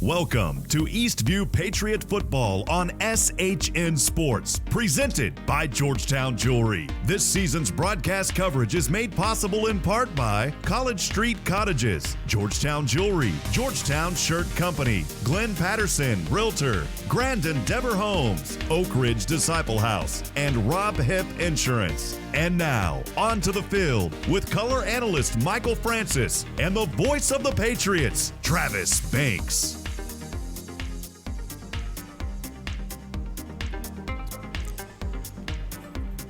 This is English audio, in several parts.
Welcome to Eastview Patriot Football on SHN Sports, presented by Georgetown Jewelry. This season's broadcast coverage is made possible in part by College Street Cottages, Georgetown Jewelry, Georgetown Shirt Company, Glenn Patterson, Realtor, Grandin Dever Homes, Oak Ridge Disciple House, and Rob Hip Insurance. And now, on to the field with color analyst Michael Francis and the voice of the Patriots, Travis Banks.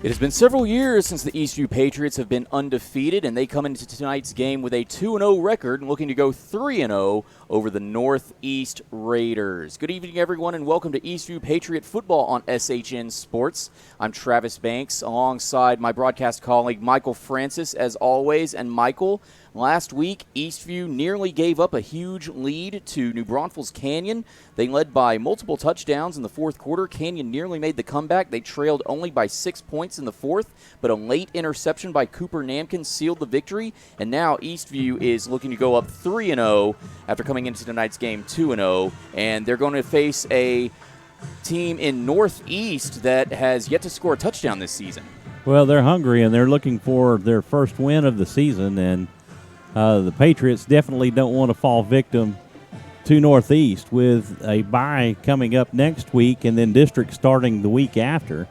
It has been several years since the Eastview Patriots have been undefeated, and they come into tonight's game with a 2-0 record and looking to go 3-0 over the Northeast Raiders. Good evening, everyone, and welcome to Eastview Patriot Football on SHN Sports. I'm Travis Banks alongside my broadcast colleague Michael Francis, as always. And Michael, last week, Eastview nearly gave up a huge lead to New Braunfels Canyon. They led by multiple touchdowns in the fourth quarter. Canyon nearly made the comeback. They trailed only by 6 points in the fourth, but a late interception by Cooper Namkin sealed the victory. And now Eastview is looking to go up 3-0 after coming into tonight's game 2-0. And they're going to face a team in Northeast that has yet to score a touchdown this season. Well, they're hungry, and they're looking for their first win of the season, and the Patriots definitely don't want to fall victim to Northeast with a bye coming up next week and then district starting the week after.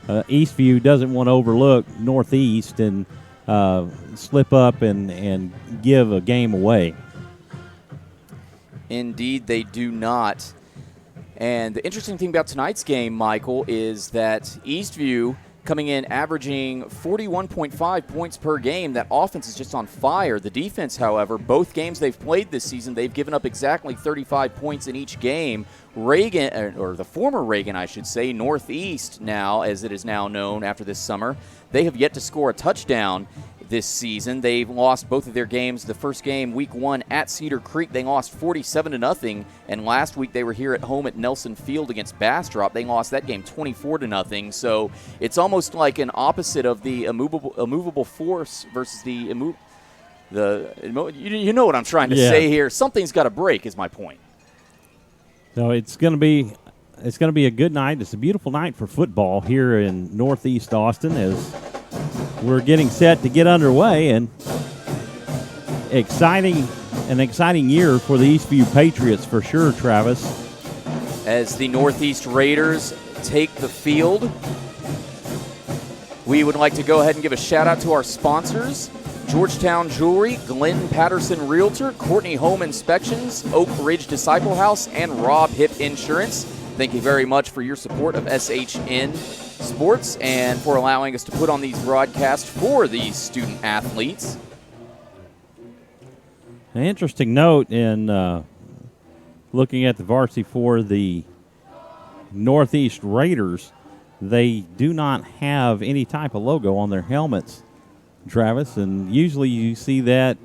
Eastview doesn't want to overlook Northeast and slip up and give a game away. Indeed, they do not. And the interesting thing about tonight's game, Michael, is that Eastview coming in averaging 41.5 points per game. That offense is just on fire. The defense, however, both games they've played this season, they've given up exactly 35 points in each game. Reagan, or the former Reagan, I should say, Northeast now, as it is now known after this summer, they have yet to score a touchdown this season. They've lost both of their games. The first game, week 1 at Cedar Creek, they lost 47-0, and last week they were here at home at Nelson Field against Bastrop. They lost that game 24-0. So it's almost like an opposite of the immovable force versus you know what I'm trying to say here. Something's got to break, is my point. So it's going to be a good night. It's a beautiful night for football here in Northeast Austin as we're getting set to get underway, and an exciting year for the Eastview Patriots for sure, Travis. As the Northeast Raiders take the field, we would like to go ahead and give a shout out to our sponsors: Georgetown Jewelry, Glenn Patterson Realtor, Courtney Home Inspections, Oak Ridge Disciple House, and Rob Hip Insurance. Thank you very much for your support of SHN Sports and for allowing us to put on these broadcasts for these student athletes. An interesting note in looking at the varsity for the Northeast Raiders, they do not have any type of logo on their helmets, Travis, and usually you see that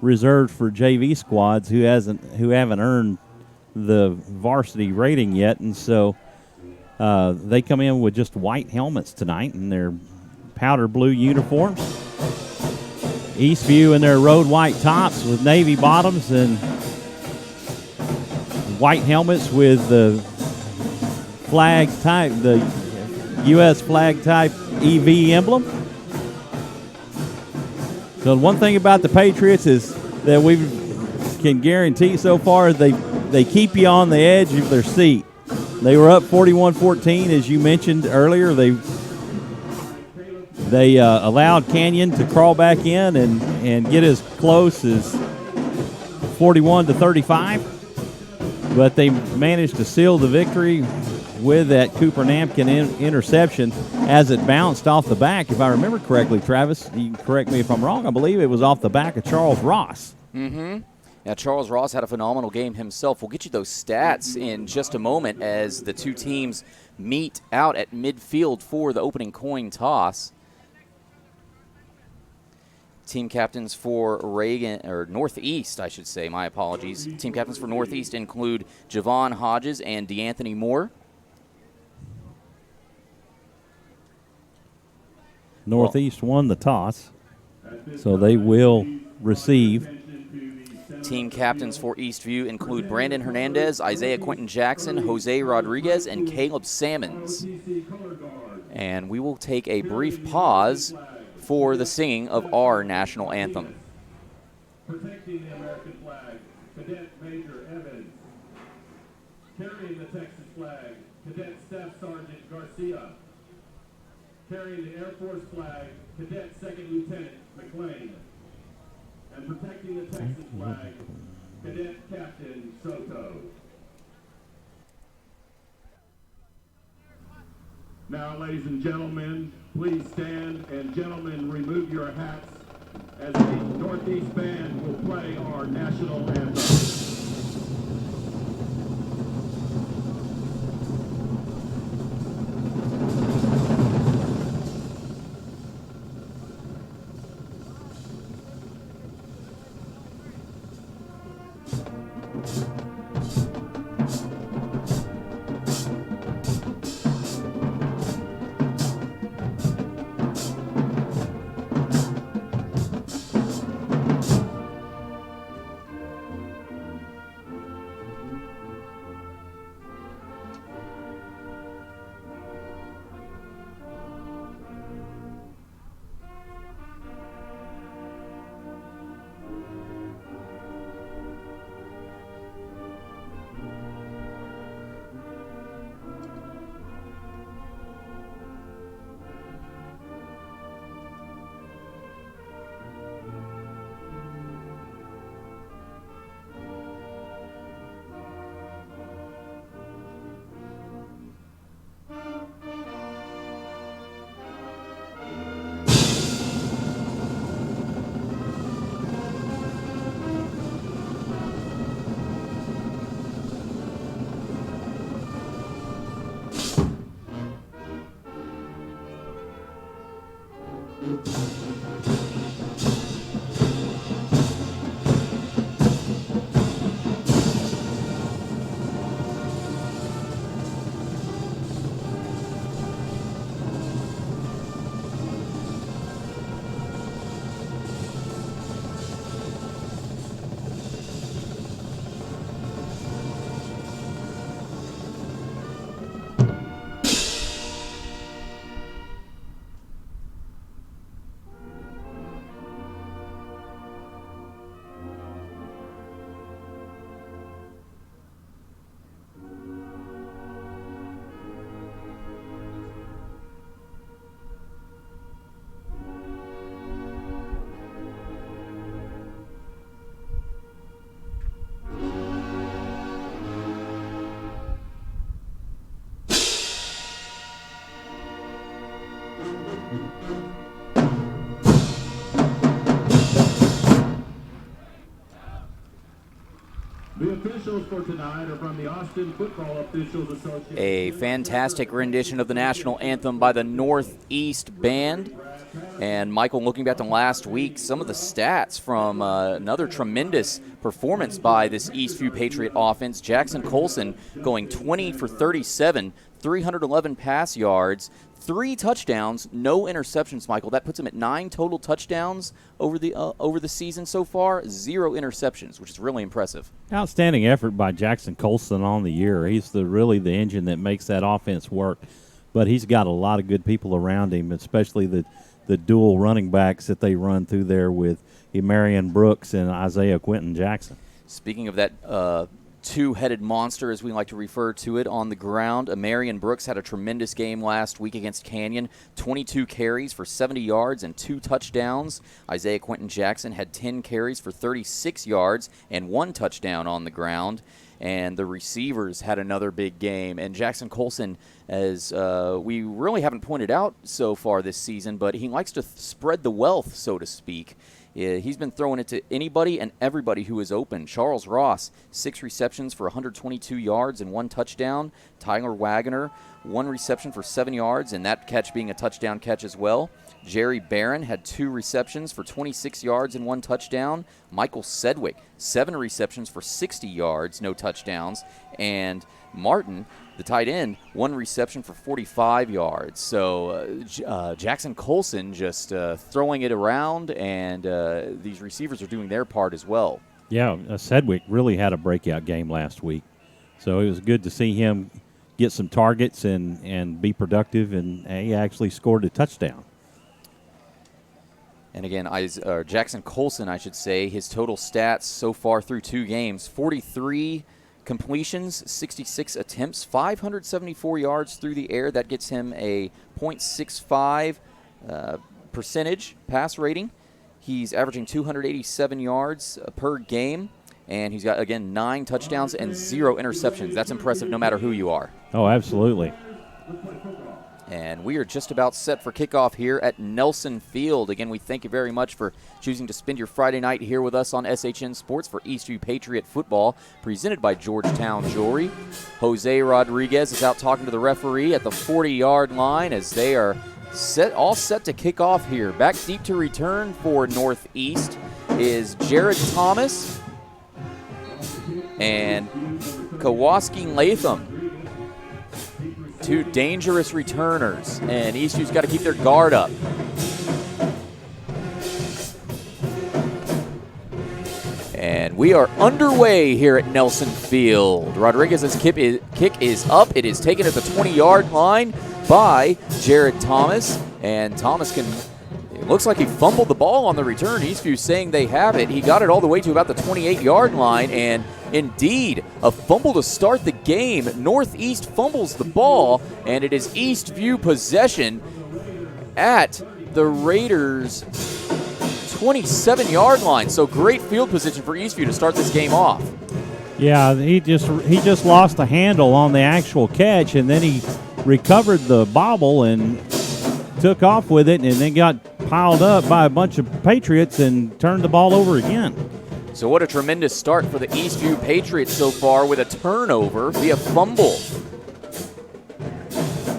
reserved for JV squads who haven't earned the varsity rating yet, and so they come in with just white helmets tonight in their powder blue uniforms. Eastview in their road white tops with navy bottoms and white helmets with the flag type, the U.S. flag type EV emblem. So one thing about the Patriots is that we can guarantee so far they keep you on the edge of their seat. They were up 41-14, as you mentioned earlier. They allowed Canyon to crawl back in and get as close as 41-35, but they managed to seal the victory with that Cooper Namkin interception as it bounced off the back. If I remember correctly, Travis, you can correct me if I'm wrong, I believe it was off the back of Charles Ross. Mm-hmm. Yeah, Charles Ross had a phenomenal game himself. We'll get you those stats in just a moment as the two teams meet out at midfield for the opening coin toss. Team captains for Northeast, I should say, my apologies. Team captains for Northeast include Javon Hodges and DeAnthony Moore. Northeast won the toss, so they will receive. team captains for Eastview include Brandon Hernandez, Isaiah Quentin Jackson, Jose Rodriguez, and Caleb Salmons. And we will take a brief pause for the singing of our national anthem. Protecting the American flag, Cadet Major Evans. Carrying the Texas flag, Cadet Staff Sergeant Garcia. Carrying the Air Force flag, Cadet Second Lieutenant McLean. And protecting the Texas flag, Cadet Captain Soto. Now, ladies and gentlemen, please stand, and gentlemen, remove your hats as the Northeast Band will play our national anthem. The officials for tonight are from the Austin Football Officials Association. A fantastic rendition of the national anthem by the Northeast Band. And Michael, looking back to last week, some of the stats from another tremendous performance by this Eastview Patriot offense. Jackson Colson going 20 for 37, 311 pass yards, 3 touchdowns, no interceptions, Michael. That puts him at 9 total touchdowns over the season so far, 0 interceptions, which is really impressive. Outstanding effort by Jackson Colson on the year. He's really the engine that makes that offense work. But he's got a lot of good people around him, especially the dual running backs that they run through there with Marion Brooks and Isaiah Quentin Jackson. Speaking of that two-headed monster, as we like to refer to it, on the ground, Marion Brooks had a tremendous game last week against Canyon, 22 carries for 70 yards and 2 touchdowns. Isaiah Quentin Jackson had 10 carries for 36 yards and 1 touchdown on the ground. And the receivers had another big game. And Jackson Colson, as we really haven't pointed out so far this season, but he likes to spread the wealth, so to speak. He's been throwing it to anybody and everybody who is open. Charles Ross, 6 receptions for 122 yards and 1 touchdown. Tyler Wagner, 1 reception for 7 yards, and that catch being a touchdown catch as well. Jerry Barron had 2 receptions for 26 yards and 1 touchdown. Michael Sedgwick, 7 receptions for 60 yards, no touchdowns. And Martin, the tight end, 1 reception for 45 yards. So Jackson Colson just throwing it around, and these receivers are doing their part as well. Yeah, Sedgwick really had a breakout game last week. So it was good to see him get some targets and be productive, and he actually scored a touchdown. And again, Jackson Colson, I should say, his total stats so far through 2 games, 43 completions, 66 attempts, 574 yards through the air. That gets him a .65 percentage pass rating. He's averaging 287 yards per game. And he's got, again, 9 touchdowns and 0 interceptions. That's impressive no matter who you are. Oh, absolutely. And we are just about set for kickoff here at Nelson Field. Again, we thank you very much for choosing to spend your Friday night here with us on SHN Sports for Eastview Patriot Football, presented by Georgetown Jewelry. Jose Rodriguez is out talking to the referee at the 40-yard line as they are all set to kick off here. Back deep to return for Northeast is Jared Thomas and Kowalski Latham. 2 dangerous returners, and Eastview's got to keep their guard up. And we are underway here at Nelson Field. Rodriguez's kick is up. It is taken at the 20-yard line by Jared Thomas, and Thomas it looks like he fumbled the ball on the return. Eastview saying they have it. He got it all the way to about the 28-yard line, and indeed, a fumble to start the game. Northeast fumbles the ball, and it is Eastview possession at the Raiders' 27-yard line. So great field position for Eastview to start this game off. Yeah, he just lost the handle on the actual catch, and then he recovered the bobble and took off with it, and then got piled up by a bunch of Patriots and turned the ball over again. So what a tremendous start for the Eastview Patriots so far with a turnover via fumble.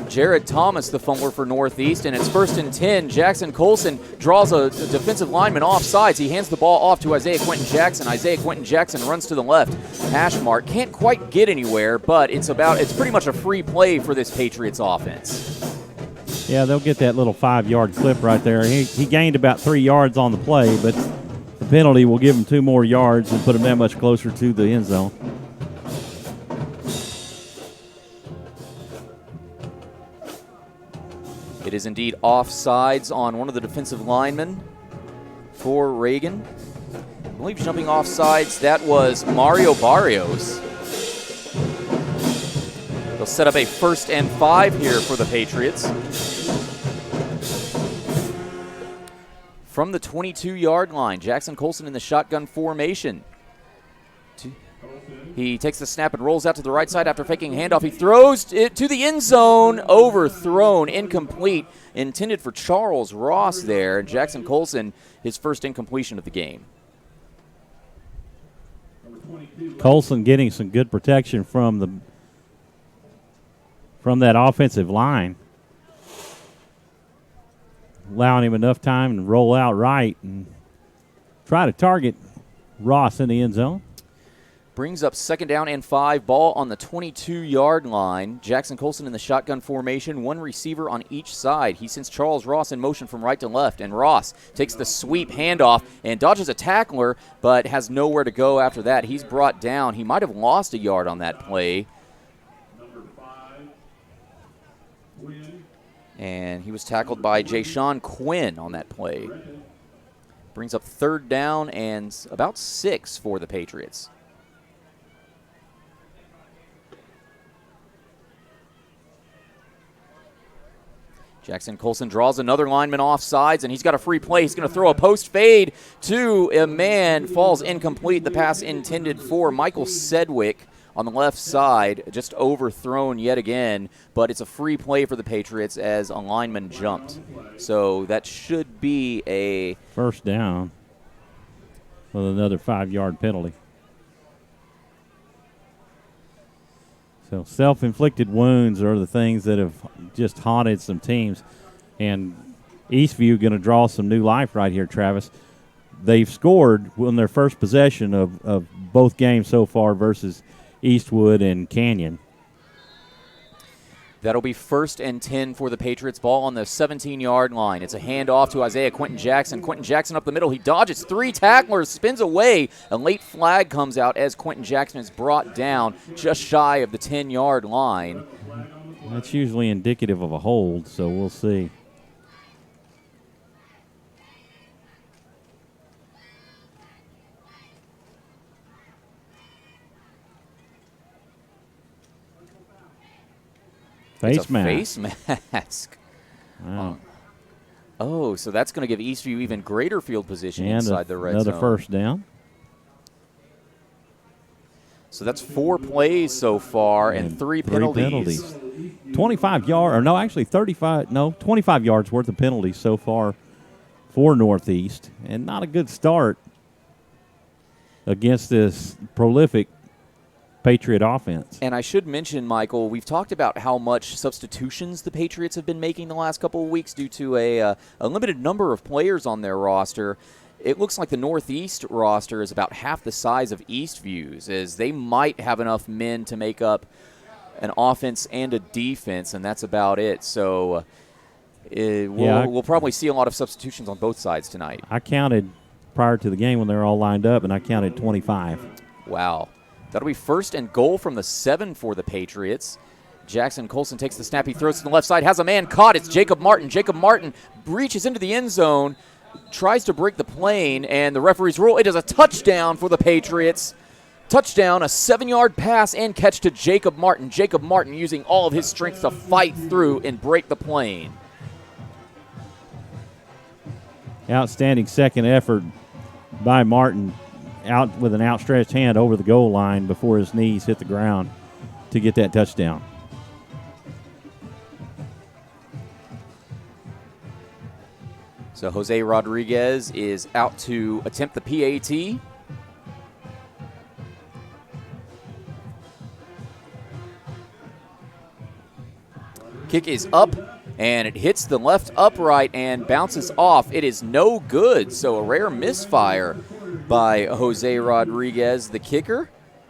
Jared Thomas, the fumbler for Northeast, and it's 1st and 10. Jackson Colson draws a defensive lineman off sides. He hands the ball off to Isaiah Quentin Jackson. Isaiah Quentin Jackson runs to the left. Hash mark. Can't quite get anywhere, but it's pretty much a free play for this Patriots offense. Yeah, they'll get that little 5-yard clip right there. He gained about 3 yards on the play, but the penalty will give him 2 more yards and put him that much closer to the end zone. It is indeed offsides on one of the defensive linemen for Reagan. I believe jumping offsides, that was Mario Barrios. They'll set up a 1st and 5 here for the Patriots. From the 22-yard line, Jackson Colson in the shotgun formation. He takes the snap and rolls out to the right side after faking a handoff. He throws it to the end zone, overthrown, incomplete, intended for Charles Ross there. And Jackson Colson, his first incompletion of the game. Colson getting some good protection from that offensive line, allowing him enough time to roll out right and try to target Ross in the end zone. Brings up 2nd down and 5, ball on the 22-yard line. Jackson Colson in the shotgun formation, 1 receiver on each side. He sends Charles Ross in motion from right to left, and Ross takes the sweep handoff and dodges a tackler, but has nowhere to go after that. He's brought down. He might have lost a yard on that play. And he was tackled by Jayshawn Quinn on that play. Brings up 3rd down and about 6 for the Patriots. Jackson Colson draws another lineman off sides, and he's got a free play. He's going to throw a post fade to a man. Falls incomplete. The pass intended for Michael Sedgwick on the left side, just overthrown yet again. But it's a free play for the Patriots as a lineman jumped. So that should be a 1st down with another 5-yard penalty. So self-inflicted wounds are the things that have just haunted some teams. And Eastview going to draw some new life right here, Travis. They've scored on their first possession of both games so far versus Eastwood and Canyon. That'll be 1st and 10 for the Patriots. Ball on the 17-yard line. It's a handoff to Isaiah Quentin Jackson. Quentin Jackson up the middle. He dodges 3 tacklers, spins away. A late flag comes out as Quentin Jackson is brought down just shy of the 10-yard line. That's usually indicative of a hold, so we'll see. Face mask. Wow. Oh, so that's going to give Eastview even greater field position inside the red zone. Another first down. So that's 4 plays so far and 3 penalties. 25 yards worth of penalties so far for Northeast, and not a good start against this prolific Patriot offense. And I should mention, Michael, we've talked about how much substitutions the Patriots have been making the last couple of weeks due to a limited number of players on their roster. It looks like the Northeast roster is about half the size of Eastview's, as they might have enough men to make up an offense and a defense, and that's about it. So we'll probably see a lot of substitutions on both sides tonight. I counted prior to the game when they were all lined up, and I counted 25. Wow. That'll be 1st and goal from the 7 for the Patriots. Jackson Colson takes the snap. He throws to the left side, has a man caught. It's Jacob Martin. Jacob Martin breaches into the end zone, tries to break the plane, and the referees rule it is a touchdown for the Patriots. Touchdown, a 7-yard pass and catch to Jacob Martin. Jacob Martin using all of his strength to fight through and break the plane. Outstanding second effort by Martin, out with an outstretched hand over the goal line before his knees hit the ground to get that touchdown. So Jose Rodriguez is out to attempt the PAT. Kick is up, and it hits the left upright and bounces off. It is no good, so a rare misfire by Jose Rodriguez, the kicker.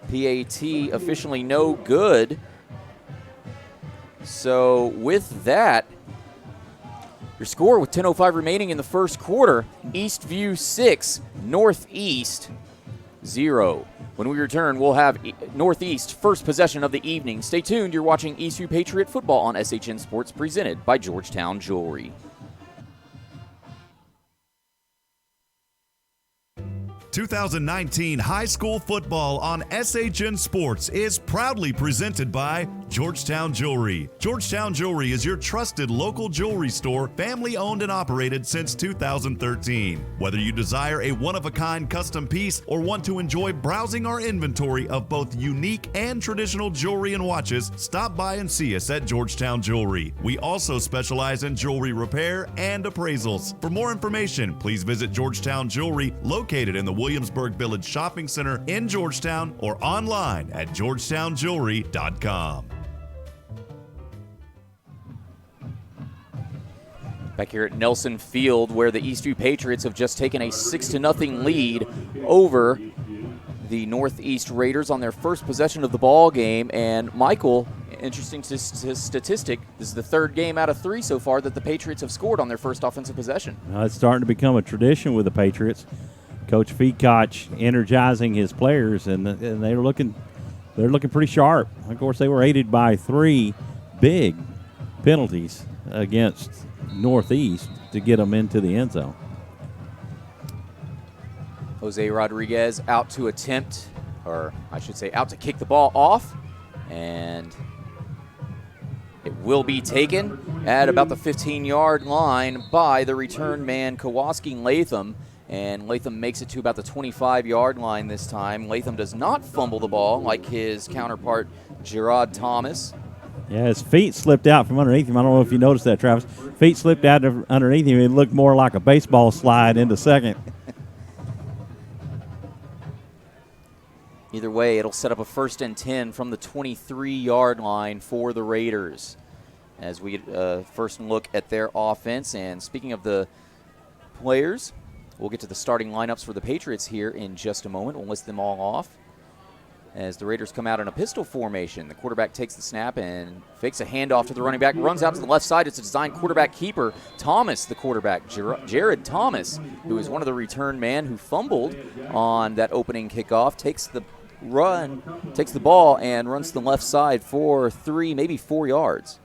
PAT officially no good. So with that, your score with 10:05 remaining in the first quarter, Eastview 6, Northeast 0. When we return, we'll have Northeast first possession of the evening. Stay tuned. You're watching Eastview Patriot football on SHN Sports, presented by Georgetown Jewelry. 2019 high school football on SHN Sports is proudly presented by Georgetown Jewelry. Georgetown Jewelry is your trusted local jewelry store, family owned and operated since 2013. Whether you desire a one-of-a-kind custom piece or want to enjoy browsing our inventory of both unique and traditional jewelry and watches, stop by and see us at Georgetown Jewelry. We also specialize in jewelry repair and appraisals. For more information, please visit Georgetown Jewelry, located in the Williamsburg Village Shopping Center in Georgetown, or online at georgetownjewelry.com. Back here at Nelson Field, where the Eastview Patriots have just taken a 6-0 lead over the Northeast Raiders on their first possession of the ball game. And Michael, interesting statistic, this is the 3rd game out of 3 so far that the Patriots have scored on their first offensive possession. It's starting to become a tradition with the Patriots. Coach Feedkoch energizing his players, and they're looking pretty sharp. Of course, they were aided by 3 big penalties against Northeast to get them into the end zone. Jose Rodriguez out to attempt, or I should say out to kick the ball off, and it will be taken at about the 15-yard line by the return man, Kowalski Latham. And Latham makes it to about the 25-yard line this time. Latham does not fumble the ball like his counterpart, Gerard Thomas. Yeah, his feet slipped out from underneath him. I don't know if you noticed that, Travis. Feet slipped out underneath him. It looked more like a baseball slide into second. Either way, it'll set up a 1st and 10 from the 23-yard line for the Raiders as we first look at their offense. And speaking of the players, we'll get to the starting lineups for the Patriots here in just a moment. We'll list them all off. as the Raiders come out in a pistol formation. The quarterback takes the snap and fakes a handoff to the running back, runs out to the left side. It's a design quarterback keeper. Thomas, the quarterback, Jared Thomas, who is one of the return man who fumbled on that opening kickoff, takes the ball and runs to the left side for 3, maybe 4 yards.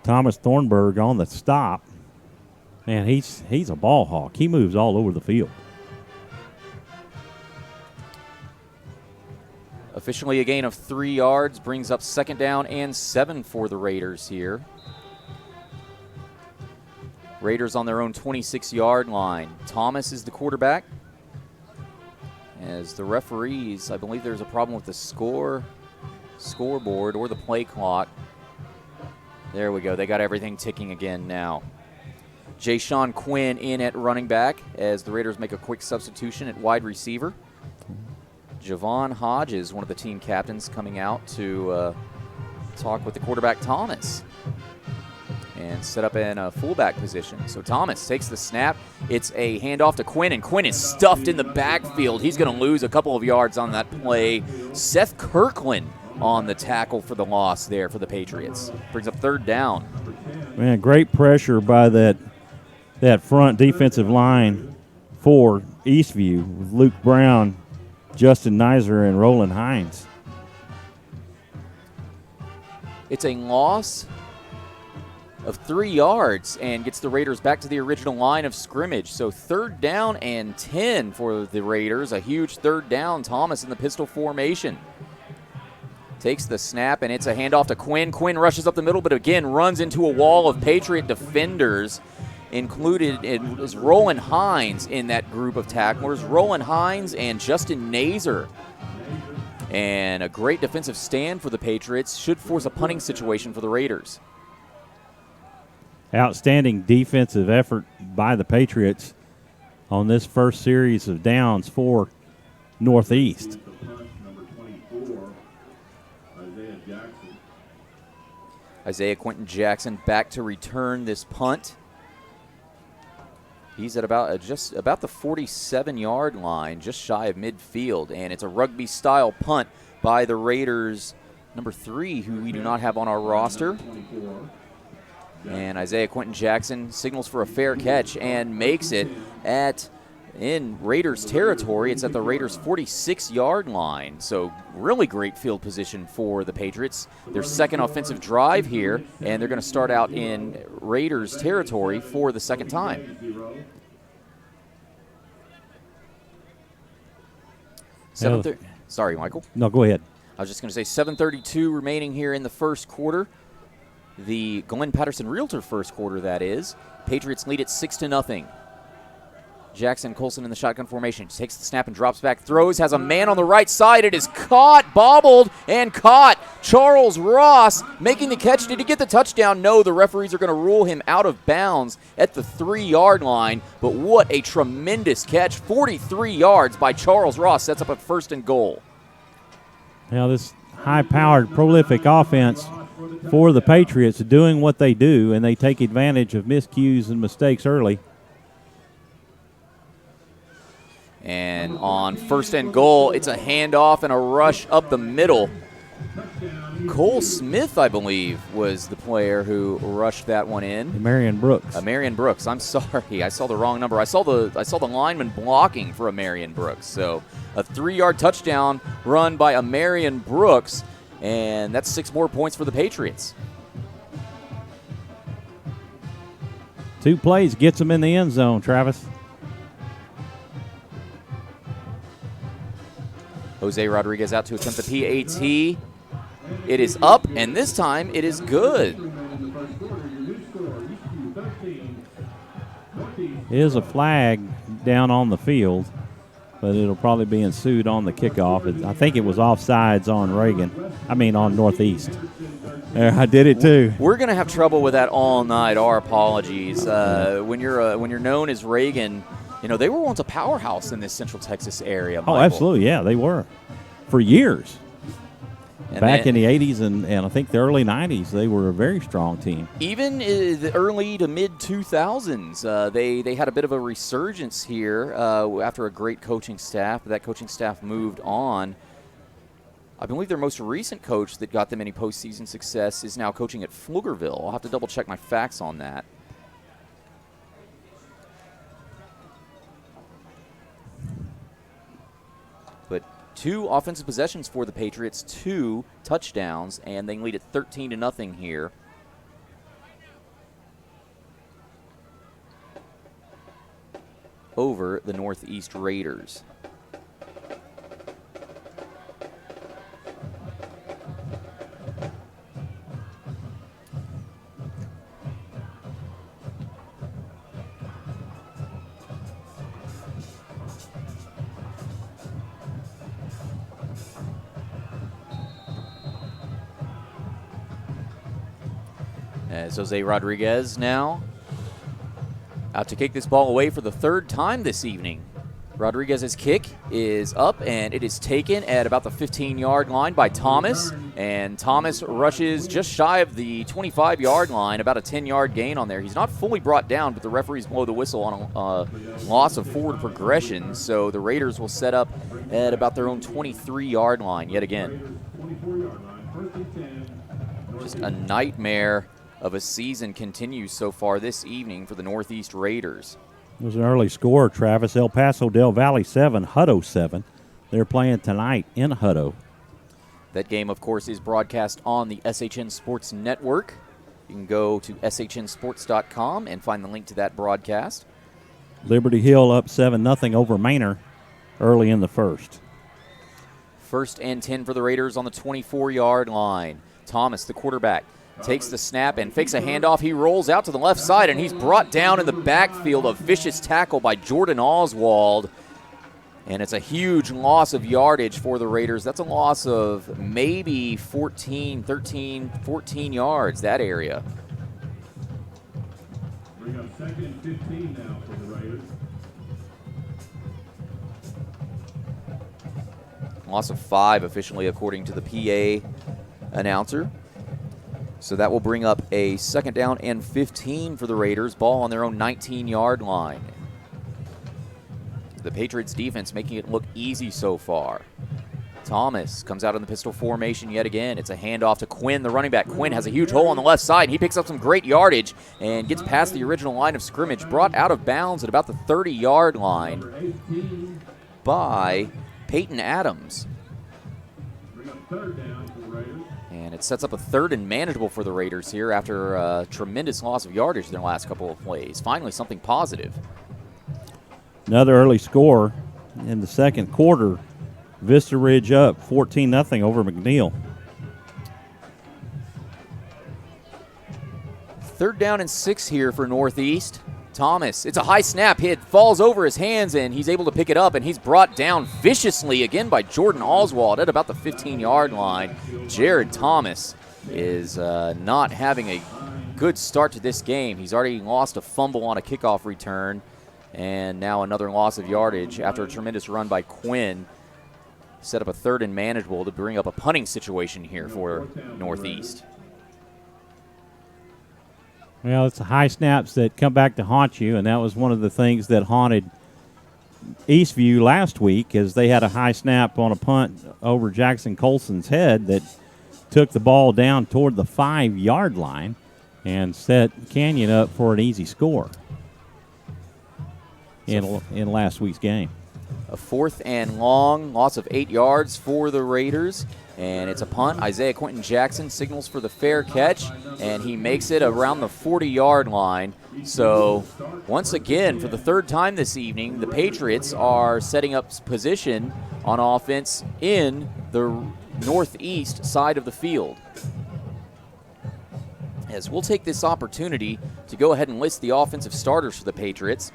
Thomas Thornburg on the stop. Man, he's a ball hawk. He moves all over the field. Officially a gain of 3 yards, brings up 2nd down and 7 for the Raiders here. Raiders on their own 26-yard line. Thomas is the quarterback. As the referees, I believe there's a problem with the scoreboard or the play clock. There we go. They got everything ticking again now. Jayshawn Quinn in at running back as the Raiders make a quick substitution at wide receiver. Javon Hodges, one of the team captains, coming out to talk with the quarterback, Thomas, and set up in a fullback position. So Thomas takes the snap. It's a handoff to Quinn, and Quinn is stuffed in the backfield. He's going to lose a couple of yards on that play. Seth Kirkland on the tackle for the loss there for the Patriots. Brings up 3rd down. Man, great pressure by that front defensive line for Eastview with Luke Brown, Justin Nizer, and Roland Hines. It's a loss of 3 yards and gets the Raiders back to the original line of scrimmage. So 3rd down and 10 for the Raiders. A huge 3rd down. Thomas in the pistol formation. Takes the snap, and it's a handoff to Quinn. Quinn rushes up the middle, but again runs into a wall of Patriot defenders. Included is Roland Hines in that group of tacklers. Roland Hines and Justin Nazer. And a great defensive stand for the Patriots. Should force a punting situation for the Raiders. Outstanding defensive effort by the Patriots on this first series of downs for Northeast. Isaiah Quentin Jackson back to return this punt. He's at about the 47-yard line, just shy of midfield, and it's a rugby-style punt by the Raiders' number 3, who we do not have on our roster. And Isaiah Quentin Jackson signals for a fair catch and makes it in Raiders territory. It's at the Raiders' 46-yard line. So really great field position for the Patriots. Their 2nd offensive drive here, and they're going to start out in Raiders territory for the 2nd time. Sorry, Michael. No, go ahead. I was just going to say 7:32 remaining here in the first quarter. The Glenn Patterson Realtor first quarter, that is. Patriots lead it 6-0. Jackson Colson in the shotgun formation. Takes the snap and drops back. Throws. Has a man on the right side. It is caught. Bobbled and caught. Charles Ross making the catch. Did he get the touchdown? No. The referees are going to rule him out of bounds at the 3-yard line. But what a tremendous catch. 43 yards by Charles Ross. Sets up a 1st and goal. Now this high-powered, prolific offense for the Patriots doing what they do, and they take advantage of miscues and mistakes early. And on 1st and goal, it's a handoff and a rush up the middle. Cole Smith, I believe, was the player who rushed that one in. Marion Brooks. Marion Brooks. I'm sorry, I saw the wrong number. I saw the lineman blocking for Marion Brooks. So a 3-yard touchdown run by Marion Brooks, and that's 6 more points for the Patriots. 2 plays gets them in the end zone, Travis. Jose Rodriguez out to attempt the PAT. It is up, and this time it is good. It is a flag down on the field, but it'll probably be ensued on the kickoff. I think it was offsides on Northeast. I did it too. We're going to have trouble with that all night. Our apologies. When you're known as Reagan, they were once a powerhouse in this Central Texas area. Michael. Oh, absolutely. Yeah, they were for years. Back in the 80s and I think the early 90s, they were a very strong team. Even in the early to mid-2000s, they had a bit of a resurgence here after a great coaching staff. But that coaching staff moved on. I believe their most recent coach that got them any postseason success is now coaching at Pflugerville. I'll have to double-check my facts on that. But 2 offensive possessions for the Patriots, 2 touchdowns, and they lead it 13-0 here. Over the Northeast Raiders. As Jose Rodriguez now out to kick this ball away for the 3rd time this evening. Rodriguez's kick is up, and it is taken at about the 15-yard line by Thomas. And Thomas rushes just shy of the 25-yard line, about a 10-yard gain on there. He's not fully brought down, but the referees blow the whistle on a loss of forward progression. So the Raiders will set up at about their own 23-yard line yet again. Just a nightmare of a season continues so far this evening for the Northeast Raiders. It was an early score, Travis. El Paso Del Valle 7, Hutto 7. They're playing tonight in Hutto. That game, of course, is broadcast on the SHN Sports Network. You can go to shnsports.com and find the link to that broadcast. Liberty Hill up 7-0 over Manor early in the first. 1st and 10 for the Raiders on the 24-yard line. Thomas, the quarterback, takes the snap and fakes a handoff. He rolls out to the left side, and he's brought down in the backfield. A vicious tackle by Jordan Oswald. And it's a huge loss of yardage for the Raiders. That's a loss of maybe 14 yards, that area. Bring up 2nd and 15 now for the Raiders. Loss of 5 officially, according to the PA announcer. So that will bring up a 2nd down and 15 for the Raiders. Ball on their own 19-yard line. The Patriots defense making it look easy so far. Thomas comes out in the pistol formation yet again. It's a handoff to Quinn, the running back. Quinn has a huge hole on the left side. He picks up some great yardage and gets past the original line of scrimmage. Brought out of bounds at about the 30-yard line by Peyton Adams. Bring up 3rd down for the Raiders. And it sets up a 3rd and manageable for the Raiders here after a tremendous loss of yardage in their last couple of plays. Finally, something positive. Another early score in the second quarter. Vista Ridge up 14-0 over McNeil. 3rd down and 6 here for Northeast. Thomas, it's a high snap. It falls over his hands, and he's able to pick it up, and he's brought down viciously again by Jordan Oswald at about the 15-yard line. Jared Thomas is not having a good start to this game. He's already lost a fumble on a kickoff return, and now another loss of yardage after a tremendous run by Quinn. Set up a 3rd and manageable to bring up a punting situation here for Northeast. Well, it's the high snaps that come back to haunt you, and that was one of the things that haunted Eastview last week, as they had a high snap on a punt over Jackson Colson's head that took the ball down toward the 5-yard line and set Canyon up for an easy score in last week's game. A 4th and long, loss of 8 yards for the Raiders. And it's a punt. Isaiah Quentin Jackson signals for the fair catch, and he makes it around the 40-yard line. So once again, for the 3rd time this evening, the Patriots are setting up position on offense in the northeast side of the field. As we'll take this opportunity to go ahead and list the offensive starters for the Patriots.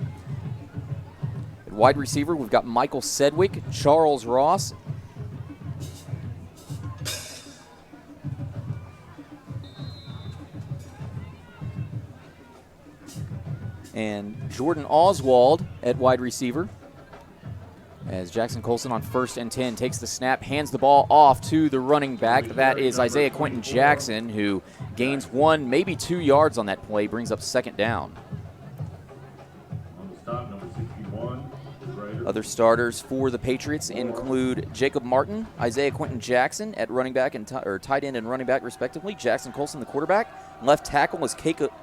At wide receiver, we've got Michael Sedgwick, Charles Ross, and Jordan Oswald at wide receiver. As Jackson Colson on 1st and 10 takes the snap, hands the ball off to the running back. That is Isaiah Quentin Jackson, who gains 1, maybe 2 yards on that play, brings up 2nd down. On the stop, number 61, Ryder. Other starters for the Patriots include Jacob Martin, Isaiah Quentin Jackson at running back and tight end and running back respectively. Jackson Colson, the quarterback. Left tackle is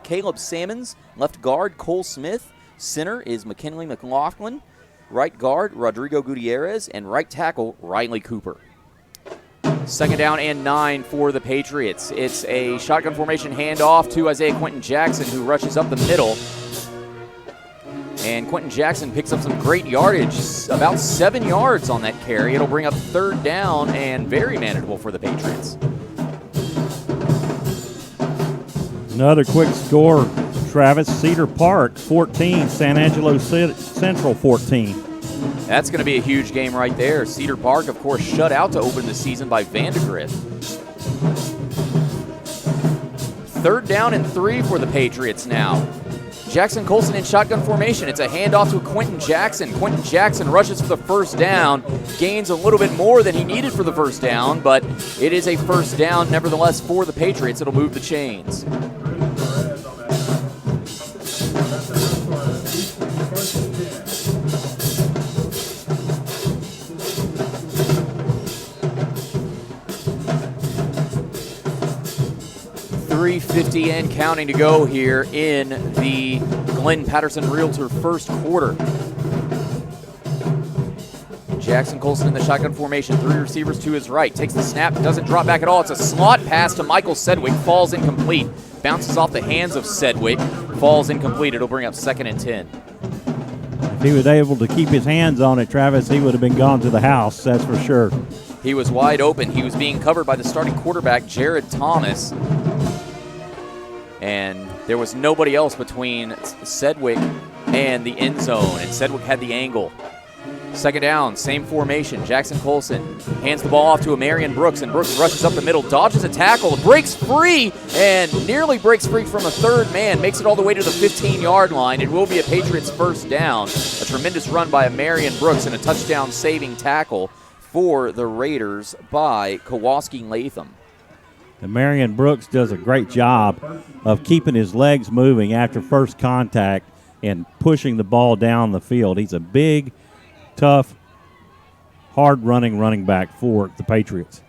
Caleb Sammons. Left guard, Cole Smith. Center is McKinley McLaughlin. Right guard, Rodrigo Gutierrez. And right tackle, Riley Cooper. 2nd down and 9 for the Patriots. It's a shotgun formation handoff to Isaiah Quentin Jackson, who rushes up the middle. And Quentin Jackson picks up some great yardage, about 7 yards on that carry. It'll bring up 3rd down and very manageable for the Patriots. Another quick score, Travis. Cedar Park 14, San Angelo Central 14. That's going to be a huge game right there. Cedar Park, of course, shut out to open the season by Vandegrift. 3rd down and 3 for the Patriots now. Jackson Colson in shotgun formation. It's a handoff to Quentin Jackson. Quentin Jackson rushes for the 1st down, gains a little bit more than he needed for the 1st down, but it is a 1st down nevertheless for the Patriots. It'll move the chains. 3:50 and counting to go here in the Glenn Patterson Realtor 1st quarter. Jackson Colson in the shotgun formation, 3 receivers to his right, takes the snap, doesn't drop back at all. It's a slot pass to Michael Sedgwick, falls incomplete, bounces off the hands of Sedgwick, falls incomplete. It'll bring up 2nd and 10. If he was able to keep his hands on it, Travis, he would have been gone to the house, that's for sure. He was wide open. He was being covered by the starting quarterback, Jared Thomas. And there was nobody else between Sedgwick and the end zone, and Sedgwick had the angle. 2nd down, same formation. Jackson Colson hands the ball off to Marion Brooks, and Brooks rushes up the middle, dodges a tackle, breaks free, and nearly breaks free from a 3rd man, makes it all the way to the 15-yard line. It will be a Patriots 1st down. A tremendous run by Marion Brooks and a touchdown-saving tackle for the Raiders by Kowalski Latham. And Marion Brooks does a great job of keeping his legs moving after first contact and pushing the ball down the field. He's a big, tough, hard-running running back for the Patriots.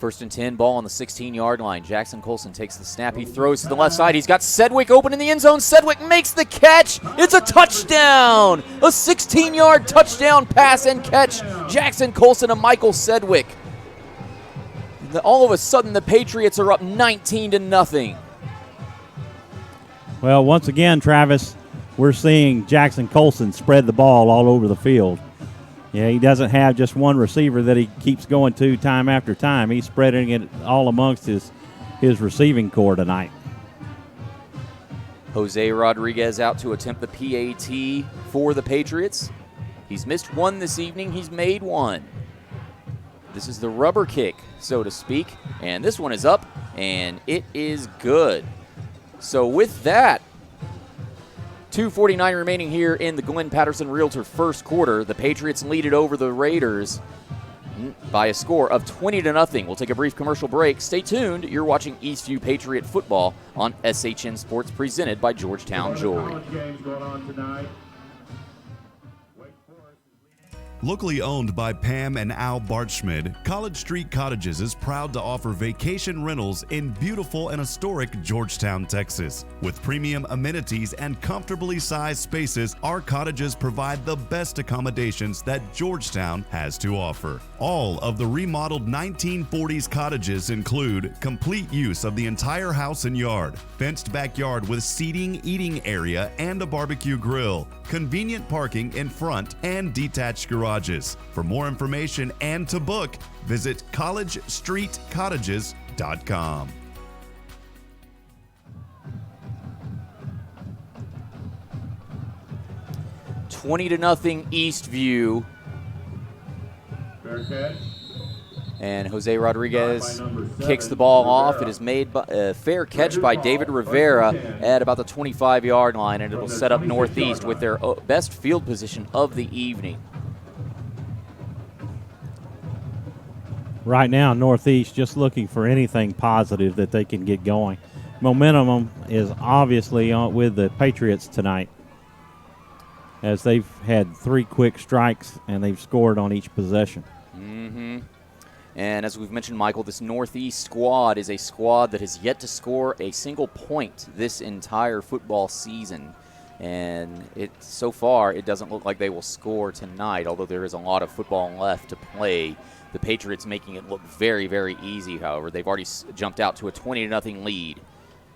1st and 10, ball on the 16-yard line. Jackson Colson takes the snap. He throws to the left side. He's got Sedgwick open in the end zone. Sedgwick makes the catch. It's a touchdown. A 16-yard touchdown pass and catch. Jackson Colson to Michael Sedgwick. All of a sudden, the Patriots are up 19-0. Well, once again, Travis, we're seeing Jackson Colson spread the ball all over the field. Yeah, he doesn't have just one receiver that he keeps going to time after time. He's spreading it all amongst his receiving core tonight. Jose Rodriguez out to attempt the PAT for the Patriots. He's missed 1 this evening. He's made 1. This is the rubber kick, so to speak. And this one is up, and it is good. So with that, 2:49 remaining here in the Glenn Patterson Realtor 1st quarter. The Patriots lead it over the Raiders by a score of 20-0. We'll take a brief commercial break. Stay tuned. You're watching Eastview Patriot Football on SHN Sports, presented by Georgetown Jewelry. Locally owned by Pam and Al Bartschmid, College Street Cottages is proud to offer vacation rentals in beautiful and historic Georgetown, Texas. With premium amenities and comfortably sized spaces, our cottages provide the best accommodations that Georgetown has to offer. All of the remodeled 1940s cottages include complete use of the entire house and yard, fenced backyard with seating, eating area, and a barbecue grill, convenient parking in front, and detached garages. For more information and to book, visit collegestreetcottages.com. $20-0 Eastview. And Jose Rodriguez kicks the ball off. It is made by a fair catch by David Rivera at about the 25-yard line, and it will set up Northeast with their best field position of the evening. Right now, Northeast just looking for anything positive that they can get going. Momentum is obviously with the Patriots tonight, as they've had 3 quick strikes and they've scored on each possession. And as we've mentioned, Michael, this Northeast squad is a squad that has yet to score a single point this entire football season. And so far, it doesn't look like they will score tonight, although there is a lot of football left to play. The Patriots making it look very, very easy, however. They've already jumped out to a 20-0 lead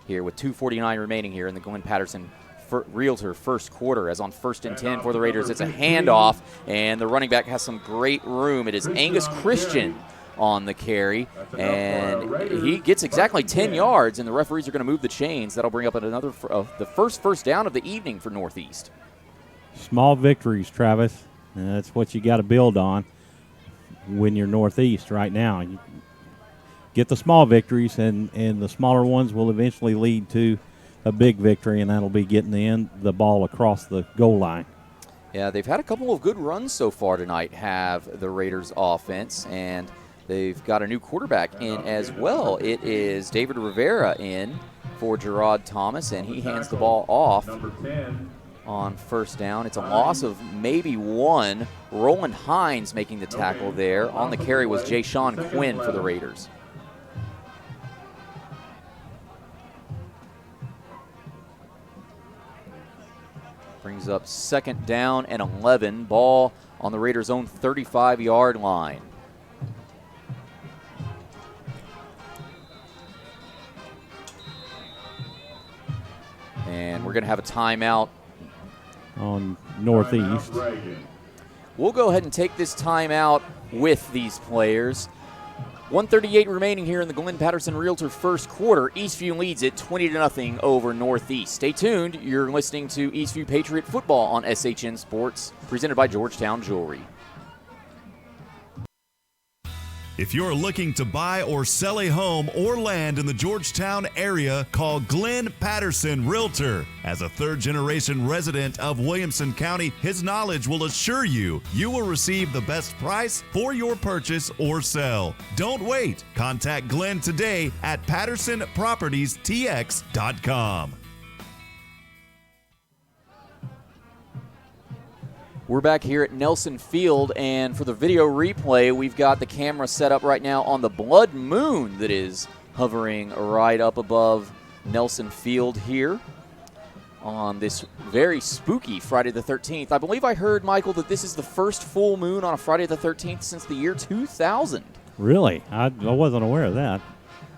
here with 2:49 remaining here in the Glenn Patterson Realtor first quarter. As on 1st and 10 for the Raiders, it's a handoff, and the running back has some great room. It is Angus Christian on the carry, and he gets exactly 10 yards, and the referees are going to move the chains. That'll bring up another the first down of the evening for Northeast. Small victories, Travis. And that's what you got to build on when you're Northeast right now. You get the small victories, and the smaller ones will eventually lead to a big victory, and that'll be getting the ball across the goal line. Yeah, they've had a couple of good runs so far tonight, have the Raiders offense, and they've got a new quarterback in as well. It is David Rivera in for Gerard Thomas, and he hands the ball off on first down. It's a loss of maybe 1. Roland Hines making the tackle there. On the carry was Jay-Sean Quinn for the Raiders. Brings up 2nd down and 11. Ball on the Raiders' own 35-yard line. And we're going to have a timeout on Northeast. We'll go ahead and take this timeout with these players. 1:38 remaining here in the Glenn Patterson Realtor first quarter. Eastview leads it 20-0 over Northeast. Stay tuned. You're listening to Eastview Patriot Football on SHN Sports, presented by Georgetown Jewelry. If you're looking to buy or sell a home or land in the Georgetown area, call Glenn Patterson Realtor. As a 3rd-generation resident of Williamson County, his knowledge will assure you will receive the best price for your purchase or sell. Don't wait. Contact Glenn today at PattersonPropertiesTX.com. We're back here at Nelson Field, and for the video replay, we've got the camera set up right now on the blood moon that is hovering right up above Nelson Field here on this very spooky Friday the 13th. I believe I heard, Michael, that this is the first full moon on a Friday the 13th since the year 2000. Really? I wasn't aware of that.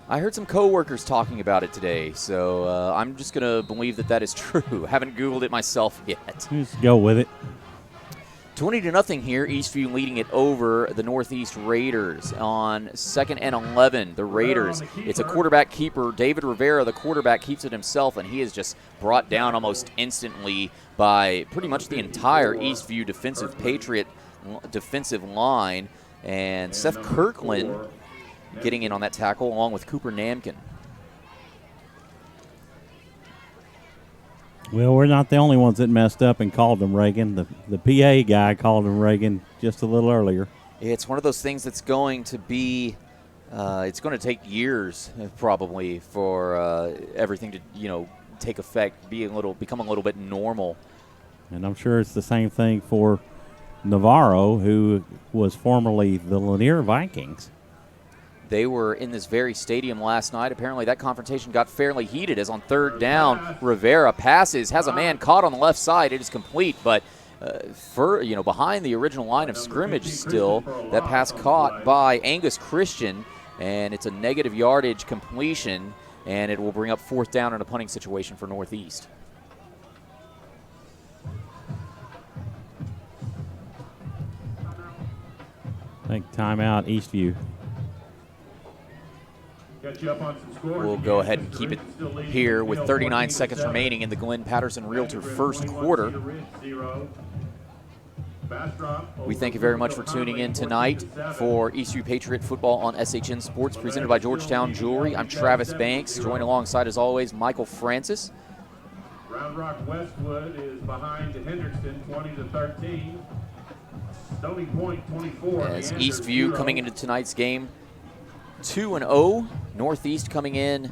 I heard some coworkers talking about it today, so I'm just going to believe that is true. Haven't Googled it myself yet. Just go with it. 20-0 here, Eastview leading it over the Northeast Raiders on 2nd and 11. The Raiders, it's a quarterback keeper. David Rivera, the quarterback, keeps it himself, and he is just brought down almost instantly by pretty much the entire Eastview defensive line. And Seth Kirkland getting in on that tackle along with Cooper Namkin. Well, we're not the only ones that messed up and called him Reagan. The PA guy called him Reagan just a little earlier. It's one of those things that's going to be, it's going to take years probably for everything to, take effect, become a little bit normal. And I'm sure it's the same thing for Navarro, who was formerly the Lanier Vikings. They were in this very stadium last night. Apparently that confrontation got fairly heated as on 3rd down, Rivera passes, has a man caught on the left side. It is complete, but behind the original line of scrimmage still, that pass caught by Angus Christian, and it's a negative yardage completion, and it will bring up 4th down in a punting situation for Northeast. I think timeout, Eastview. We'll go ahead and keep it here with 39 seconds remaining in the Glenn Patterson Realtor first quarter. We thank you very much for tuning in tonight for Eastview Patriot Football on SHN Sports, presented by Georgetown Jewelry. I'm Travis Banks, joined alongside, as always, Michael Francis. Round Rock Westwood is behind Henderson, 20-13. Stony Point, 24. As Eastview coming into tonight's game 2-0. Northeast coming in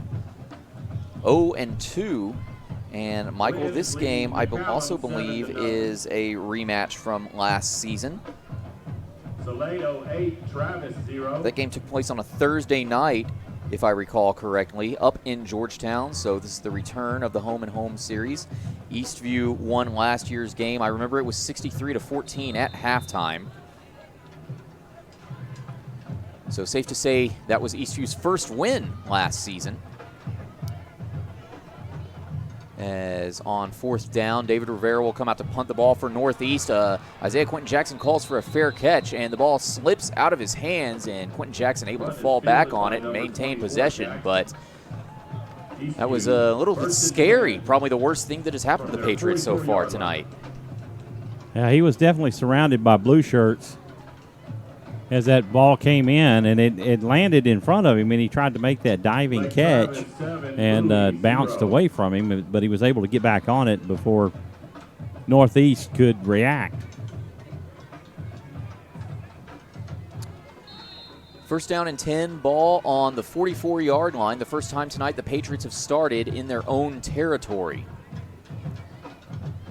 0-2. And Michael, this game I also believe is a rematch from last season. Salado 8, Travis 0. That game took place on a Thursday night, if I recall correctly, up in Georgetown. So this is the return of the home-and-home series. Eastview won last year's game. I remember it was 63-14 at halftime. So safe to say that was Eastview's first win last season. As on fourth down, David Rivera will come out to punt the ball for Northeast. Isaiah Quentin Jackson calls for a fair catch, and the ball slips out of his hands, and Quentin Jackson able to fall back on it and maintain possession. But that was a little bit scary. Probably the worst thing that has happened to the Patriots so far tonight. Yeah, he was definitely surrounded by blue shirts as that ball came in, and it landed in front of him, and he tried to make that diving catch and bounced away from him, but he was able to get back on it before Northeast could react. First down and 10, ball on the 44-yard line. The first time tonight the Patriots have started in their own territory.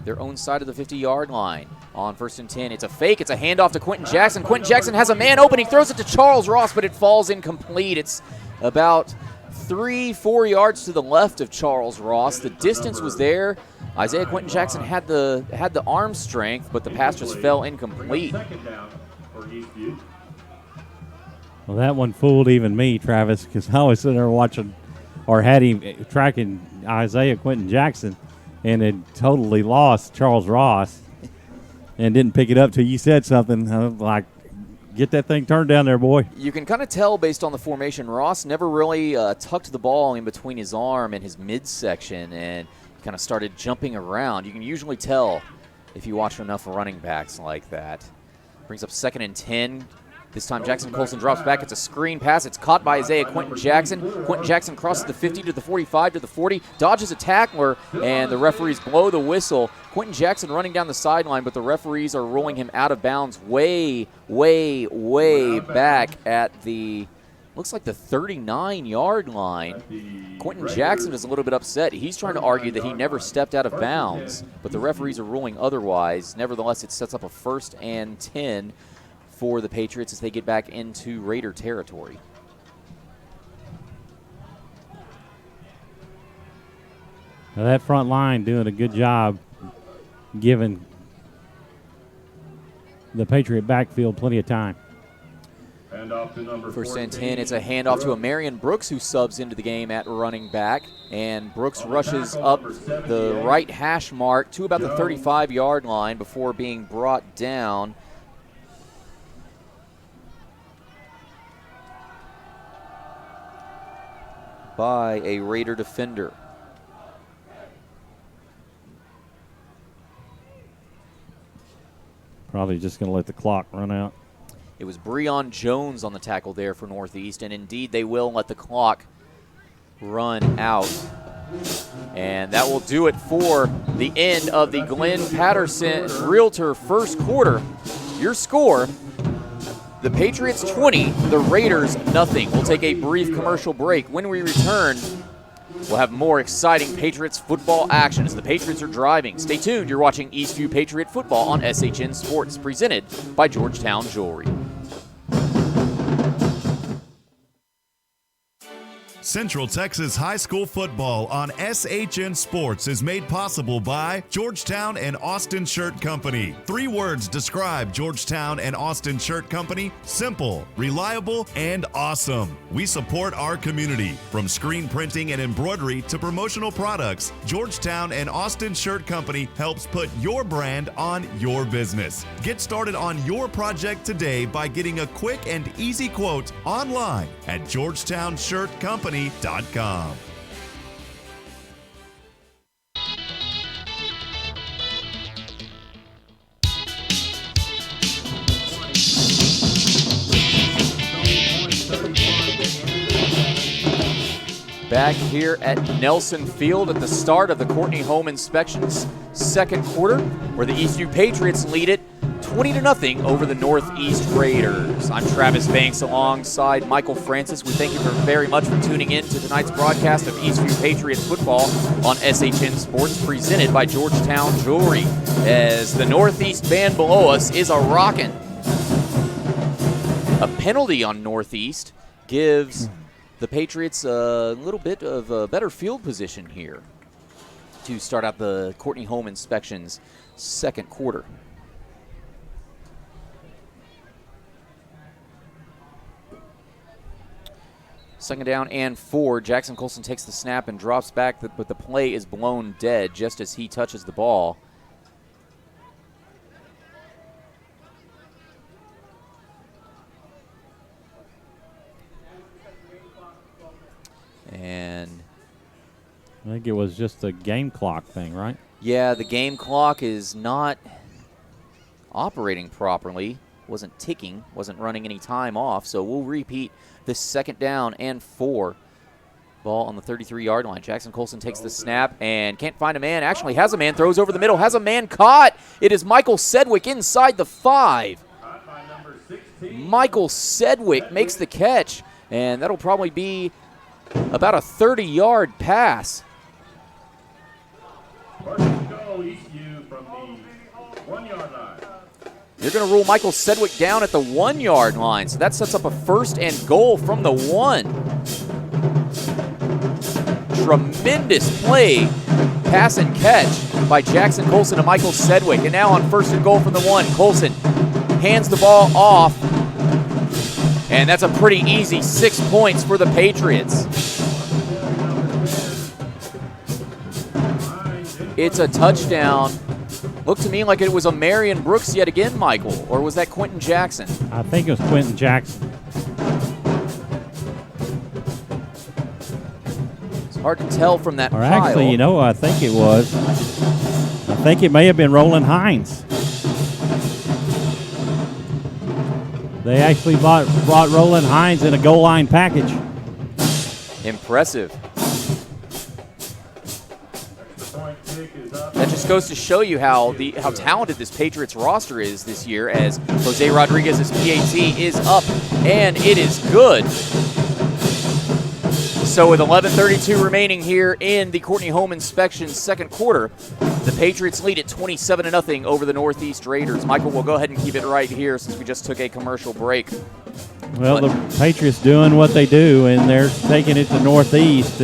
Their own side of the 50-yard line. On first and 10, it's a fake. It's a handoff to Quentin Jackson. Quentin Jackson has a man open. He throws it to Charles Ross, but it falls incomplete. It's about 3-4 yards to the left of Charles Ross. The distance was there. Isaiah Quentin Jackson had the arm strength, but the pass just fell incomplete. Well, that one fooled even me, Travis, because I was sitting there watching or had him tracking Isaiah Quentin Jackson and had totally lost Charles Ross. And didn't pick it up till you said something. I was like, get that thing turned down there, boy. You can kind of tell based on the formation, Ross never really tucked the ball in between his arm and his midsection and kind of started jumping around. You can usually tell if you watch enough running backs like that. Brings up second and 10. This time Jackson Colson drops back. It's a screen pass. It's caught by Isaiah Quentin Jackson. Quentin Jackson crosses the 50 to the 45 to the 40, dodges a tackler, and the referees blow the whistle. Quentin Jackson running down the sideline, but the referees are ruling him out of bounds way, way, way back at the, looks like the 39-yard line. Quentin Jackson is a little bit upset. He's trying to argue that he never stepped out of bounds, but the referees are ruling otherwise. Nevertheless, it sets up a first and 10 for the Patriots as they get back into Raider territory. Now that front line doing a good job giving the Patriot backfield plenty of time. First and 10, it's a handoff to a Marion Brooks who subs into the game at running back. And Brooks rushes up the right hash mark to about the 35-yard line before being brought down. By a Raider defender. Probably just going to let the clock run out. It was Breon Jones on the tackle there for Northeast, and indeed they will let the clock run out. And that will do it for the end of the Glenn Patterson Realtor first quarter. Your score: the Patriots 20, the Raiders nothing. We'll take a brief commercial break. When we return, we'll have more exciting Patriots football action as the Patriots are driving. Stay tuned. You're watching Eastview Patriot Football on SHN Sports, presented by Georgetown Jewelry. Central Texas High School football on SHN Sports is made possible by Georgetown and Austin Shirt Company. 3 words describe Georgetown and Austin Shirt Company: simple, reliable, and awesome. We support our community. From screen printing and embroidery to promotional products, Georgetown and Austin Shirt Company helps put your brand on your business. Get started on your project today by getting a quick and easy quote online at GeorgetownShirtCompany.com. back here at Nelson Field at the start of the Courtney Home Inspections second quarter, where the Eastview Patriots lead it 20-0 over the Northeast Raiders. I'm Travis Banks alongside Michael Francis. We thank you very much for tuning in to tonight's broadcast of Eastview Patriots football on SHN Sports, presented by Georgetown Jewelry, as the Northeast band below us is a-rockin'. A penalty on Northeast gives the Patriots a little bit of a better field position here to start out the Courtney Home Inspections second quarter. Second down and 4. Jackson Colson takes the snap and drops back, but the play is blown dead just as he touches the ball. And I think it was just a game clock thing, right? yeah, the game clock is not operating properly. Wasn't ticking, wasn't running any time off. So we'll repeat this second down and 4. Ball on the 33-yard line. Jackson Colson takes the snap and can't find a man. Actually has a man, throws over the middle, has a man caught. It is Michael Sedgwick inside the 5. Michael Sedgwick makes the catch, and that'll probably be about a 30-yard pass. First and goal, Eastview from the 1-yard line. They're going to rule Michael Sedgwick down at the 1-yard line, so that sets up a first and goal from the 1. Tremendous play, pass and catch by Jackson Colson to Michael Sedgwick. And now on first and goal from the 1, Colson hands the ball off, and that's a pretty easy 6 points for the Patriots. It's a touchdown. Looked to me like it was a Marion Brooks yet again, Michael, or was that Quentin Jackson? I think it was Quentin Jackson. It's hard to tell from that Or pile. actually, you know, I think it was. I think it may have been Roland Hines. They actually brought Roland Hines in a goal line package. Impressive. That just goes to show you how talented this Patriots roster is this year, as Jose Rodriguez's PAT is up, and it is good. So with 11:32 remaining here in the Courtney Home Inspection second quarter, the Patriots lead at 27-0 over the Northeast Raiders. Michael, we'll go ahead and keep it right here since we just took a commercial break. Well, the Patriots doing what they do, and they're taking it to Northeast.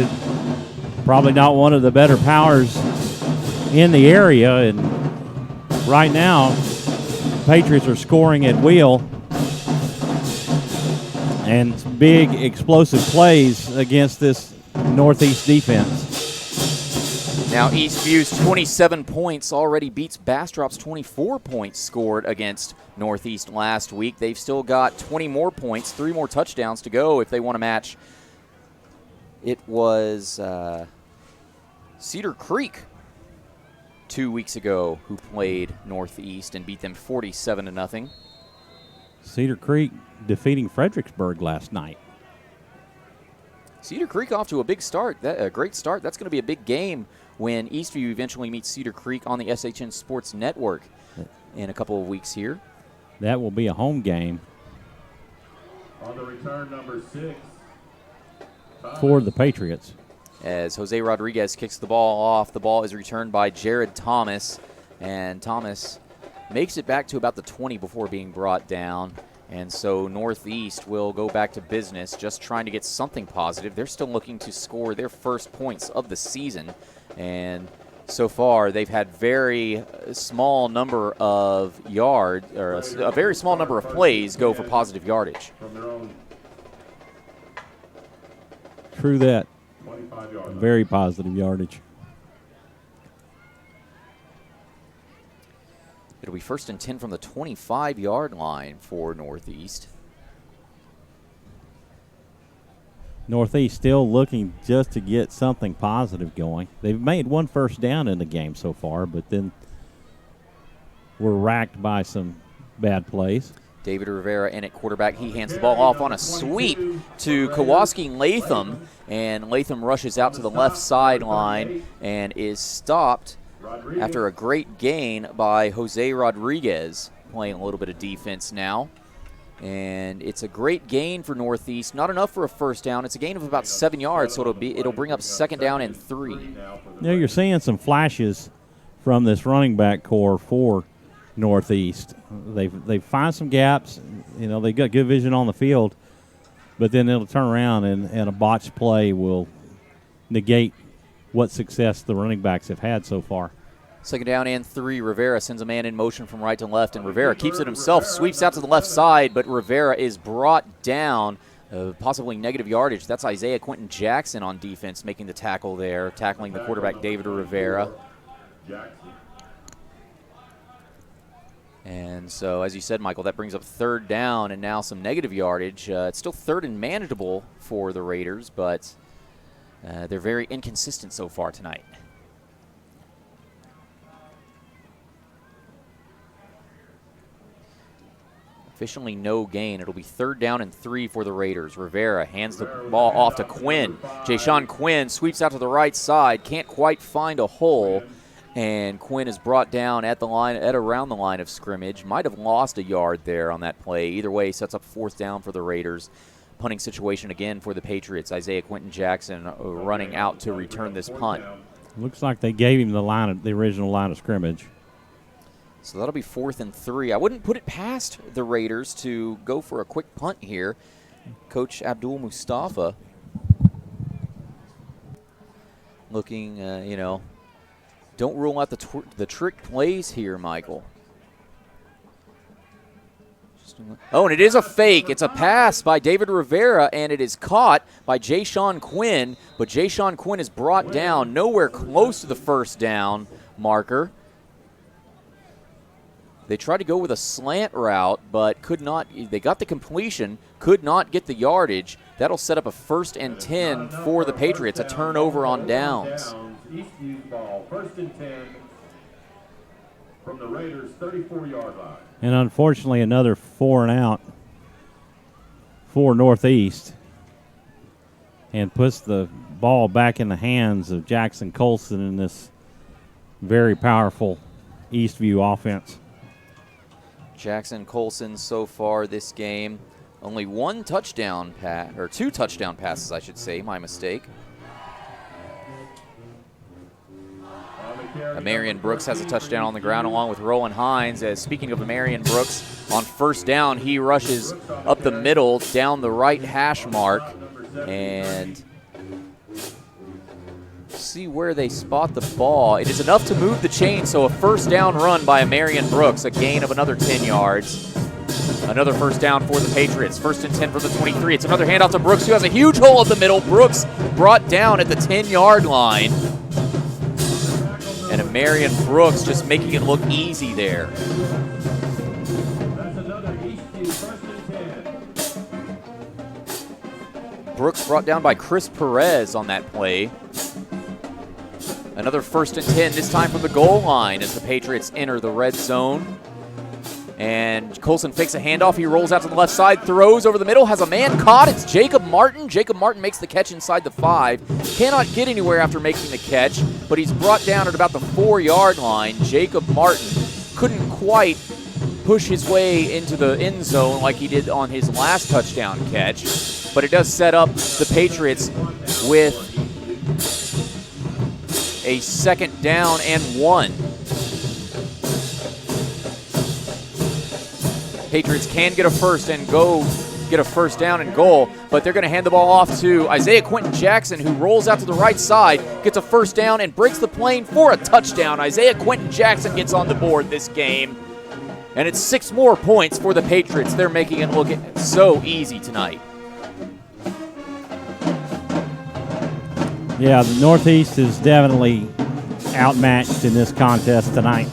Probably not one of the better powers in the area, and right now, Patriots are scoring at will, and big explosive plays against this Northeast defense. Now Eastview's 27 points already beats Bastrop's 24 points scored against Northeast last week. They've still got 20 more points, 3 more touchdowns to go if they want to match. It was Cedar Creek 2 weeks ago who played Northeast and beat them 47-0. Cedar Creek defeating Fredericksburg last night. Cedar Creek off to a big start, a great start. That's going to be a big game when Eastview eventually meets Cedar Creek on the SHN Sports Network in a couple of weeks here. That will be a home game On the return, number 6. for the Patriots. As Jose Rodriguez kicks the ball off, the ball is returned by Jared Thomas, and Thomas makes it back to about the 20 before being brought down. And so Northeast will go back to business, just trying to get something positive. They're still looking to score their first points of the season, and so far they've had very small number of yards, or a very small number of plays go for positive yardage. From their own True that. 25-yard line. Very positive yardage. It'll be first and 10 from the 25-yard line for Northeast. Northeast still looking just to get something positive going. They've made one first down in the game so far, but then were racked by some bad plays. David Rivera in at quarterback. He hands the ball off on a sweep to Kowalski Latham, and Latham rushes out to the left sideline and is stopped after a great gain by Jose Rodriguez, playing a little bit of defense now. And it's a great gain for Northeast. Not enough for a first down. It's a gain of about 7 yards, so it'll bring up 2nd down and 3. You're seeing some flashes from this running back core for Northeast. They find some gaps. They got good vision on the field, but then it'll turn around and a botched play will negate what success the running backs have had so far. 2nd down and 3. Rivera sends a man in motion from right to left, and Rivera keeps it himself, sweeps out to the left side, but Rivera is brought down, possibly negative yardage. That's Isaiah Quentin Jackson on defense making the tackle there, tackling the quarterback David Rivera. And so, as you said, Michael, that brings up 3rd down and now some negative yardage. It's still 3rd and manageable for the Raiders, but they're very inconsistent so far tonight. Officially no gain. It'll be 3rd down and 3 for the Raiders. Rivera hands the ball off to Quinn. Jayshawn Quinn sweeps out to the right side, can't quite find a hole, and Quinn is brought down at around the line of scrimmage. Might have lost a yard there on that play. Either way, sets up 4th down for the Raiders. Punting situation again for the Patriots. Isaiah Quentin Jackson running out to return this punt. Looks like they gave him the original line of scrimmage. So that'll be 4th and 3. I wouldn't put it past the Raiders to go for a quick punt here. Coach Abdul Mustafa looking, don't rule out the trick plays here, Michael. Oh, and it is a fake. It's a pass by David Rivera, and it is caught by Jayshawn Quinn, but Jayshawn Quinn is brought down nowhere close to the 1st down marker. They tried to go with a slant route, but could not. They got the completion, could not get the yardage. That'll set up a 1st and 10 for the Patriots, a turnover on downs. Eastview ball, 1st and 10 from the Raiders' 34-yard line. And unfortunately, another 4 and out for Northeast, and puts the ball back in the hands of Jackson Colson in this very powerful Eastview offense. Jackson Colson so far this game, only 1 touchdown pass, or 2 touchdown passes, I should say, my mistake. Marion Brooks has a touchdown on the ground along with Roland Hines. Speaking of Marion Brooks, on 1st down, he rushes up the middle, down the right hash mark, and see where they spot the ball. It is enough to move the chain, so a 1st down run by Marion Brooks, a gain of another 10 yards. Another 1st down for the Patriots. 1st and 10 for the 23. It's another handoff to Brooks, who has a huge hole up the middle. Brooks brought down at the 10-yard line. And a Marion Brooks just making it look easy there. That's another Eastview 1st and 10. Brooks brought down by Chris Perez on that play. Another 1st and 10, this time from the goal line as the Patriots enter the red zone. And Colson fakes a handoff. He rolls out to the left side, throws over the middle, has a man caught. It's Jacob Martin. Jacob Martin makes the catch inside the 5. Cannot get anywhere after making the catch, but he's brought down at about the 4-yard line. Jacob Martin couldn't quite push his way into the end zone like he did on his last touchdown catch, but it does set up the Patriots with a 2nd down and 1. Patriots can get a 1st and get a 1st down and goal, but they're going to hand the ball off to Isaiah Quentin Jackson, who rolls out to the right side, gets a 1st down, and breaks the plane for a touchdown. Isaiah Quentin Jackson gets on the board this game, and it's 6 more points for the Patriots. They're making it look so easy tonight. Yeah, the Northeast is definitely outmatched in this contest tonight.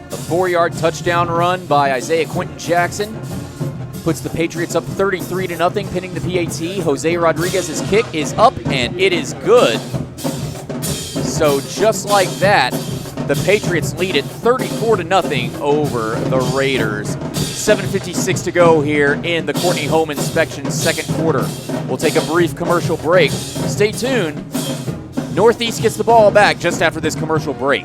A 4-yard touchdown run by Isaiah Quentin Jackson puts the Patriots up 33-0, pinning the PAT. Jose Rodriguez's kick is up, and it is good. So just like that, the Patriots lead it 34-0 over the Raiders. 7:56 to go here in the Courtney Home Inspection second quarter. We'll take a brief commercial break. Stay tuned. Northeast gets the ball back just after this commercial break.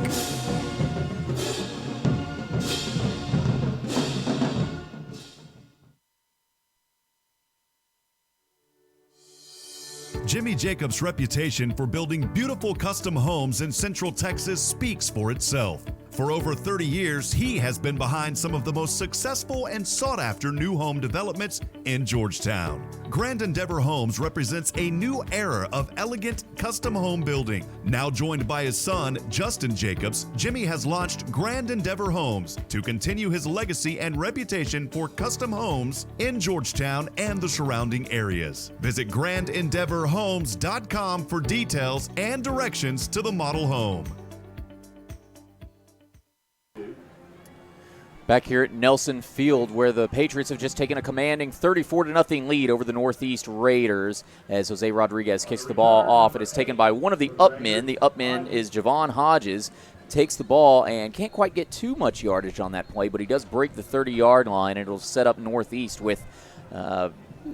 Jimmy Jacobs' reputation for building beautiful custom homes in Central Texas speaks for itself. For over 30 years, he has been behind some of the most successful and sought-after new home developments in Georgetown. Grand Endeavor Homes represents a new era of elegant custom home building. Now joined by his son, Justin Jacobs, Jimmy has launched Grand Endeavor Homes to continue his legacy and reputation for custom homes in Georgetown and the surrounding areas. Visit GrandEndeavorHomes.com for details and directions to the model home. Back here at Nelson Field, where the Patriots have just taken a commanding 34-0 lead over the Northeast Raiders as Jose Rodriguez kicks the ball off. It is taken by one of the upmen. The upman is Javon Hodges. Takes the ball and can't quite get too much yardage on that play, but he does break the 30-yard line, and it'll set up Northeast with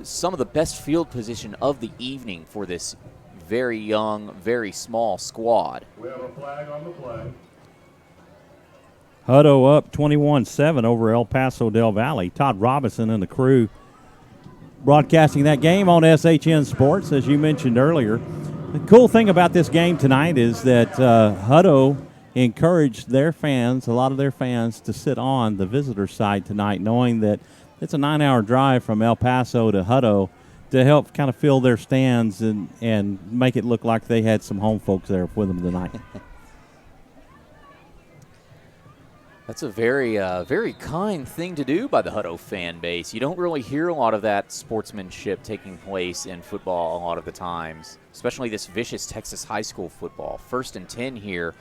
some of the best field position of the evening for this very young, very small squad. We have a flag on the play. Hutto up 21-7 over El Paso Del Valle. Todd Robinson and the crew broadcasting that game on SHN Sports, as you mentioned earlier. The cool thing about this game tonight is that Hutto encouraged their fans, a lot of their fans, to sit on the visitor side tonight, knowing that it's a 9-hour drive from El Paso to Hutto to help kind of fill their stands and make it look like they had some home folks there with them tonight. That's a very, very kind thing to do by the Hutto fan base. You don't really hear a lot of that sportsmanship taking place in football a lot of the times, especially this vicious Texas high school football. 1st and 10 here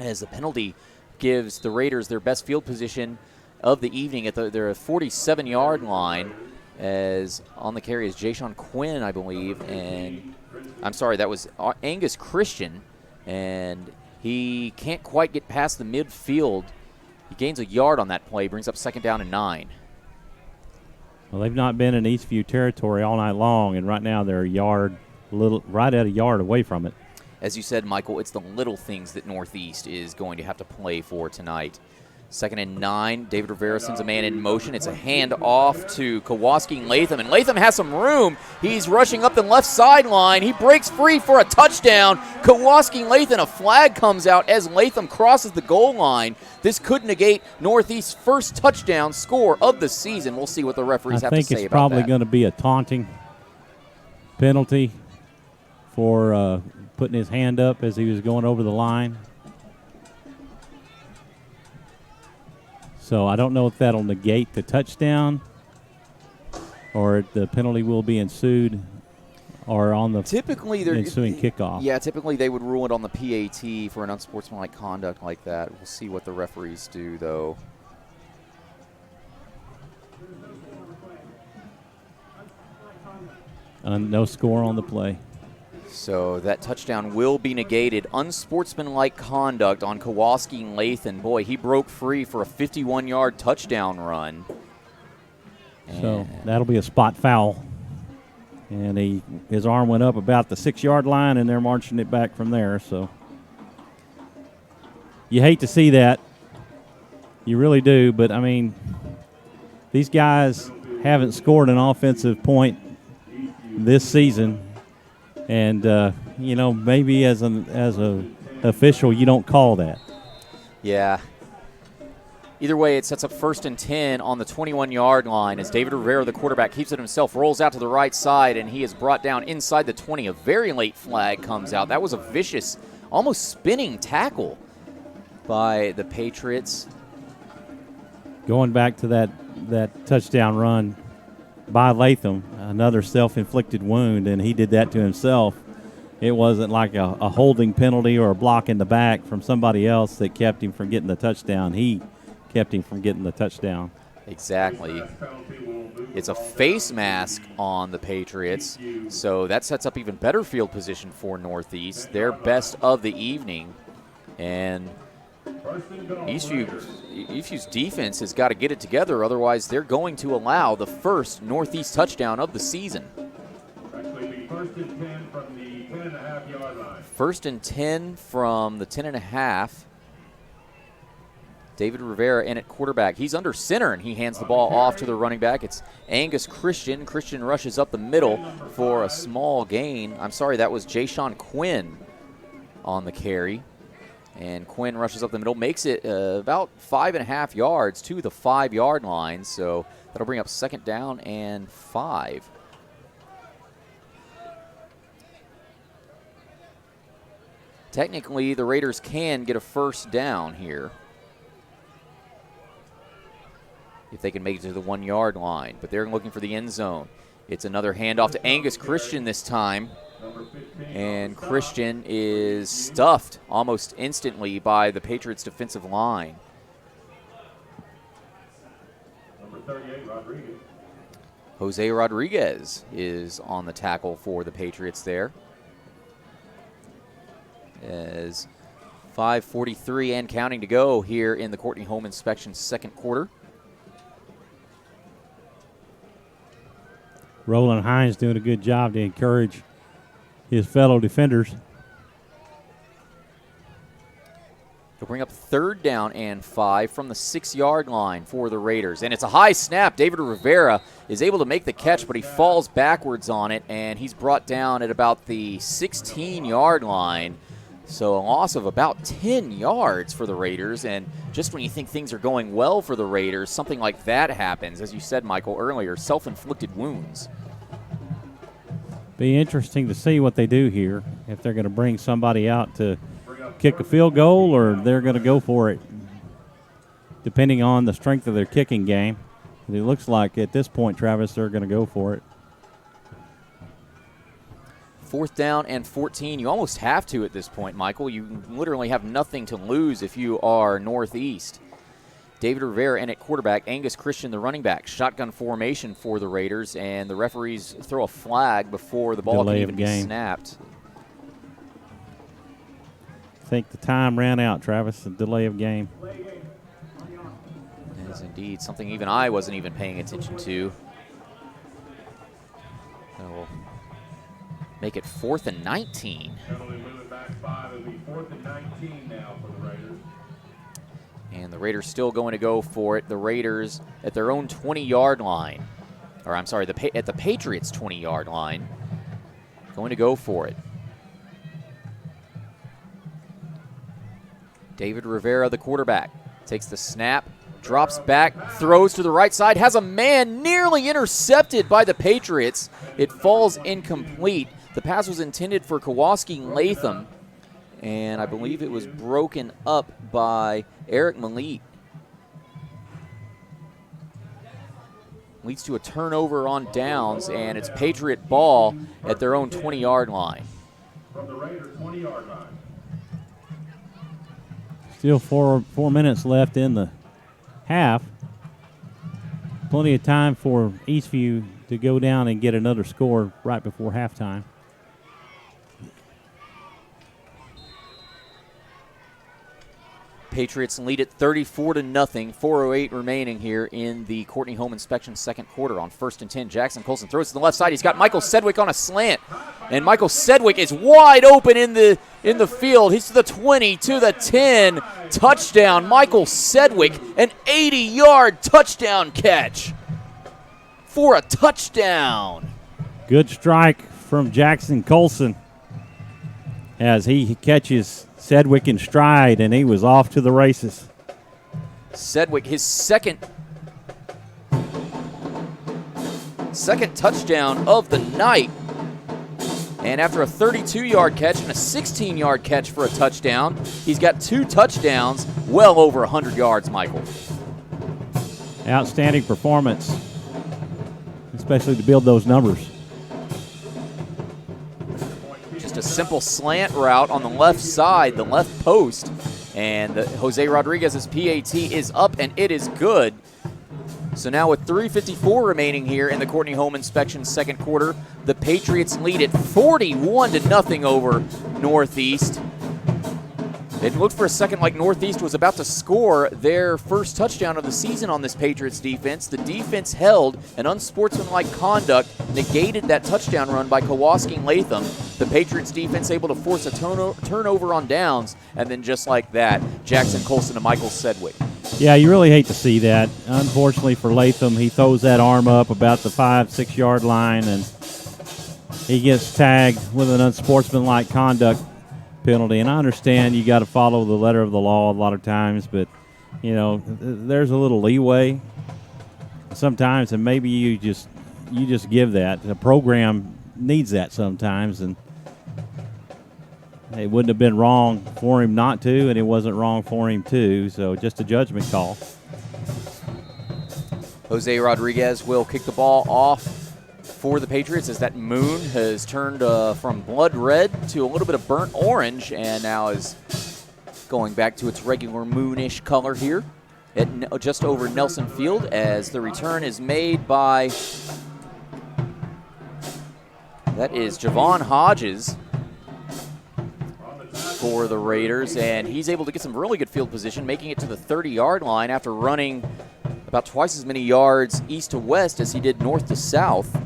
as the penalty gives the Raiders their best field position of the evening at their 47-yard line, as on the carry is Jashawn Quinn, I believe, and I'm sorry, that was Angus Christian, and he can't quite get past the midfield. He gains a yard on that play, brings up 2nd down and 9. Well, they've not been in Eastview territory all night long, and right now they're right at a yard away from it. As you said, Michael, it's the little things that Northeast is going to have to play for tonight. 2nd and 9. David Rivera sends a man in motion. It's a hand off to Kowalski Latham, and Latham has some room. He's rushing up the left sideline. He breaks free for a touchdown. Kowalski Latham, a flag comes out as Latham crosses the goal line. This could negate Northeast's first touchdown score of the season. We'll see what the referees have to say about that. I think it's probably going to be a taunting penalty for putting his hand up as he was going over the line. So I don't know if that'll negate the touchdown or the penalty will be ensued or on the ensuing kickoff. Yeah, typically they would rule it on the PAT for an unsportsmanlike conduct like that. We'll see what the referees do, though. No score on the play. So that touchdown will be negated. Unsportsmanlike conduct on Kowalski Latham. Boy, he broke free for a 51-yard touchdown run. So that'll be a spot foul. And his arm went up about the 6-yard line, and they're marching it back from there. So you hate to see that. You really do. But, I mean, these guys haven't scored an offensive point this season. And, maybe as an official, you don't call that. Yeah. Either way, it sets up 1st and 10 on the 21-yard line as David Rivera, the quarterback, keeps it himself, rolls out to the right side, and he is brought down inside the 20. A very late flag comes out. That was a vicious, almost spinning tackle by the Patriots. Going back to that touchdown run by Latham, another self-inflicted wound, and he did that to himself. It wasn't like a holding penalty or a block in the back from somebody else that kept him from getting the touchdown. He kept him from getting the touchdown. Exactly. This penalty will move It's a face mask on the Patriots, so that sets up even better field position for Northeast. Their best of the evening, and Eastview's defense has got to get it together, otherwise they're going to allow the first Northeast touchdown of the season. First and 10 from the 10.5-yard line. First and 10 from the 10.5. David Rivera in at quarterback. He's under center, and he hands the ball off to the running back. It's Angus Christian. Christian rushes up the middle for a small gain. I'm sorry, that was Jayshawn Quinn on the carry. And Quinn rushes up the middle, makes it about 5.5 yards to the 5-yard line. So that'll bring up second down and 5. Technically, the Raiders can get a first down here if they can make it to the 1-yard line, but they're looking for the end zone. It's another handoff to Angus Christian this time, and Christian is stuffed almost instantly by the Patriots' defensive line. Number 38, Rodriguez. Jose Rodriguez is on the tackle for the Patriots there. As 5:43 and counting to go here in the Courtney Home Inspection second quarter. Roland Hines doing a good job to encourage his fellow defenders. He'll bring up third down and 5 from the 6-yard line for the Raiders. And it's a high snap. David Rivera is able to make the catch, but he falls backwards on it, and he's brought down at about the 16-yard line. So a loss of about 10 yards for the Raiders. And just when you think things are going well for the Raiders, something like that happens. As you said, Michael, earlier, self-inflicted wounds. Be interesting to see what they do here, if they're going to bring somebody out to kick a field goal or they're going to go for it, depending on the strength of their kicking game. It looks like at this point, Travis, they're going to go for it. Fourth down and 14. You almost have to at this point, Michael. You literally have nothing to lose if you are Northeast. David Rivera in at quarterback, Angus Christian the running back. Shotgun formation for the Raiders, and the referees throw a flag before the ball can even be snapped. I think the time ran out, Travis, the delay of game. It is indeed something even I wasn't even paying attention to. So make it 4th and 19. Moving back 5. It'll be 4th and 19 now for the Raiders. And the Raiders still going to go for it. The Raiders at their own 20-yard line. Or I'm sorry, at the Patriots' 20-yard line. Going to go for it. David Rivera, the quarterback, takes the snap, drops back, throws to the right side, has a man nearly intercepted by the Patriots. It falls incomplete. The pass was intended for Kowalski Latham, and I believe it was broken up by Eric Malit. Leads to a turnover on downs, and it's Patriot ball at their own 20-yard line. From the Raiders' 20-yard line. Still 4 minutes left in the half. Plenty of time for Eastview to go down and get another score right before halftime. Patriots lead it 34-0. 4:08 remaining here in the Courtney Home Inspection second quarter. On 1st and 10, Jackson Colson throws to the left side. He's got Michael Sedgwick on a slant, and Michael Sedgwick is wide open in the field. He's to the 20, to the 10. Touchdown, Michael Sedgwick, an 80-yard touchdown catch for a touchdown. Good strike from Jackson Colson as he catches Sedgwick in stride, and he was off to the races. Sedgwick, his second touchdown of the night. And after a 32-yard catch and a 16-yard catch for a touchdown, he's got 2 touchdowns, well over 100 yards, Michael. Outstanding performance, especially to build those numbers. Just a simple slant route on the left side, the left post, and Jose Rodriguez's PAT is up, and it is good. So now with 3:54 remaining here in the Courtney Home Inspection second quarter, the Patriots lead it 41-0 over Northeast. It looked for a second like Northeast was about to score their first touchdown of the season on this Patriots defense. The defense held, an unsportsmanlike conduct negated that touchdown run by Kowalski Latham. The Patriots defense able to force a turnover on downs, and then just like that, Jackson Colson to Michael Sedgwick. Yeah, you really hate to see that. Unfortunately for Latham, he throws that arm up about the 5-6 yard line, and he gets tagged with an unsportsmanlike conduct penalty. And I understand you got to follow the letter of the law a lot of times, but there's a little leeway sometimes, and maybe you just give that. The program needs that sometimes, and it wouldn't have been wrong for him not to, and it wasn't wrong for him to, so just a judgment call. Jose Rodriguez will kick the ball off for the Patriots as that moon has turned from blood red to a little bit of burnt orange and now is going back to its regular moonish color here at just over Nelson Field as the return is made by, that is Javon Hodges for the Raiders, and he's able to get some really good field position, making it to the 30-yard line after running about twice as many yards east to west as he did north to south.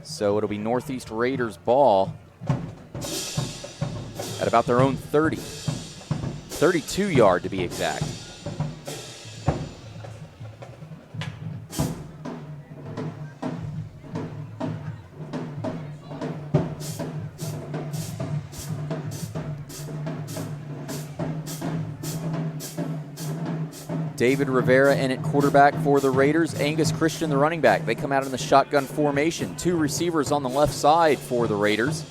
So it'll be Northeast Raiders ball at about their own 30. 32-yard to be exact. David Rivera in at quarterback for the Raiders. Angus Christian, the running back. They come out in the shotgun formation. Two receivers on the left side for the Raiders.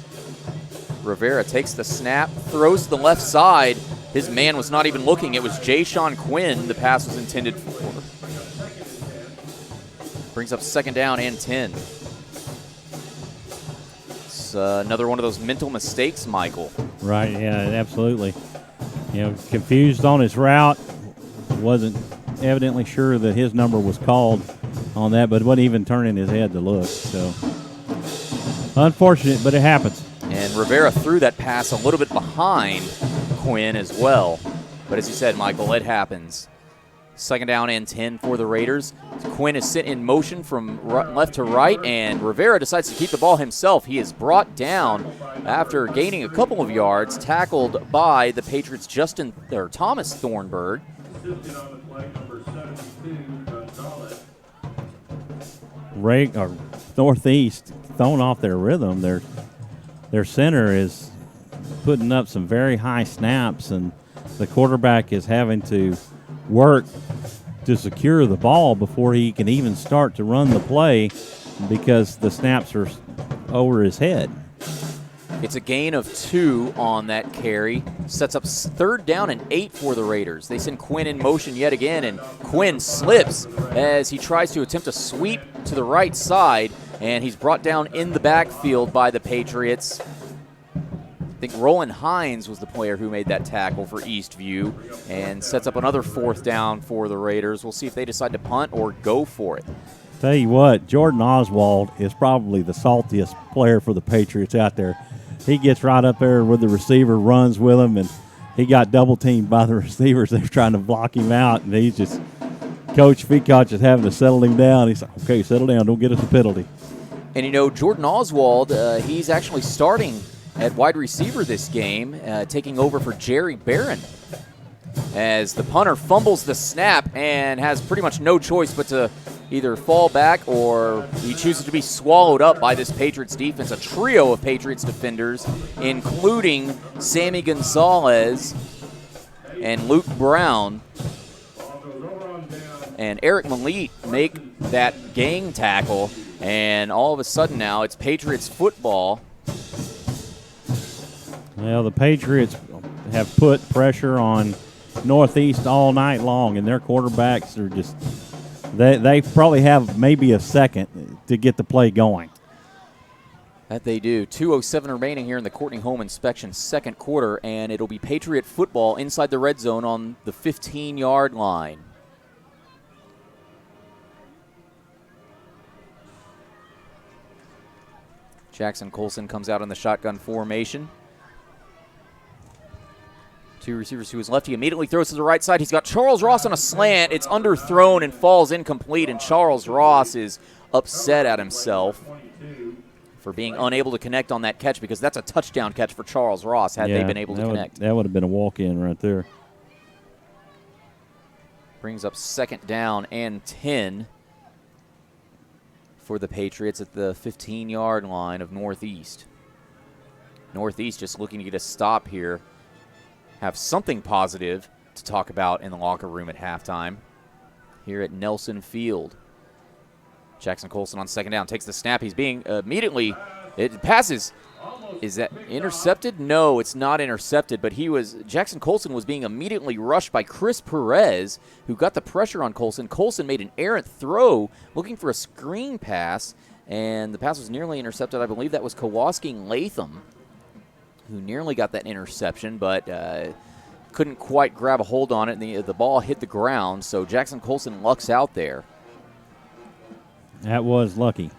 Rivera takes the snap, throws to the left side. His man was not even looking. It was Ja'Shawn Quinn the pass was intended for. Brings up second down and 10. It's another one of those mental mistakes, Michael. Right, yeah, absolutely. Confused on his route. Wasn't evidently sure that his number was called on that, but wasn't even turning his head to look. So unfortunate, but it happens. And Rivera threw that pass a little bit behind Quinn as well. But as you said, Michael, it happens. Second down and 10 for the Raiders. Quinn is sent in motion from left to right, and Rivera decides to keep the ball himself. He is brought down after gaining a couple of yards, tackled by the Patriots' Thomas Thornburg. Northeast thrown off their rhythm. Their center is putting up some very high snaps, and the quarterback is having to work to secure the ball before he can even start to run the play because the snaps are over his head. It's a gain of 2 on that carry. Sets up third down and 8 for the Raiders. They send Quinn in motion yet again, and Quinn slips as he tries to attempt a sweep to the right side, and he's brought down in the backfield by the Patriots. I think Roland Hines was the player who made that tackle for Eastview and sets up another fourth down for the Raiders. We'll see if they decide to punt or go for it. Tell you what, Jordan Oswald is probably the saltiest player for the Patriots out there. He gets right up there with the receiver, runs with him, and he got double-teamed by the receivers. They're trying to block him out, and he's just – Coach Feacock is having to settle him down. He's like, okay, settle down. Don't get us a penalty. And, Jordan Oswald, he's actually starting at wide receiver this game, taking over for Jerry Barron as the punter fumbles the snap and has pretty much no choice but to either fall back or he chooses to be swallowed up by this Patriots defense, a trio of Patriots defenders, including Sammy Gonzalez and Luke Brown. And Eric Malit make that gang tackle, and all of a sudden now it's Patriots football. Well, the Patriots have put pressure on Northeast all night long, and their quarterbacks are just they probably have maybe a second to get the play going. That they do. 2:07 remaining here in the Courtney Home Inspection second quarter, and it'll be Patriot football inside the red zone on the 15-yard line. Jackson Colson comes out in the shotgun formation. 2 receivers to his left. He immediately throws to the right side. He's got Charles Ross on a slant. It's underthrown and falls incomplete, and Charles Ross is upset at himself for being unable to connect on that catch, because that's a touchdown catch for Charles Ross had they been able to connect. That would have been a walk-in right there. Brings up 2nd down and 10 for the Patriots at the 15-yard line of Northeast. Northeast just looking to get a stop here, have something positive to talk about in the locker room at halftime here at Nelson Field. Jackson Colson on 2nd down takes the snap. He's being immediately, it passes. Is that intercepted? No, it's not intercepted, but Jackson Colson was being immediately rushed by Chris Perez, who got the pressure on Colson. Colson made an errant throw looking for a screen pass, and the pass was nearly intercepted. I believe that was Kowalski Latham who nearly got that interception, but couldn't quite grab a hold on it, and the ball hit the ground, so Jackson Colson lucks out there. That was lucky.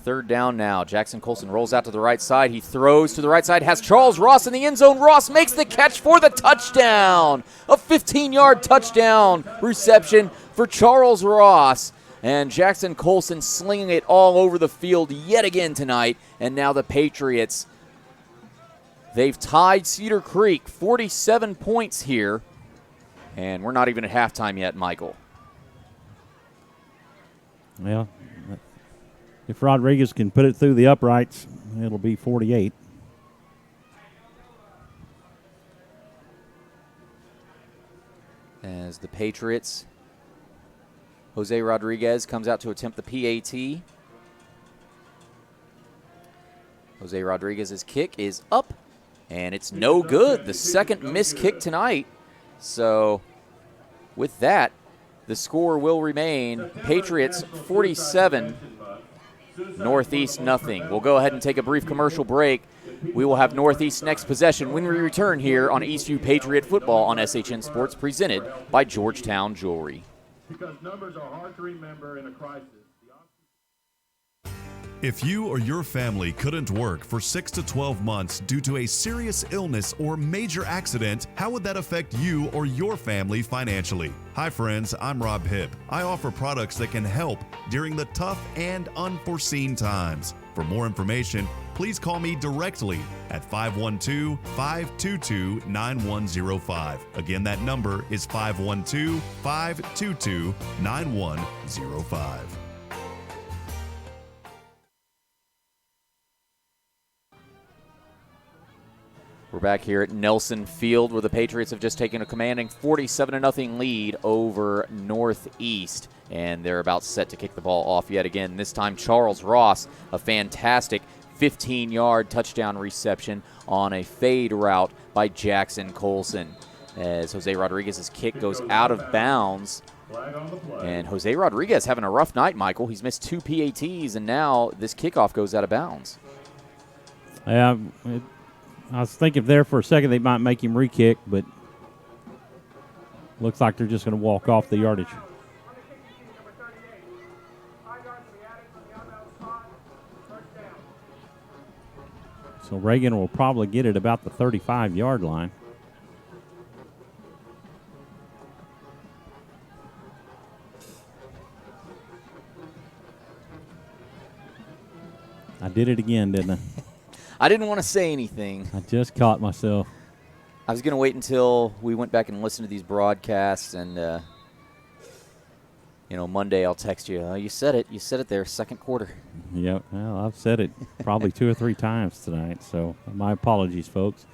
3rd down now. Jackson Colson rolls out to the right side. He throws to the right side, has Charles Ross in the end zone. Ross makes the catch for the touchdown. A 15-yard touchdown reception for Charles Ross. And Jackson Colson slinging it all over the field yet again tonight. And now the Patriots, they've tied Cedar Creek, 47 points here. And we're not even at halftime yet, Michael. Well, if Rodriguez can put it through the uprights, it'll be 48. As the Patriots, Jose Rodriguez comes out to attempt the PAT. Jose Rodriguez's kick is up, and it's no good. The 2nd missed kick tonight. So with that, the score will remain Patriots 47, Northeast nothing. We'll go ahead and take a brief commercial break. We will have Northeast next possession when we return here on Eastview Patriot Football on SHN Sports, presented by Georgetown Jewelry. Because numbers are hard to remember in a crisis. If you or your family couldn't work for 6 to 12 months due to a serious illness or major accident, how would that affect you or your family financially? Hi friends, I'm Rob Hipp. I offer products that can help during the tough and unforeseen times. For more information, please call me directly at 512-522-9105. Again, that number is 512-522-9105. We're back here at Nelson Field, where the Patriots have just taken a commanding 47-0 lead over Northeast. And they're about set to kick the ball off yet again. This time, Charles Ross, a fantastic 15-yard touchdown reception on a fade route by Jackson Colson. As Jose Rodriguez's kick goes out of bounds. And Jose Rodriguez having a rough night, Michael. He's missed 2 PATs, and now this kickoff goes out of bounds. Yeah, I was thinking there for a second they might make him re-kick, but looks like they're just going to walk off the yardage. So Reagan will probably get it about the 35-yard line. I did it again, didn't I? I didn't want to say anything. I just caught myself. I was going to wait until we went back and listened to these broadcasts, and, Monday I'll text you. Oh, you said it. You said it there, second quarter. Yep. Well, I've said it probably 2 or 3 times tonight, so my apologies, folks.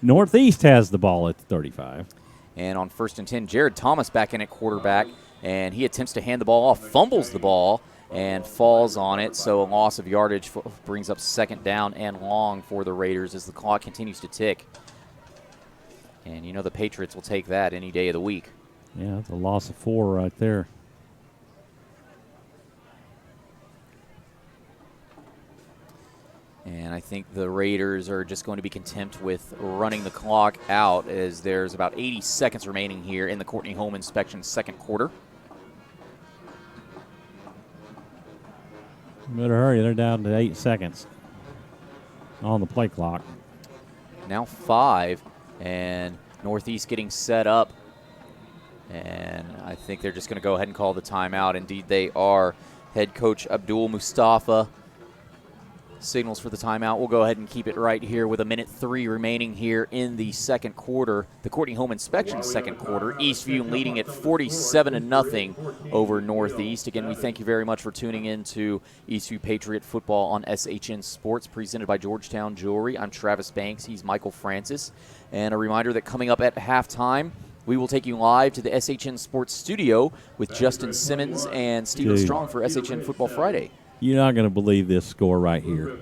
Northeast has the ball at the 35. And on 1st and 10, Jared Thomas back in at quarterback, and he attempts to hand the ball off, fumbles the ball, and falls on it, so a loss of yardage brings up 2nd down and long for the Raiders as the clock continues to tick. And the Patriots will take that any day of the week. Yeah, that's a loss of 4 right there. And I think the Raiders are just going to be content with running the clock out, as there's about 80 seconds remaining here in the Courtney Home Inspection second quarter. Better hurry. They're down to 8 seconds on the play clock. Now 5, and Northeast getting set up. And I think they're just going to go ahead and call the timeout. Indeed, they are. Head coach Abdul Mustafa signals for the timeout. We'll go ahead and keep it right here with 1:03 remaining here in the second quarter. The Courtney Home Inspection second quarter. Eastview leading at 47-0 over Northeast. Again, we thank you very much for tuning in to Eastview Patriot football on SHN Sports, presented by Georgetown Jewelry. I'm Travis Banks. He's Michael Francis. And a reminder that coming up at halftime, we will take you live to the SHN Sports studio with Justin Simmons and Stephen Strong for SHN Football Friday. You're not going to believe this score right here.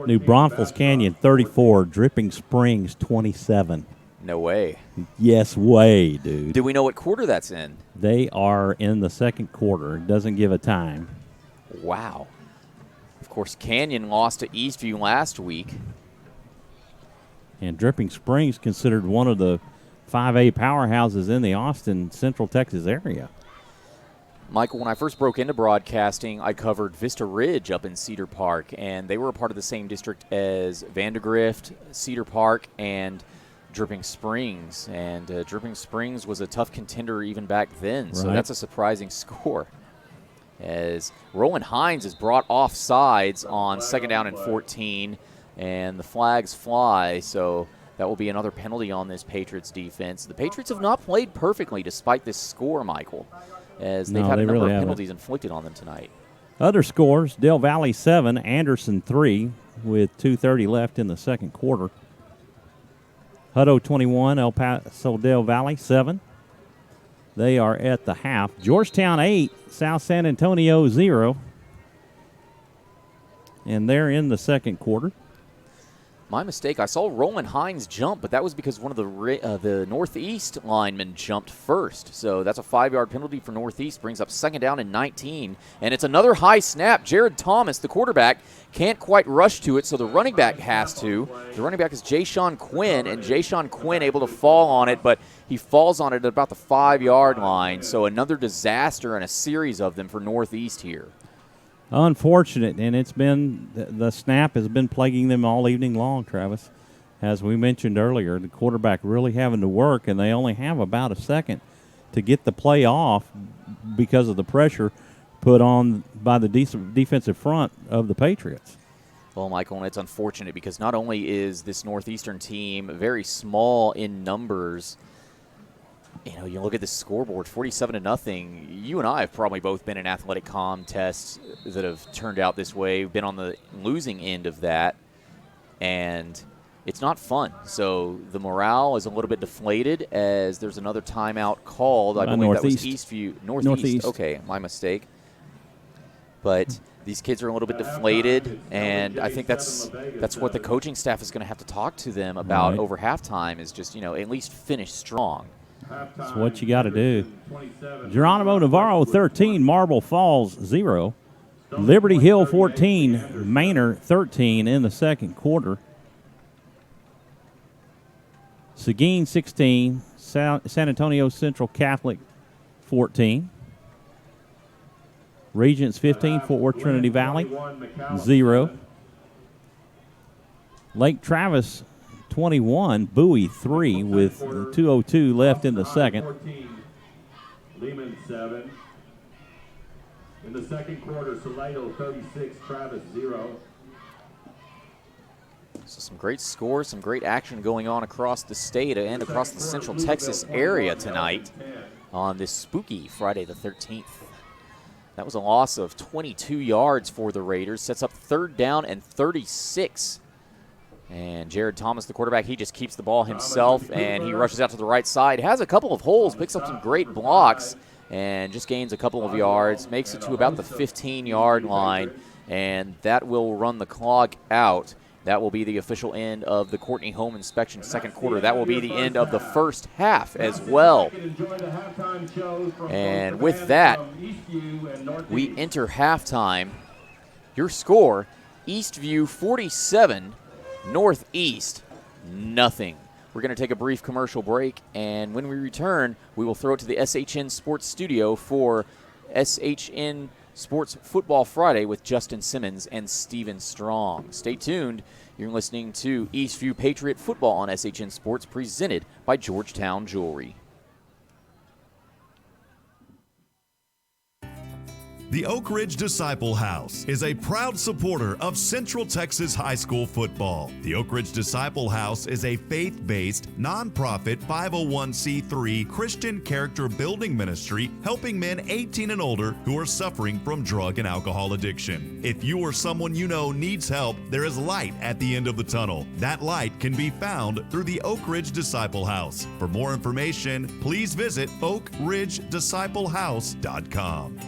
New Braunfels Canyon 34, Dripping Springs 27. No way. Yes way, dude. Do we know what quarter that's in? They are in the second quarter. It doesn't give a time. Wow. Of course, Canyon lost to Eastview last week. And Dripping Springs considered one of the 5A powerhouses in the Austin, Central Texas area. Michael, when I first broke into broadcasting, I covered Vista Ridge up in Cedar Park, and they were a part of the same district as Vandergrift, Cedar Park, and Dripping Springs. And Dripping Springs was a tough contender even back then, so that's a surprising score. As Roland Hines is brought off sides on 2nd down and 14, and the flags fly, so that will be another penalty on this Patriots defense. The Patriots have not played perfectly despite this score, Michael, as they've had a number of penalties inflicted on them tonight. Other scores, Del Valley 7, Anderson 3, with 2:30 left in the second quarter. Hutto 21, El Paso Del Valley 7. They are at the half. Georgetown 8, South San Antonio 0. And they're in the second quarter. My mistake. I saw Roland Hines jump, but that was because one of the Northeast linemen jumped first. So that's a 5-yard penalty for Northeast. Brings up 2nd down and 19. And it's another high snap. Jared Thomas, the quarterback, can't quite rush to it, so the running back has to. The running back is Jayshawn Quinn, and Jayshawn Quinn able to fall on it, but he falls on it at about the 5-yard line. So another disaster and a series of them for Northeast here. Unfortunate, and it's been the snap has been plaguing them all evening long, Travis. As we mentioned earlier, the quarterback really having to work, and they only have about a second to get the play off because of the pressure put on by the defensive front of the Patriots. Well, Michael, and it's unfortunate because not only is this Northeastern team very small in numbers, you look at the scoreboard, 47-0. You and I have probably both been in athletic contests that have turned out this way. We've been on the losing end of that, and it's not fun. So the morale is a little bit deflated as there's another timeout called. I believe Northeast. That was Eastview. Northeast. Okay, my mistake. But these kids are a little bit deflated, and I think that's what the coaching staff is going to have to talk to them about over halftime is just, at least finish strong. That's what you got to do. Geronimo Navarro 13, Marble Falls 0. Liberty Hill 14, Manor 13 in the second quarter. Seguin 16, San Antonio Central Catholic 14. Regents 15, Fort Worth Trinity Valley 0. Lake Travis 21, Bowie 3 with 2:02 left in the second. Lehman 7. In the second quarter, Salado 36, Travis 0. So some great scores, some great action going on across the state and across the Central Texas area tonight on this spooky Friday the 13th. That was a loss of 22 yards for the Raiders. Sets up 3rd down and 36. And Jared Thomas, the quarterback, he just keeps the ball himself, and he rushes out to the right side. Has a couple of holes, picks up some great blocks, and just gains a couple of yards. Makes it to about the 15-yard line, and that will run the clock out. That will be the official end of the Courtney Home Inspection second quarter. That will be the end of the first half as well. And with that, we enter halftime. Your score, Eastview 47, Northeast, nothing. We're going to take a brief commercial break, and when we return, we will throw it to the SHN Sports Studio for SHN Sports Football Friday with Justin Simmons and Steven Strong. Stay tuned. You're listening to Eastview Patriot Football on SHN Sports, presented by Georgetown Jewelry. The Oak Ridge Disciple House is a proud supporter of Central Texas high school football. The Oak Ridge Disciple House is a faith-based, nonprofit 501c3 Christian character building ministry helping men 18 and older who are suffering from drug and alcohol addiction. If you or someone you know needs help, there is light at the end of the tunnel. That light can be found through the Oak Ridge Disciple House. For more information, please visit oakridgedisciplehouse.com.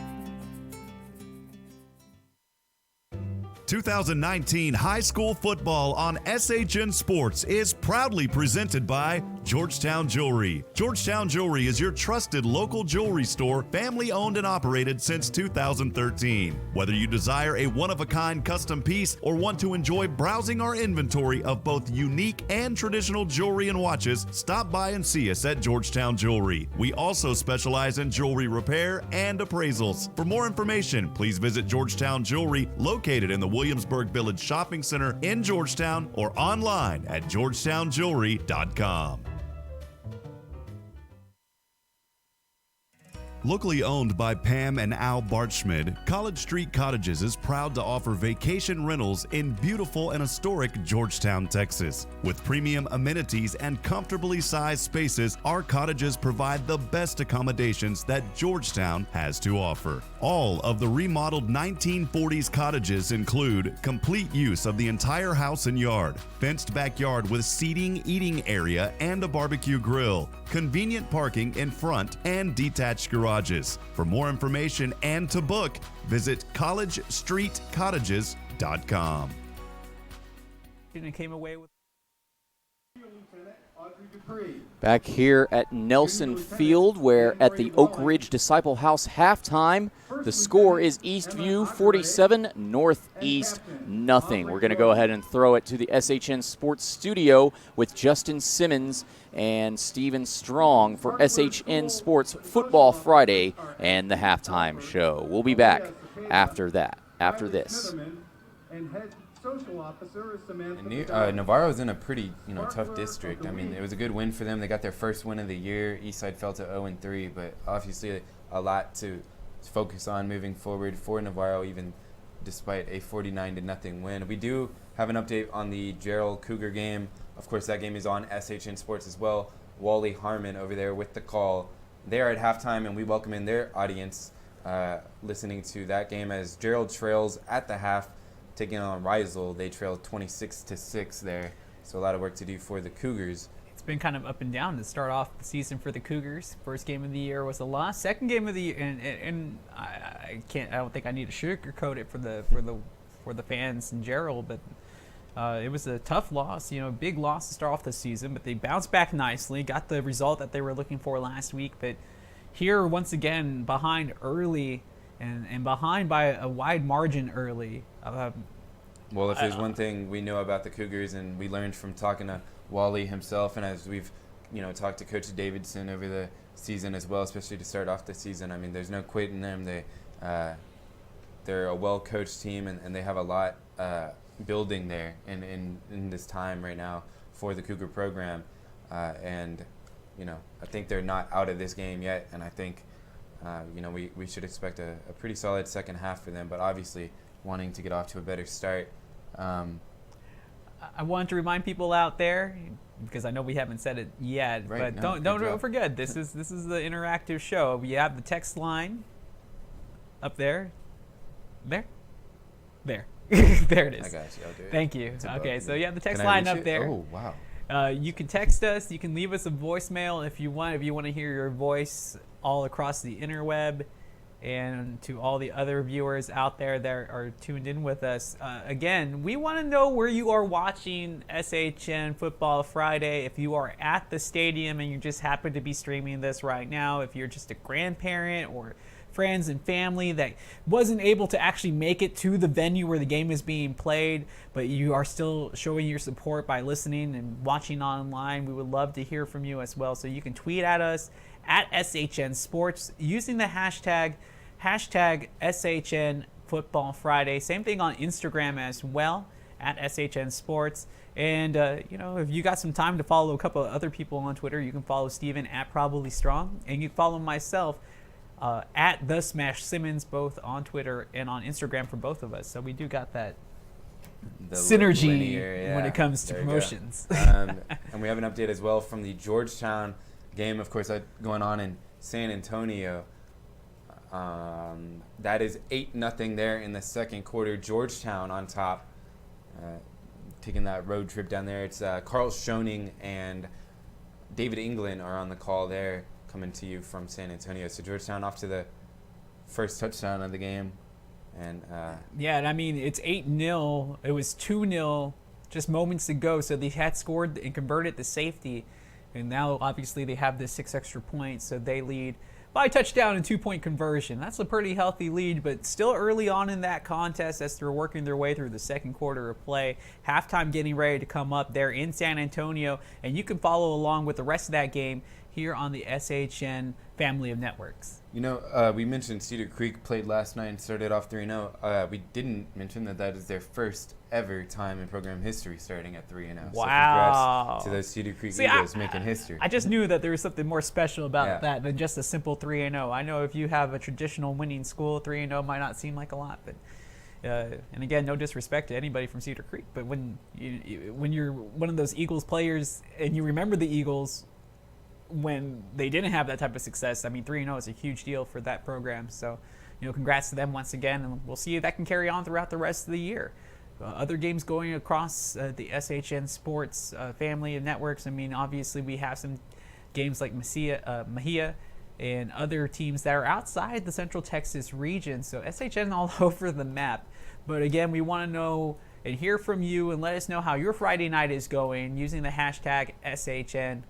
2019 high school football on SHN Sports is proudly presented by Georgetown Jewelry. Georgetown Jewelry is your trusted local jewelry store, family owned and operated since 2013. Whether you desire a one-of-a-kind custom piece or want to enjoy browsing our inventory of both unique and traditional jewelry and watches, stop by and see us at Georgetown Jewelry. We also specialize in jewelry repair and appraisals. For more information, please visit Georgetown Jewelry, located in the Williamsburg Village Shopping Center in Georgetown, or online at georgetownjewelry.com. Locally owned by Pam and Al Bartschmid, College Street Cottages is proud to offer vacation rentals in beautiful and historic Georgetown, Texas. With premium amenities and comfortably sized spaces, our cottages provide the best accommodations that Georgetown has to offer. All of the remodeled 1940s cottages include complete use of the entire house and yard, fenced backyard with seating, eating area, and a barbecue grill, convenient parking in front, and detached garages. For more information and to book, visit collegestreetcottages.com. And came away with Back here at Nelson Field, where at the Oak Ridge Disciple House halftime, the score is Eastview 47, Northeast nothing. We're going to go ahead and throw it to the SHN Sports Studio with Justin Simmons and Steven Strong for SHN Sports Football Friday and the halftime show. We'll be back after this. Navarro's in a pretty tough district. I mean, it was a good win for them. They got their first win of the year. Eastside fell to 0-3, but obviously a lot to focus on moving forward for Navarro, even despite a 49-0 win. We do have an update on the Gerald Cougar game. Of course, that game is on SHN Sports as well. Wally Harmon over there with the call. They are at halftime, and we welcome in their audience listening to that game as Gerald trails at the half, taking on Riesel. They trailed 26-6 there, so a lot of work to do for the Cougars. It's been kind of up and down to start off the season for the Cougars. First game of the year was a loss. Second game of the year, and I don't think I need to sugarcoat it for the fans in Gerald, but it was a tough loss. Big loss to start off the season, but they bounced back nicely, got the result that they were looking for last week. But here, once again, behind early. And behind by a wide margin early. Well, if there's one thing we know about the Cougars, and we learned from talking to Wally himself, and as we've talked to Coach Davidson over the season as well, especially to start off the season, I mean, there's no quitting them. They're a well-coached team, and they have a lot building there in this time right now for the Cougar program. And I think they're not out of this game yet, and I think we should expect a pretty solid second half for them, but obviously wanting to get off to a better start. I wanted to remind people out there, because I know we haven't said it yet, right, but don't forget, this is the interactive show. We have the text line up there. There it is. I got you. I'll do it. Thank you. Okay, so you have the text line up there. Oh, wow. You can text us. You can leave us a voicemail if you want. If you want to hear your voice all across the interweb, and to all the other viewers out there that are tuned in with us. Again, we want to know where you are watching SHN Football Friday. If you are at the stadium and you just happen to be streaming this right now, if you're just a grandparent or friends and family that wasn't able to actually make it to the venue where the game is being played, but you are still showing your support by listening and watching online, we would love to hear from you as well. So you can tweet at us at SHN Sports using the hashtag hashtag SHN Football Friday. Same thing on Instagram as well, at SHN Sports. And, if you got some time to follow a couple of other people on Twitter, you can follow Steven at Probably Strong. And you can follow myself at The Smash Simmons, both on Twitter and on Instagram for both of us. So we do got that synergy linear, when it comes to there you go. promotions. And we have an update as well from the Georgetown game, of course, going on in San Antonio. That is 8-0 there in the second quarter. Georgetown on top, taking that road trip down there. It's Carl Schoening and David England are on the call there, coming to you from San Antonio. So Georgetown off to the first touchdown of the game. And and I mean, it's 8-0. It was 2-0 just moments ago. So they had scored and converted the safety. And now, obviously, they have this 6 extra points. So they lead by touchdown and 2-point conversion. That's a pretty healthy lead, but still early on in that contest as they're working their way through the second quarter of play. Halftime getting ready to come up there in San Antonio. And you can follow along with the rest of that game here on the SHN family of networks. We mentioned Cedar Creek played last night and started off 3-0. We didn't mention that is their first ever time in program history starting at 3-0. Wow. So congrats to those Cedar Creek Eagles making history. I just knew that there was something more special about that than just a simple 3-0. I know if you have a traditional winning school, 3-0 might not seem like a lot, but and again, no disrespect to anybody from Cedar Creek, but when you're one of those Eagles players and you remember the Eagles when they didn't have that type of success, I mean, 3-0 is a huge deal for that program. So, congrats to them once again, and we'll see if that can carry on throughout the rest of the year. Other games going across the SHN Sports family of networks. I mean, obviously we have some games like Mejia and other teams that are outside the Central Texas region. So SHN all over the map. But again, we want to know and hear from you and let us know how your Friday night is going using the hashtag SHN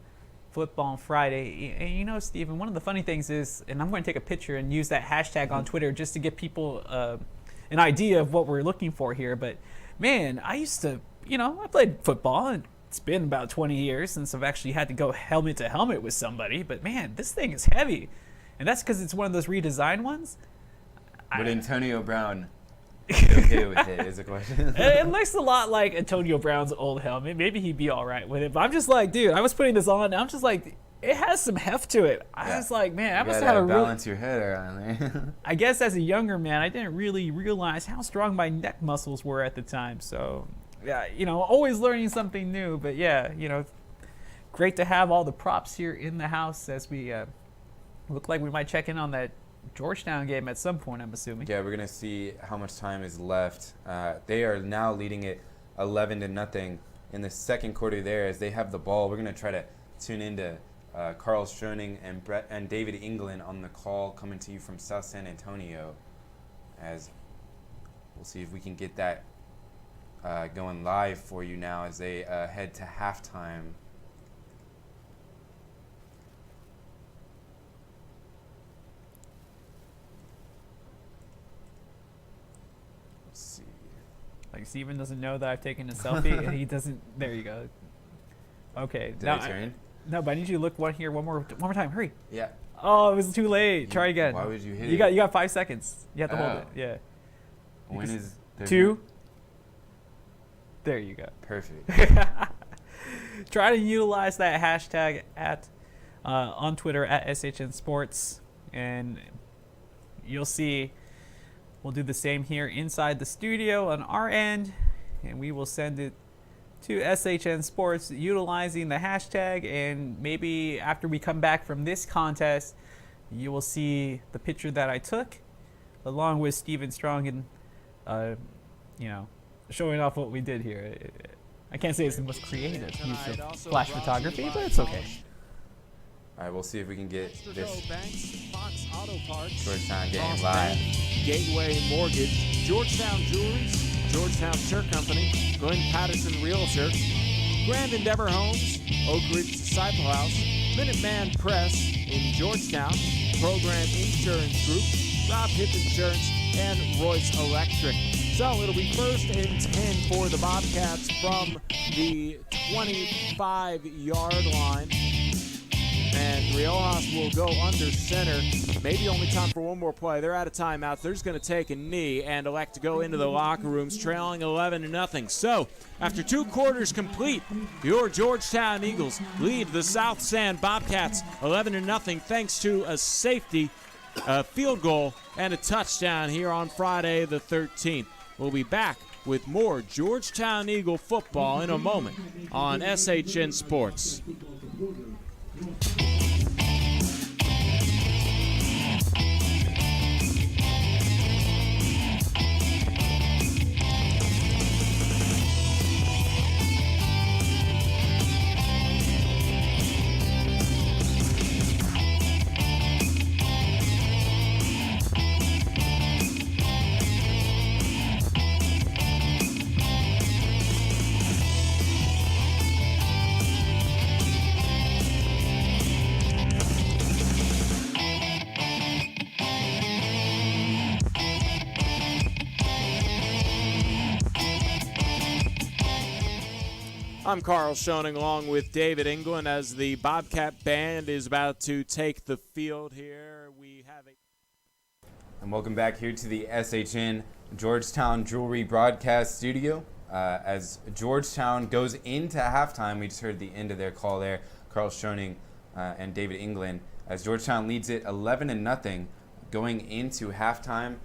Football Friday. And Steven, one of the funny things is, and I'm going to take a picture and use that hashtag on Twitter just to give people an idea of what we're looking for here. But man, I used to, I played football, and it's been about 20 years since I've actually had to go helmet to helmet with somebody. But man, this thing is heavy, and that's because it's one of those redesigned ones. Would Antonio Brown be okay with it is a question. It looks a lot like Antonio Brown's old helmet. Maybe he'd be all right with it. But I'm just like, dude, I was putting this on, and I'm just like, it has some heft to it. I was like, man, I must have balance your head around there. I guess as a younger man, I didn't really realize how strong my neck muscles were at the time. So, yeah, always learning something new. But yeah, great to have all the props here in the house as we look like we might check in on that Georgetown game at some point, I'm assuming. Yeah, we're gonna see how much time is left. They are now leading it 11-0 in the second quarter there as they have the ball. We're gonna try to tune into Carl Schoening and David England on the call, coming to you from South San Antonio, as we'll see if we can get that going live for you now as they head to halftime. Let's see. Like, Steven doesn't know that I've taken a selfie, and he doesn't. There you go. Okay. Did I turn? No, but I need you to look one more time. Hurry. Yeah. Oh, it was too late. Try again. Why would you hit it? You got 5 seconds. You have to hold it. Yeah. When is 2? There you go. Perfect. Try to utilize that hashtag on Twitter at SHN Sports, and you'll see. We'll do the same here inside the studio on our end, and we will send it to SHN Sports utilizing the hashtag. And maybe after we come back from this contest, you will see the picture that I took along with Steven Strong and showing off what we did here. I can't say it's the most creative use of flash photography, but it's okay. All right, we'll see if we can get this Georgetown game live. Gateway Mortgage, Georgetown Jewelers, Georgetown Shirt Company, Glenn Patterson Realtor, Grand Endeavor Homes, Oak Ridge Disciple House, Minuteman Press in Georgetown, Program Insurance Group, Rob Hip Insurance, and Royce Electric. So it'll be 1st and 10 for the Bobcats from the 25-yard line. And Rioja Ross will go under center. Maybe only time for one more play. They're out of timeouts. They're just going to take a knee and elect to go into the locker rooms, trailing 11-0. So, after 2 quarters complete, your Georgetown Eagles lead the South San Bobcats 11-0 thanks to a safety, a field goal, and a touchdown here on Friday the 13th. We'll be back with more Georgetown Eagle football in a moment on SHN Sports. I'm Carl Schoening along with David England as the Bobcat Band is about to take the field here. And welcome back here to the SHN Georgetown Jewelry Broadcast Studio. As Georgetown goes into halftime, we just heard the end of their call there, Carl Schoening and David England, as Georgetown leads it 11-0 going into halftime.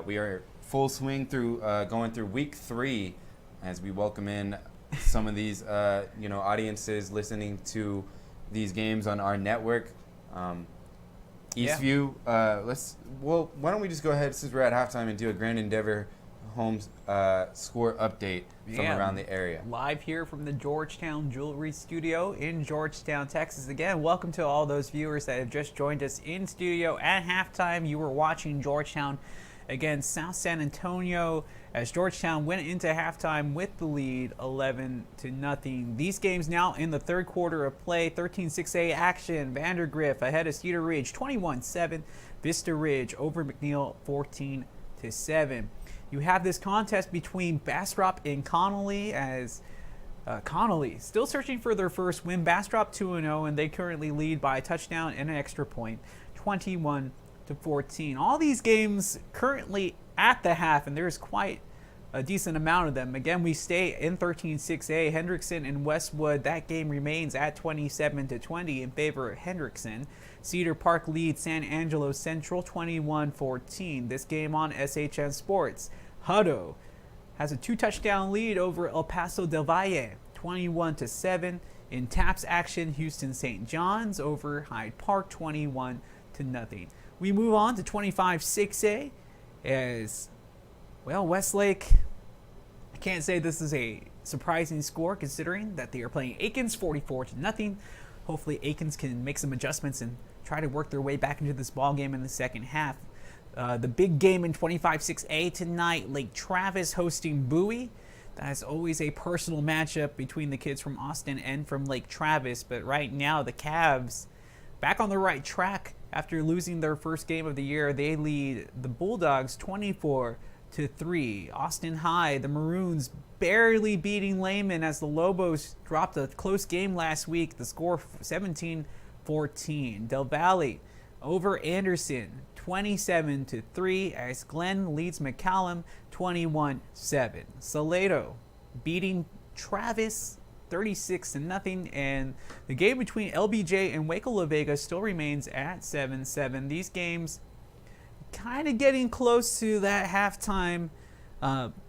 We are full swing through going through week 3 as we welcome in some of these audiences listening to these games on our network. Eastview, why don't we just go ahead since we're at halftime and do a Grand Endeavor Homes score update from around the area. Live here from the Georgetown Jewelry Studio in Georgetown, Texas. Again, welcome to all those viewers that have just joined us in studio at halftime. You were watching Georgetown against South San Antonio as Georgetown went into halftime with the lead 11-0. These games now in the third quarter of play. 13-6A action. Vandergrift ahead of Cedar Ridge 21-7. Vista Ridge over McNeil 14-7. You have this contest between Bastrop and Connolly as Connolly still searching for their first win. Bastrop 2-0 and they currently lead by a touchdown and an extra point 21-14. All these games currently at the half, and there's quite a decent amount of them. Again, we stay in 13-6A. Hendrickson and Westwood, that game remains at 27-20 in favor of Hendrickson. Cedar Park leads San Angelo Central 21-14. This game on SHN Sports. Hutto has a 2-touchdown lead over El Paso del Valle 21-7. In TAPS action, Houston St. John's over Hyde Park 21-0. We move on to 25-6A as, well, Westlake, I can't say this is a surprising score considering that they are playing Aikens 44-0. Hopefully Aikens can make some adjustments and try to work their way back into this ball game in the second half. The big game in 25-6A tonight, Lake Travis hosting Bowie. That is always a personal matchup between the kids from Austin and from Lake Travis, but right now the Cavs back on the right track. After losing their first game of the year, they lead the Bulldogs 24-3. Austin High, the Maroons barely beating Lehman as the Lobos dropped a close game last week. The score 17-14. Del Valle over Anderson 27-3 as Glenn leads McCallum 21-7. Salado beating Travis 36-0, and the game between LBJ and Waco La Vega still remains at 7-7. These games kind of getting close to that halftime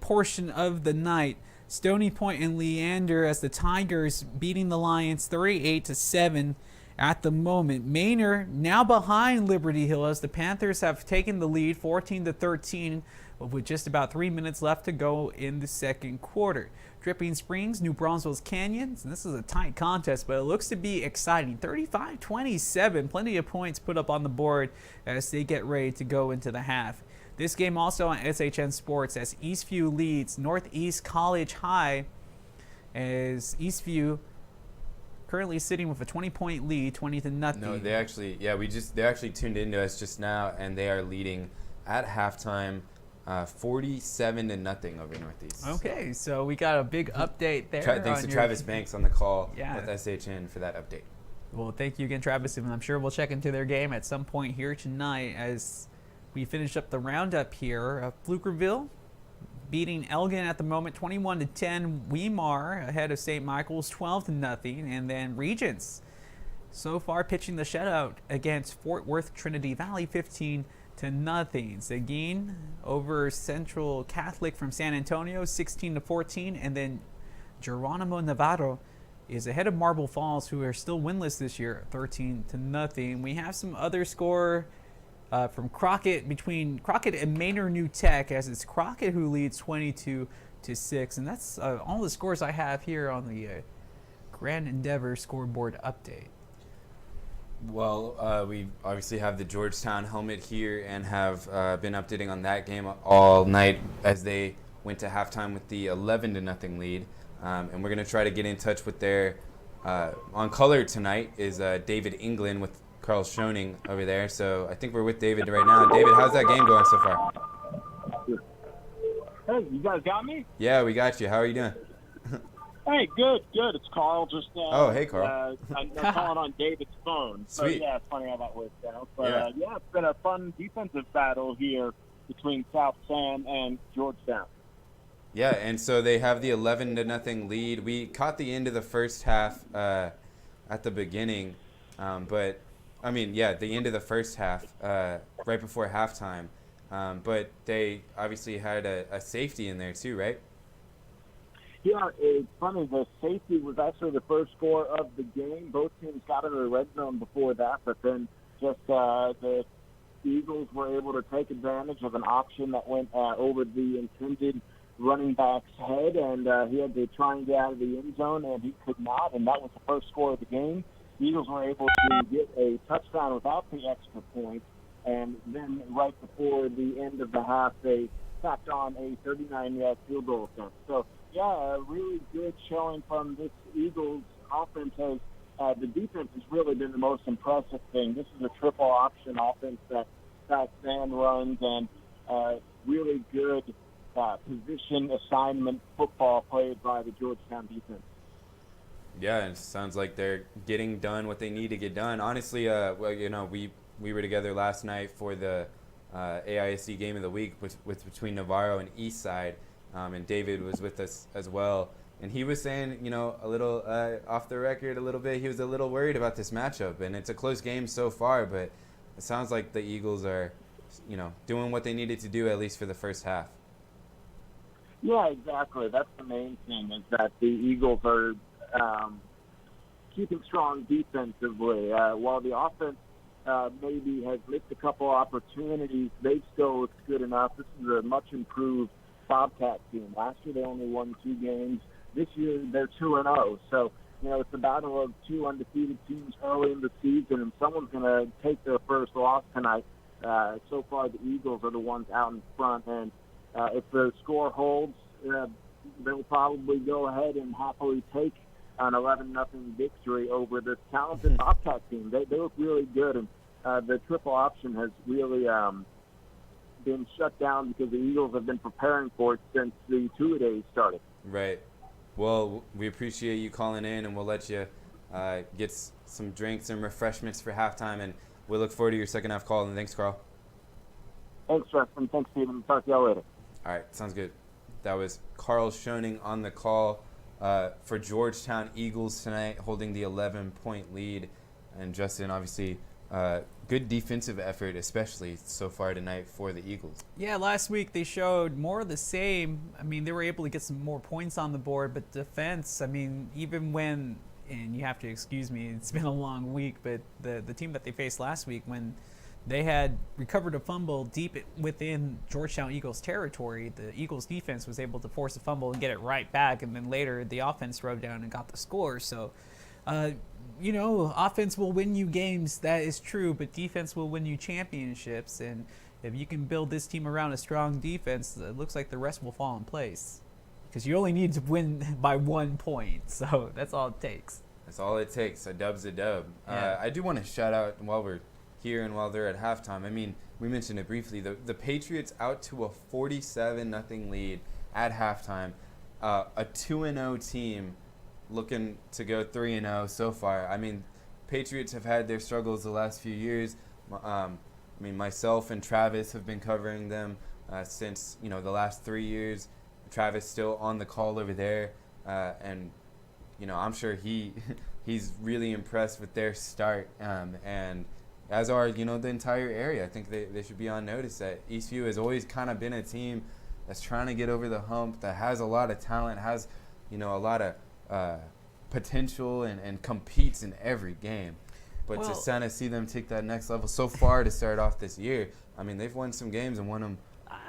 portion of the night. Stony Point and Leander as the Tigers beating the Lions 38-7 at the moment. Manor now behind Liberty Hill as the Panthers have taken the lead 14-13 with just about 3 minutes left to go in the second quarter. Dripping Springs, New Braunfels Canyons, and this is a tight contest, but it looks to be exciting. 35-27, plenty of points put up on the board as they get ready to go into the half. This game also on SHN Sports as Eastview leads Northeast College High as Eastview currently sitting with a 20-point lead, 20-0. No, they actually tuned into us just now, and they are leading at halftime 47-0 over Northeast. Okay, so we got a big update there. Thanks to Travis Banks on the call with SHN for that update. Well, thank you again, Travis, and I'm sure we'll check into their game at some point here tonight as we finish up the roundup here. Pflugerville beating Elgin at the moment, 21-10. Weimar ahead of St. Michael's, 12-0, and then Regents so far pitching the shutout against Fort Worth Trinity Valley, 15-0. Seguin over Central Catholic from San Antonio, 16-14, and then Geronimo Navarro is ahead of Marble Falls, who are still winless this year, 13-0. We have some other score from Crockett, between Crockett and Maynard New Tech, as it's Crockett who leads 22-6, and that's all the scores I have here on the Grand Endeavor scoreboard update. Well, we obviously have the Georgetown helmet here and have been updating on that game all night as they went to halftime with the 11-0 lead. And we're going to try to get in touch with their, on color tonight is David England with Carl Schoening over there. So I think we're with David right now. David, how's that game going so far? Hey, you guys got me? Yeah, we got you. How are you doing? Hey, good. It's Carl. Just oh, hey, Carl. I'm calling on David's phone. So, Sweet. yeah, it's funny how that worked out. But, yeah, it's been a fun defensive battle here between South Sam and Georgetown. Yeah, and so they have the 11-0 lead. We caught the end of the first half at the beginning, but I mean, yeah, the end of the first half right before halftime. But they obviously had a safety in there too, right? Yeah, it's funny. The safety was actually the first score of the game. Both teams got into the red zone before that, but then just the Eagles were able to take advantage of an option that went over the intended running back's head, and he had to try and get out of the end zone, and he could not, and that was the first score of the game. The Eagles were able to get a touchdown without the extra point, and then right before the end of the half, they tacked on a 39-yard field goal attempt. So, yeah, a really good showing from this Eagles offense. The defense has really been the most impressive thing. This is a triple option offense that South Sam runs, and really good position assignment football played by the Georgetown defense. Yeah, it sounds like they're getting done what they need to get done. Honestly, well, you know, we were together last night for the AISD Game of the Week between Navarro and Eastside, and David was with us as well. And he was saying, you know, a little off the record a little bit, he was a little worried about this matchup. And it's a close game so far, but it sounds like the Eagles are, you know, doing what they needed to do, at least for the first half. Yeah, exactly. That's the main thing, is that the Eagles are keeping strong defensively. While the offense maybe has missed a couple opportunities, they still look good enough. This is a much improved Bobcat team. Last year they only won 2 games. This year they're 2-0. So, you know, it's a battle of 2 undefeated teams early in the season, and someone's going to take their first loss tonight. So far the Eagles are the ones out in front, and if the score holds, they'll probably go ahead and happily take an 11-0 victory over this talented Bobcat team. They look really good, and the triple option has really been shut down because the Eagles have been preparing for it since the two-a-days started. Right. Well, we appreciate you calling in, and we'll let you get some drinks and refreshments for halftime, and we'll look forward to your second half call. And thanks, Carl. Thanks, Justin. Thanks, Stephen. Talk to y'all later. All right, sounds good. That was Carl Schoening on the call for Georgetown Eagles tonight, holding the 11-point lead. And Justin, obviously, good defensive effort, especially so far tonight for the Eagles. Yeah, last week they showed more of the same. I mean, they were able to get some more points on the board, but defense, I mean, even when, and you have to excuse me, it's been a long week, but the team that they faced last week, when they had recovered a fumble deep within Georgetown Eagles territory, the Eagles defense was able to force a fumble and get it right back, and then later the offense rode down and got the score. So, you know, offense will win you games, that is true, but defense will win you championships. And if you can build this team around a strong defense, it looks like the rest will fall in place, because you only need to win by 1 point. So that's all it takes. That's all it takes. A dub's a dub. Yeah. I do want to shout out while we're here and while they're at halftime. I mean, we mentioned it briefly. The Patriots out to a 47-0 lead at halftime. A 2-0 team looking to go 3-0 so far. I mean, Patriots have had their struggles the last few years. I mean, myself and Travis have been covering them since, the last 3 years. Travis still on the call over there, and I'm sure he's really impressed with their start, and as are the entire area. I think they should be on notice that Eastview has always kind of been a team that's trying to get over the hump, that has a lot of talent, has a lot of potential, and competes in every game. But to kind of see them take that next level so far to start off this year, I mean, they've won some games and won them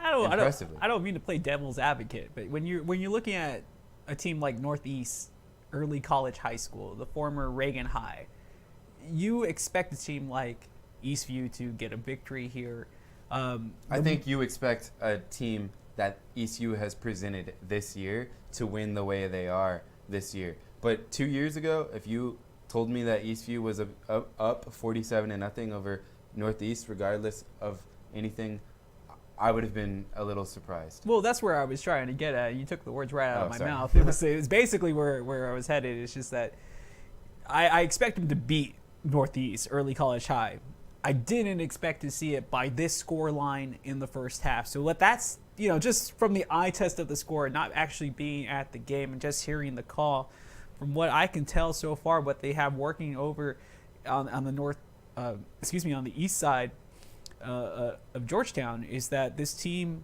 impressively. I don't mean to play devil's advocate, but when you're looking at a team like Northeast Early College High School, the former Reagan High, you expect a team like Eastview to get a victory here. I think you expect a team that Eastview has presented this year to win the way they are this year. But 2 years ago, if you told me that Eastview was up 47-0 over Northeast, regardless of anything, I would have been a little surprised. Well, that's where I was trying to get at. You took the words right out of my sorry. mouth. It was basically where I was headed. It's just that I expect them to beat Northeast Early College High. I didn't expect to see it by this score line in the first half. So that's, just from the eye test of the score, not actually being at the game and just hearing the call, from what I can tell so far, what they have working over on the east side of Georgetown is that this team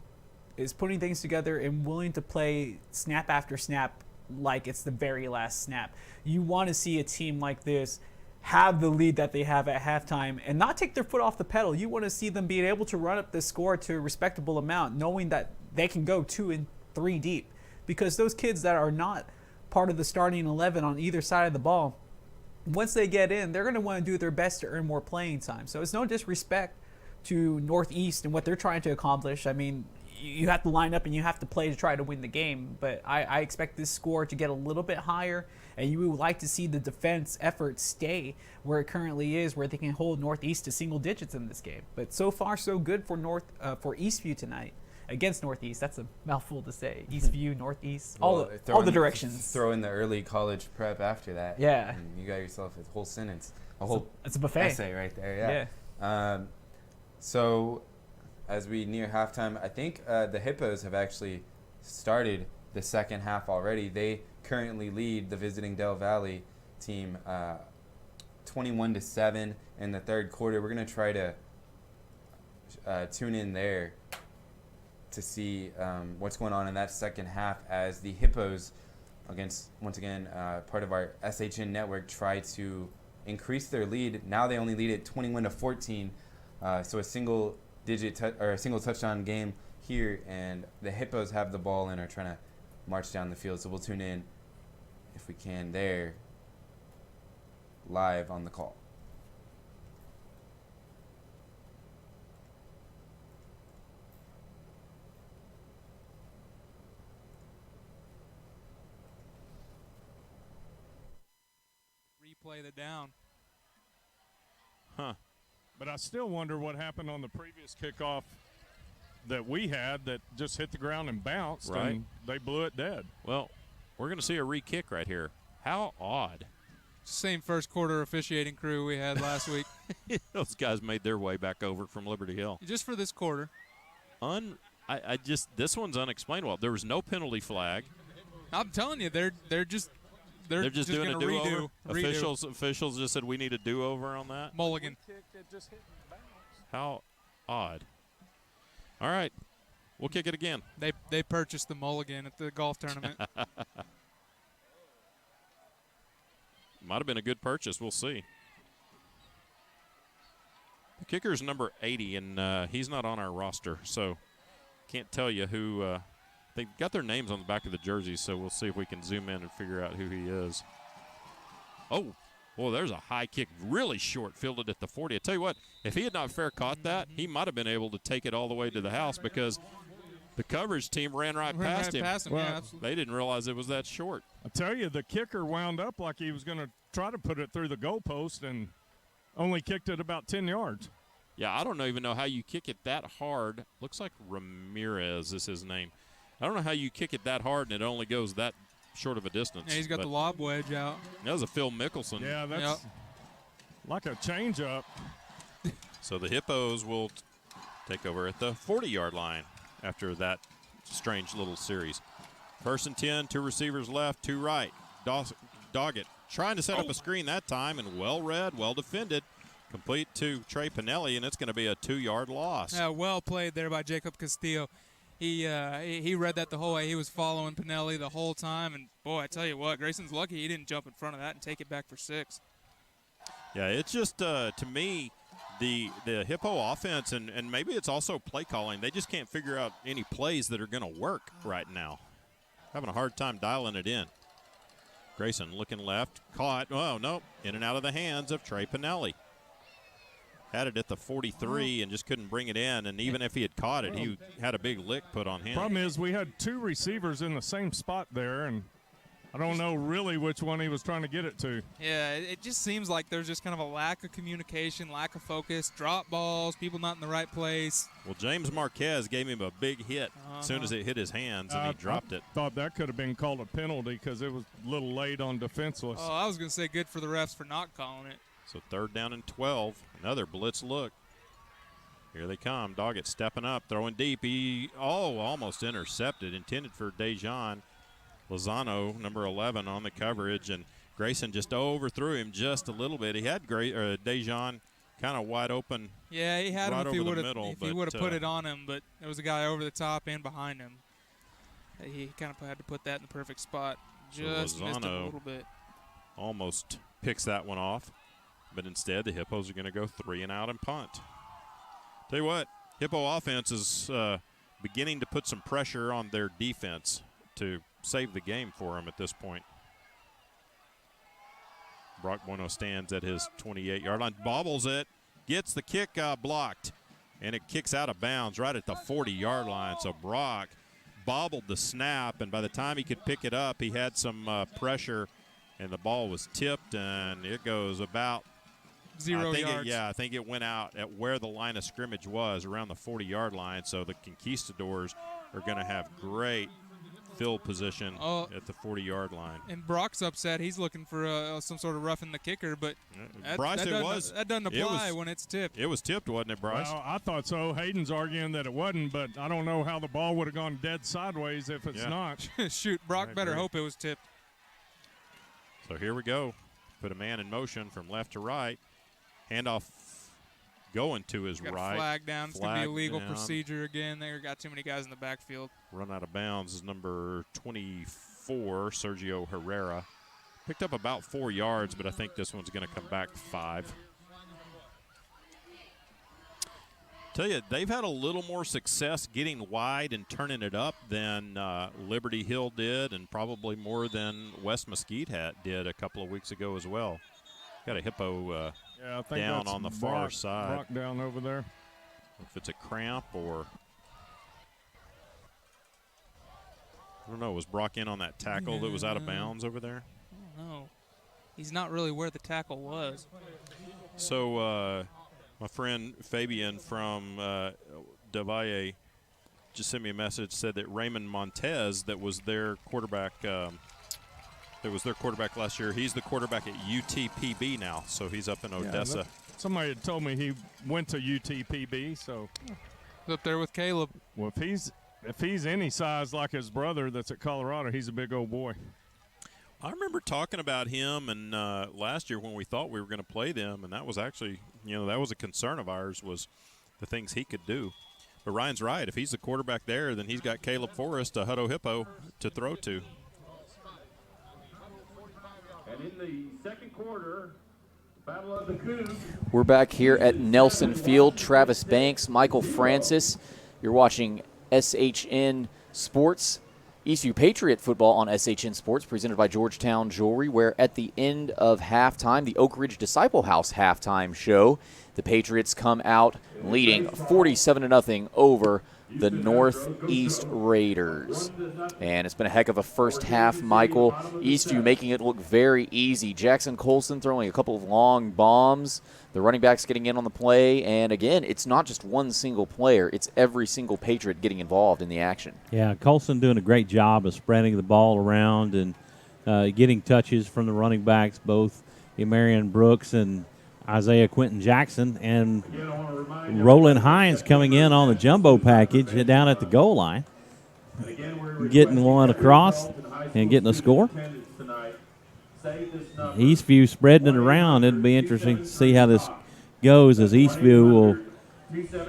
is putting things together and willing to play snap after snap like it's the very last snap. You want to see a team like this have the lead that they have at halftime and not take their foot off the pedal. You want to see them being able to run up the score to a respectable amount, knowing that they can go 2 and 3 deep. Because those kids that are not part of the starting 11 on either side of the ball, once they get in, they're going to want to do their best to earn more playing time. So it's no disrespect to Northeast and what they're trying to accomplish. I mean, you have to line up and you have to play to try to win the game. But I expect this score to get a little bit higher, and you would like to see the defense effort stay where it currently is, where they can hold Northeast to single digits in this game. But so far, so good for Eastview tonight against Northeast. That's a mouthful to say. Eastview, Northeast, all the directions. Throw in the early college prep after that. Yeah. And you got yourself a whole sentence, it's a buffet essay right there. Yeah. So as we near halftime, I think the Hippos have actually started the second half already. They currently lead the visiting Del Valle team 21-7 in the third quarter. We're going to try to tune in there to see what's going on in that second half as the Hippos, once again, part of our SHN network, try to increase their lead. Now they only lead at 21-14, so a single touchdown game here, and the Hippos have the ball and are trying to march down the field. So we'll tune in, if we can, there live on the call. Replay the down. Huh. But I still wonder what happened on the previous kickoff that we had that just hit the ground and bounced, right, and they blew it dead. Well, we're going to see a re-kick right here. How odd. Same first quarter officiating crew we had last week. Those guys made their way back over from Liberty Hill. Just for this quarter. This one's unexplainable. There was no penalty flag. I'm telling you, they're just doing a do-over. Redo. Officials just said we need a do-over on that. Mulligan. How odd. All right, we'll kick it again. They purchased the mulligan at the golf tournament. Might have been a good purchase. We'll see. The kicker's number 80, and he's not on our roster, so can't tell you who. They got their names on the back of the jerseys, so we'll see if we can zoom in and figure out who he is. Oh, well, there's a high kick, really short, fielded at the 40. I tell you what, if he had not fair caught that, he might have been able to take it all the way to the house because the coverage team ran right past him. Well, yeah, they didn't realize it was that short. I tell you, the kicker wound up like he was going to try to put it through the goalpost and only kicked it about 10 yards. Yeah, I don't even know how you kick it that hard. Looks like Ramirez is his name. I don't know how you kick it that hard and it only goes that short of a distance. Yeah, he's got the lob wedge out. That was a Phil Mickelson. Yeah, that's. Yep. like a changeup. So the Hippos will take over at the 40-yard line after that strange little series. First and 10, 2 receivers left, 2 right. Doggett trying to set up a screen that time, and well read, well defended. Complete to Trey Pinelli, and it's going to be a 2-yard loss. Well played there by Jacob Castillo. He read that the whole way. He was following Pinelli the whole time, and boy, I tell you what, Grayson's lucky he didn't jump in front of that and take it back for 6. Yeah, it's just, to me, the Hippo offense, and maybe it's also play calling, they just can't figure out any plays that are going to work right now. Having a hard time dialing it in. Grayson looking left, caught. Oh, no, in and out of the hands of Trey Pinelli. Had it at the 43 and just couldn't bring it in, and even if he had caught it, he had a big lick put on him. Problem is we had 2 receivers in the same spot there, and I don't know really which one he was trying to get it to. Yeah, it just seems like there's just kind of a lack of communication, lack of focus, drop balls, people not in the right place. Well, James Marquez gave him a big hit as soon as it hit his hands, and he dropped it. Thought that could have been called a penalty because it was a little late on defenseless. Oh, I was going to say good for the refs for not calling it. So 3rd down and 12. Another blitz look. Here they come. Doggett stepping up, throwing deep. He almost intercepted. Intended for Dejan Lozano, number 11, on the coverage, and Grayson just overthrew him just a little bit. He had Dejan kind of wide open. Yeah, he had right him if he would have put it on him, but there was a guy over the top and behind him. He kind of had to put that in the perfect spot. Just so missed him a little bit. Almost picks that one off. But instead, the Hippos are going to go 3 and out and punt. Tell you what, Hippo offense is beginning to put some pressure on their defense to save the game for them at this point. Brock Bueno stands at his 28-yard line, bobbles it, gets the kick blocked, and it kicks out of bounds right at the 40-yard line. So Brock bobbled the snap, and by the time he could pick it up, he had some pressure, and the ball was tipped, and it goes about 0 yards. I think it went out at where the line of scrimmage was, around the 40-yard line. So the Conquistadors are going to have great field position at the 40-yard line. And Brock's upset. He's looking for some sort of roughing the kicker, but Bryce, that doesn't apply when it's tipped. It was tipped, wasn't it, Bryce? Well, I thought so. Hayden's arguing that it wasn't, but I don't know how the ball would have gone dead sideways if it's not. Shoot, Brock better hope it was tipped. So here we go. Put a man in motion from left to right. Handoff going to his got right. A flag down. It's going to be a legal procedure again. They got too many guys in the backfield. Run out of bounds is number 24, Sergio Herrera. Picked up about 4 yards, but I think this one's going to come back 5. Tell you, they've had a little more success getting wide and turning it up than Liberty Hill did, and probably more than West Mesquite did a couple of weeks ago as well. Got a Hippo I think down that's on the far Brock, side. Brock down over there. If it's a cramp or I don't know, was Brock in on that tackle that was out of bounds over there? I don't know. He's not really where the tackle was. So my friend Fabian from Del Valle just sent me a message, said that Raymond Montez, that was their quarterback last year. He's the quarterback at UTPB now, so he's up in Odessa. Somebody had told me he went to UTPB, so up there with Caleb. Well, if he's any size like his brother that's at Colorado, he's a big old boy. I remember talking about him and last year when we thought we were going to play them, and that was actually, that was a concern of ours, was the things he could do. But Ryan's right. If he's the quarterback there, then he's got Caleb Forrest, a Hutto Hippo, to throw to. And in the second quarter, Battle of the Cougs. We're back here at Nelson Field. Travis Banks, Michael Francis. You're watching SHN Sports. Eastview Patriot football on SHN Sports, presented by Georgetown Jewelry, where at the end of halftime, the Oak Ridge Disciple House halftime show, the Patriots come out leading 47-0 over the Northeast Raiders. And it's been a heck of a first half, Michael. Eastview making it look very easy. Jackson Colson throwing a couple of long bombs. The running backs getting in on the play. And again, it's not just one single player. It's every single Patriot getting involved in the action. Yeah, Colson doing a great job of spreading the ball around and getting touches from the running backs, both Marion Brooks and Isaiah Quentin Jackson, and Roland Hines coming in on the jumbo package down at the goal line, getting one across and getting a score. Eastview spreading it around. It'll be interesting to see how this goes, as Eastview will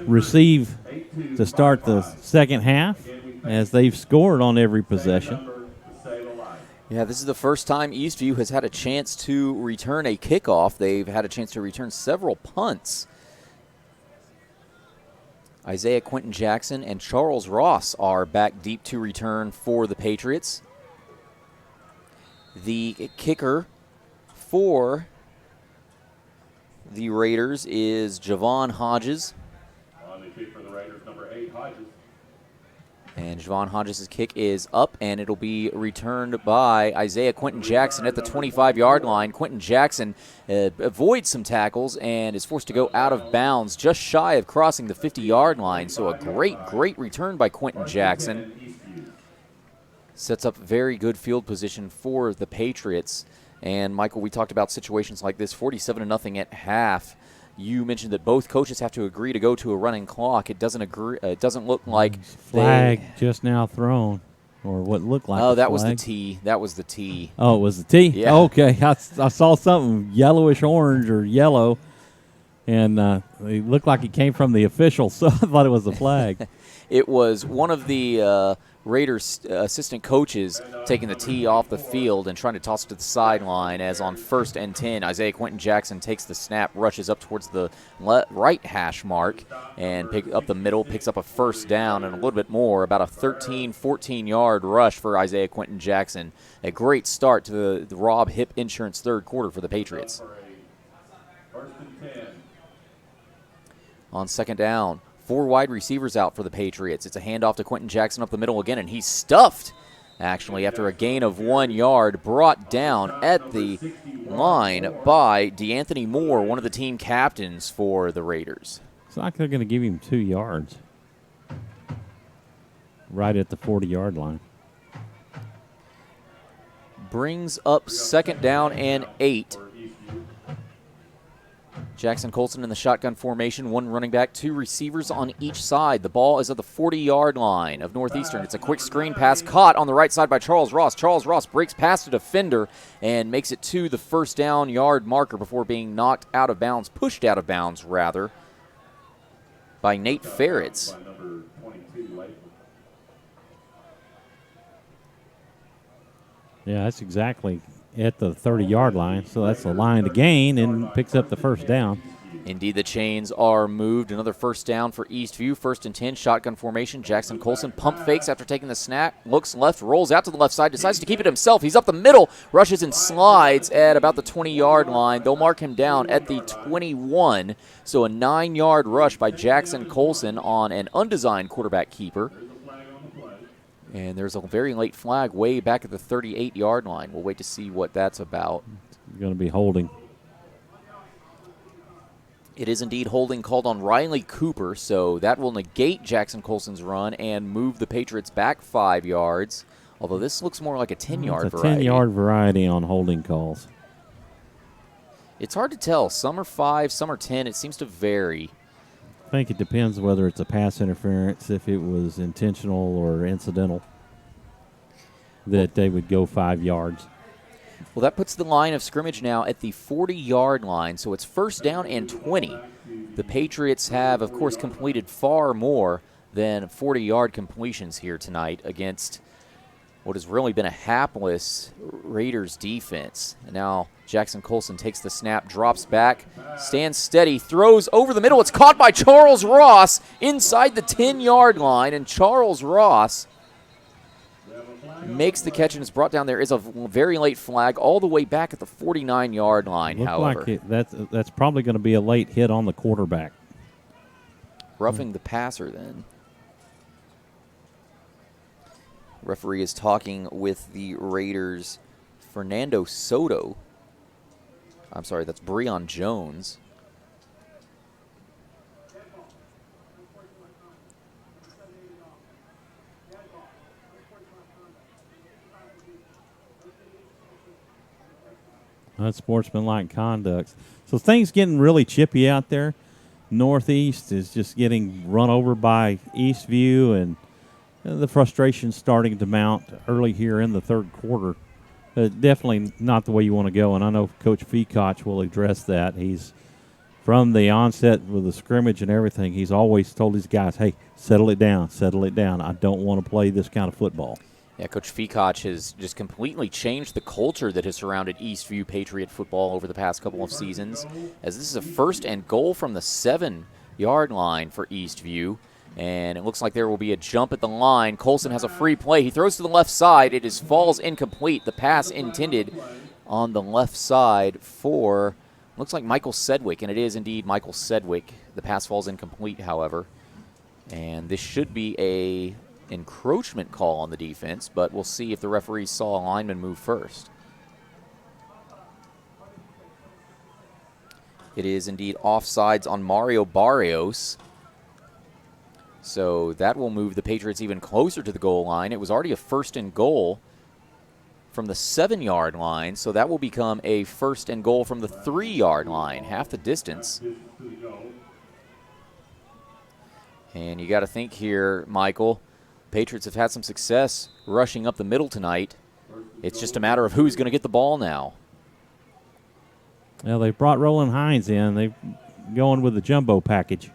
receive to start the second half, as they've scored on every possession. Yeah, this is the first time Eastview has had a chance to return a kickoff. They've had a chance to return several punts. Isaiah Quentin Jackson and Charles Ross are back deep to return for the Patriots. The kicker for the Raiders is Javon Hodges. On the kick for the Raiders, number 8, Hodges. And Javon Hodges' kick is up, and it'll be returned by Isaiah Quentin Jackson at the 25-yard line. Quentin Jackson avoids some tackles and is forced to go out of bounds just shy of crossing the 50-yard line. So a great return by Quentin Jackson. Sets up very good field position for the Patriots. And, Michael, we talked about situations like this, 47-0 at half. You mentioned that both coaches have to agree to go to a running clock. It doesn't look like flag just now thrown, or what looked like. Oh, that was the T. That was the T. Oh, it was the T? Yeah. Okay. I saw something yellowish orange or yellow, and it looked like it came from the official, so I thought it was a flag. It was one of the Raiders assistant coaches taking the tee off the field and trying to toss it to the sideline, as on 1st and 10, Isaiah Quentin Jackson takes the snap, rushes up towards the right hash mark, and up the middle, picks up a first down and a little bit more, about a 13, 14-yard rush for Isaiah Quentin Jackson. A great start to the Rob Hip Insurance third quarter for the Patriots. On second down, 4 wide receivers out for the Patriots. It's a handoff to Quentin Jackson up the middle again, and he's stuffed, actually, after a gain of 1 yard, brought down at the line by DeAnthony Moore, one of the team captains for the Raiders. It's like they're going to give him 2 yards right at the 40-yard line. Brings up second down and 8. Jackson Colson in the shotgun formation, 1 running back, 2 receivers on each side. The ball is at the 40-yard line of Northeastern. It's a quick screen pass caught on the right side by Charles Ross. Charles Ross breaks past a defender and makes it to the first down yard marker before being knocked out of bounds, pushed out of bounds, rather, by Nate Ferretz. Yeah, that's exactly at the 30-yard line, so that's the line to gain, and picks up the first down. Indeed, the chains are moved. Another first down for Eastview. 1st and 10, shotgun formation. Jackson Colson pump fakes after taking the snap, looks left, rolls out to the left side, decides to keep it himself. He's up the middle, rushes and slides at about the 20-yard line. They'll mark him down at the 21, so a 9-yard rush by Jackson Colson on an undesigned quarterback keeper. And there's a very late flag way back at the 38-yard line. We'll wait to see what that's about. It's going to be holding. It is indeed holding called on Riley Cooper, so that will negate Jackson Colson's run and move the Patriots back 5 yards, although this looks more like a 10-yard variety. It's a 10-yard variety on holding calls. It's hard to tell. Some are 5, some are 10. It seems to vary. I think it depends whether it's a pass interference, if it was intentional or incidental, that they would go 5 yards. Well, that puts the line of scrimmage now at the 40-yard line, so it's first down and 20. The Patriots have, of course, completed far more than 40-yard completions here tonight against what has really been a hapless Raiders defense. And now Jackson Colson takes the snap, drops back, stands steady, throws over the middle. It's caught by Charles Ross inside the 10-yard line, and Charles Ross makes the catch and is brought down. There is a very late flag all the way back at the 49-yard line, however. Like that's probably going to be a late hit on the quarterback. Roughing the passer then. Referee is talking with the Raiders' Fernando Soto. I'm sorry, that's Breon Jones. Unsportsmanlike conduct. So things getting really chippy out there. Northeast is just getting run over by Eastview, and the frustration starting to mount early here in the third quarter. Definitely not the way you want to go, and I know Coach Feacock will address that. He's from the onset with the scrimmage and everything, he's always told his guys, hey, settle it down, settle it down. I don't want to play this kind of football. Yeah, Coach Feacock has just completely changed the culture that has surrounded Eastview Patriot football over the past couple of seasons, as this is a 1st and goal from the 7-yard line for Eastview, and it looks like there will be a jump at the line. Colson has a free play. He throws to the left side. It falls incomplete. The pass intended on the left side for, looks like Michael Sedgwick, and it is indeed Michael Sedgwick. The pass falls incomplete, however, and this should be a encroachment call on the defense, but we'll see if the referee saw a lineman move first. It is indeed offsides on Mario Barrios. So that will move the Patriots even closer to the goal line. It was already a 1st and goal from the 7-yard line, so that will become a 1st and goal from the 3-yard line, half the distance. And you got to think here, Michael, Patriots have had some success rushing up the middle tonight. It's just a matter of who's going to get the ball now. Well, they brought Roland Hines in. They're going with the jumbo package.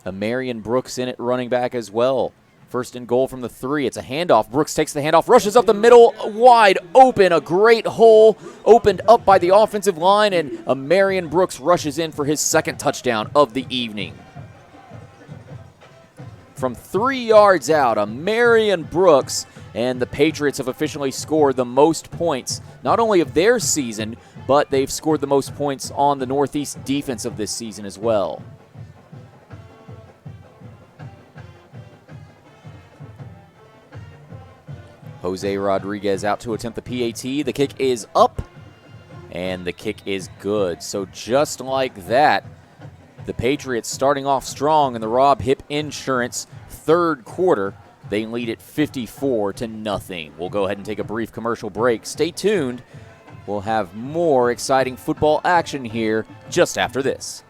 A Marion Brooks in it, running back as well. 1st and goal from the 3. It's a handoff. Brooks takes the handoff, rushes up the middle, wide open. A great hole opened up by the offensive line, and a Marion Brooks rushes in for his 2nd touchdown of the evening. From 3 yards out, a Marion Brooks, and the Patriots have officially scored the most points, not only of their season, but they've scored the most points on the Northeast defense of this season as well. Jose Rodriguez out to attempt the PAT. The kick is up, and the kick is good. So just like that, the Patriots starting off strong in the Rob Hip Insurance third quarter. They lead it 54-0. We'll go ahead and take a brief commercial break. Stay tuned. We'll have more exciting football action here just after this.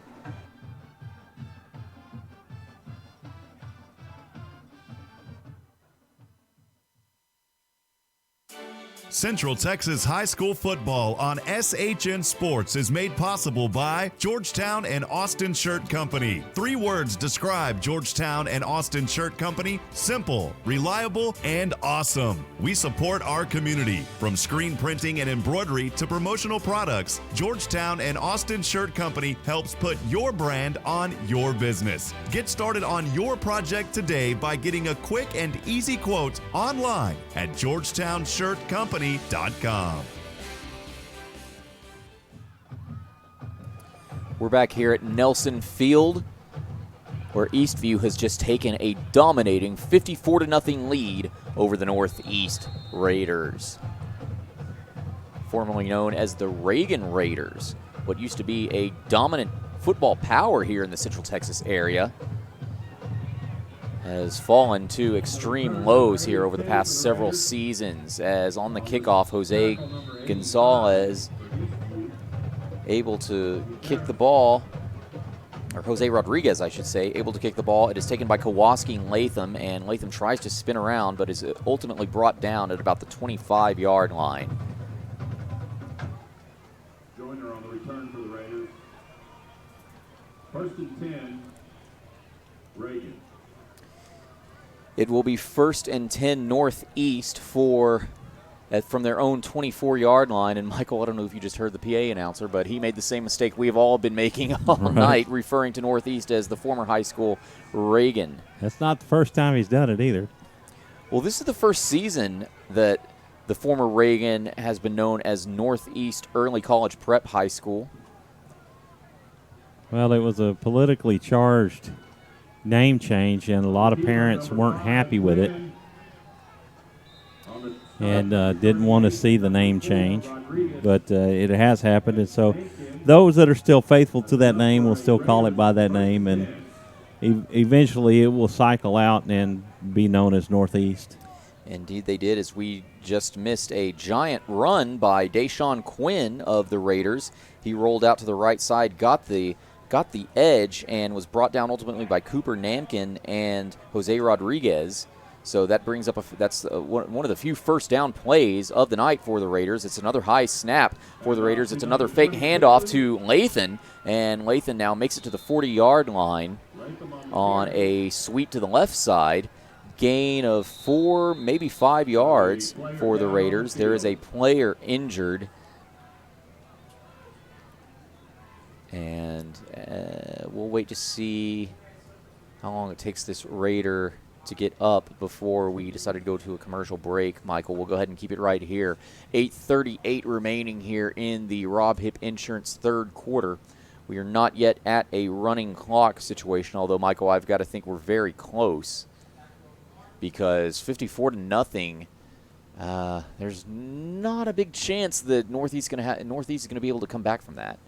Central Texas High School football on SHN Sports is made possible by Georgetown and Austin Shirt Company. 3 words describe Georgetown and Austin Shirt Company: simple, reliable, and awesome. We support our community. From screen printing and embroidery to promotional products, Georgetown and Austin Shirt Company helps put your brand on your business. Get started on your project today by getting a quick and easy quote online at GeorgetownShirtCompany.com. We're back here at Nelson Field, where Eastview has just taken a dominating 54-0 lead over the Northeast Raiders. Formerly known as the Reagan Raiders, what used to be a dominant football power here in the Central Texas area, has fallen to extreme lows here over the past several seasons, as on the kickoff, Jose Gonzalez able to kick the ball, or Jose Rodriguez, I should say, able to kick the ball. It is taken by Kowalski Latham, and Latham tries to spin around, but is ultimately brought down at about the 25-yard line. Joyner on the return for the Raiders. 1st and 10, Reagan. It will be 1st and 10 Northeast from their own 24-yard line. And, Michael, I don't know if you just heard the PA announcer, but he made the same mistake we have all been making all night, referring to Northeast as the former high school Reagan. That's not the first time he's done it either. Well, this is the first season that the former Reagan has been known as Northeast Early College Prep High School. Well, it was a politically charged name change, and a lot of parents weren't happy with it and didn't want to see the name change, but it has happened, and so those that are still faithful to that name will still call it by that name, and eventually it will cycle out and be known as Northeast. Indeed they did, as we just missed a giant run by Deshaun Quinn of the Raiders. He rolled out to the right side, got the edge, and was brought down ultimately by Cooper Namkin and Jose Rodriguez. So that brings up one of the few first down plays of the night for the Raiders. It's another high snap for the Raiders. It's another fake handoff to Lathan, and Lathan now makes it to the 40-yard line on a sweep to the left side. Gain of 4, maybe 5 yards for the Raiders. There is a player injured. And we'll wait to see how long it takes this Raider to get up before we decide to go to a commercial break. Michael, we'll go ahead and keep it right here. 8:38 remaining here in the Rob Hipp Insurance third quarter. We are not yet at a running clock situation, although, Michael, I've got to think we're very close, because 54-0, there's not a big chance that Northeast is going to be able to come back from that.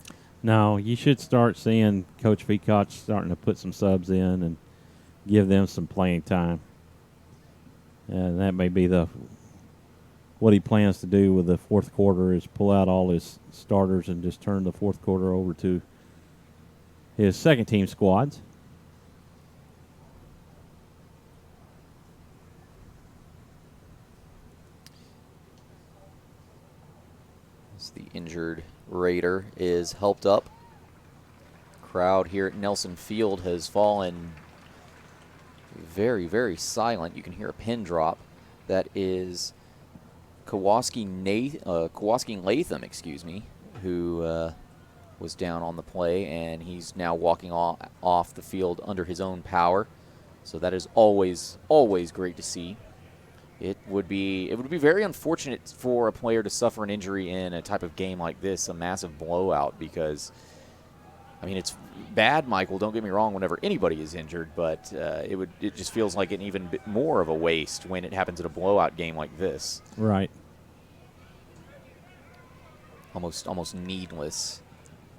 No, you should start seeing Coach Vicach starting to put some subs in and give them some playing time. And that may be what he plans to do with the fourth quarter, is pull out all his starters and just turn the fourth quarter over to his second-team squads. The injured Raider is helped up. Crowd here at Nelson Field has fallen very, very silent. You can hear a pin drop. That is Kowalski Latham, who was down on the play, and he's now walking off the field under his own power. So that is always, always great to see. It would be very unfortunate for a player to suffer an injury in a type of game like this, a massive blowout, because, I mean, it's bad, Michael, don't get me wrong, whenever anybody is injured, but it just feels like an even bit more of a waste when it happens at a blowout game like this. Right. Almost needless,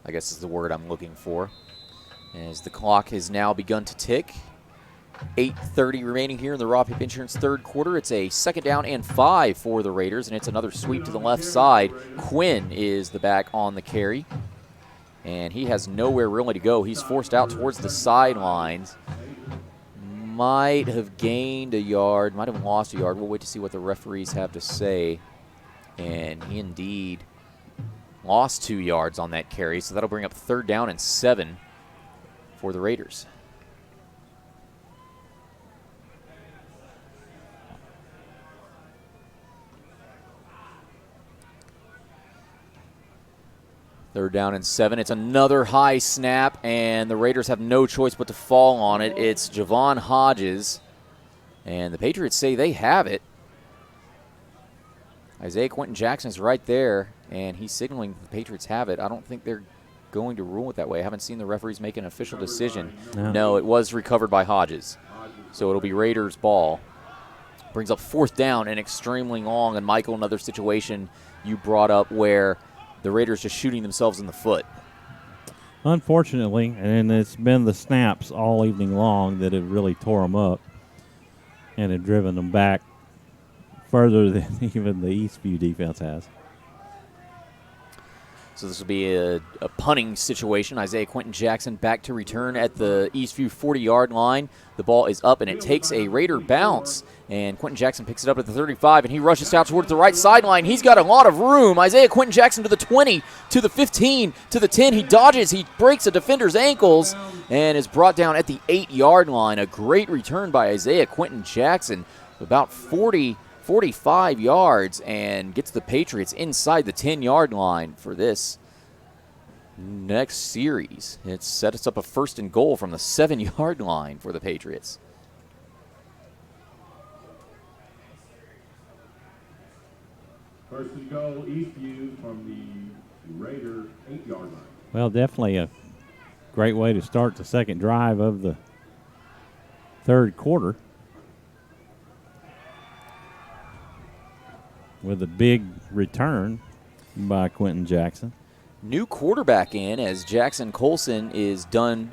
I guess is the word I'm looking for. As the clock has now begun to tick. 8:30 remaining here in the Rob Hipp Insurance third quarter. It's a 2nd down and 5 for the Raiders, and it's another sweep to the left side. Quinn is the back on the carry, and he has nowhere really to go. He's forced out towards the sidelines. Might have gained a yard, might have lost a yard. We'll wait to see what the referees have to say. And he indeed lost 2 yards on that carry, so that'll bring up 3rd down and 7 for the Raiders. Third down and 7. It's another high snap, and the Raiders have no choice but to fall on it. It's Javon Hodges, and the Patriots say they have it. Isaiah Quentin Jackson's right there, and he's signaling the Patriots have it. I don't think they're going to rule it that way. I haven't seen the referees make an official decision. No, it was recovered by Hodges, so it'll be Raiders' ball. Brings up 4th down and extremely long, and Michael, another situation you brought up where the Raiders just shooting themselves in the foot. Unfortunately, and it's been the snaps all evening long that have really tore them up and have driven them back further than even the Eastview defense has. So this will be a punting situation. Isaiah Quentin Jackson back to return at the Eastview 40-yard line. The ball is up, and it takes a Raider bounce. And Quentin Jackson picks it up at the 35, and he rushes out towards the right sideline. He's got a lot of room. Isaiah Quentin Jackson to the 20, to the 15, to the 10. He dodges. He breaks a defender's ankles and is brought down at the 8-yard line. A great return by Isaiah Quentin Jackson, about 45 yards, and gets the Patriots inside the 10-yard line for this next series. It sets up a 1st and goal from the 7-yard line for the Patriots. First and goal, Eastview from the Raider 8-yard line. Well, definitely a great way to start the second drive of the third quarter, with a big return by Quentin Jackson. New quarterback in, as Jackson Colson is done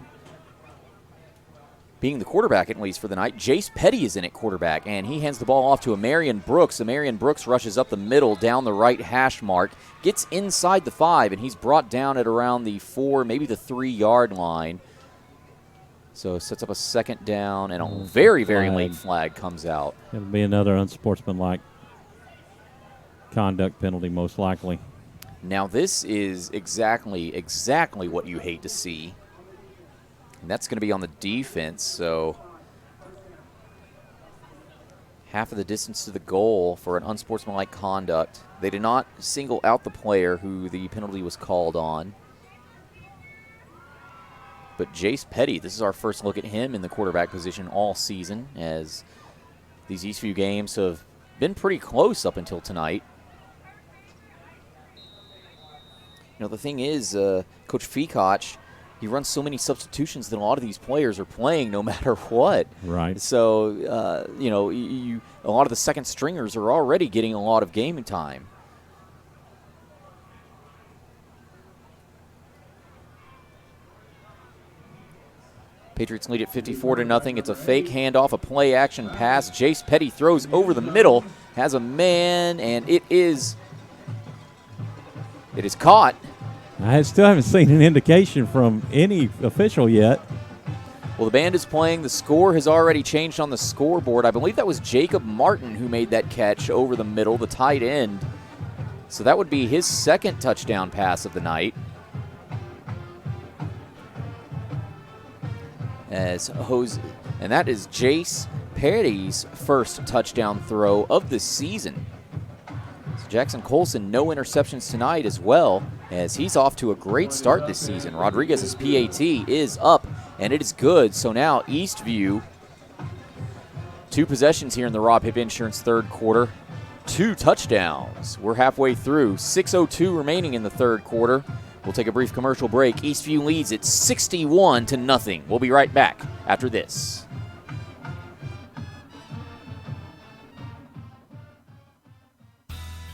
being the quarterback at least for the night. Jace Petty is in at quarterback, and he hands the ball off to Amarian Brooks. Amarian Brooks rushes up the middle down the right hash mark, gets inside the 5, and he's brought down at around the 4, maybe the 3-yard line. So sets up a second down, and a very, very late flag comes out. It'll be another unsportsmanlike conduct penalty, most likely. Now this is exactly what you hate to see. And that's going to be on the defense, so half of the distance to the goal for an unsportsmanlike conduct. They did not single out the player who the penalty was called on. But Jace Petty, this is our first look at him in the quarterback position all season, as these Eastview games have been pretty close up until tonight. You know, the thing is, Coach Feacock, he runs so many substitutions that a lot of these players are playing no matter what. Right. So, you know, a lot of the second stringers are already getting a lot of game time. Patriots lead at 54-0. It's a fake handoff, a play action pass. Jace Petty throws over the middle, has a man, and it is caught. I still haven't seen an indication from any official yet. Well, the band is playing. The score has already changed on the scoreboard. I believe that was Jacob Martin who made that catch over the middle, the tight end. So that would be his second touchdown pass of the night. And that is Jace Petty's first touchdown throw of the season. So Jackson Colson, no interceptions tonight as well, as he's off to a great start this season. Rodriguez's PAT is up, and it is good. So now Eastview, 2 possessions here in the Rob Hip Insurance third quarter, 2 touchdowns. We're halfway through, 6:02 remaining in the third quarter. We'll take a brief commercial break. Eastview leads it 61-0. We'll be right back after this.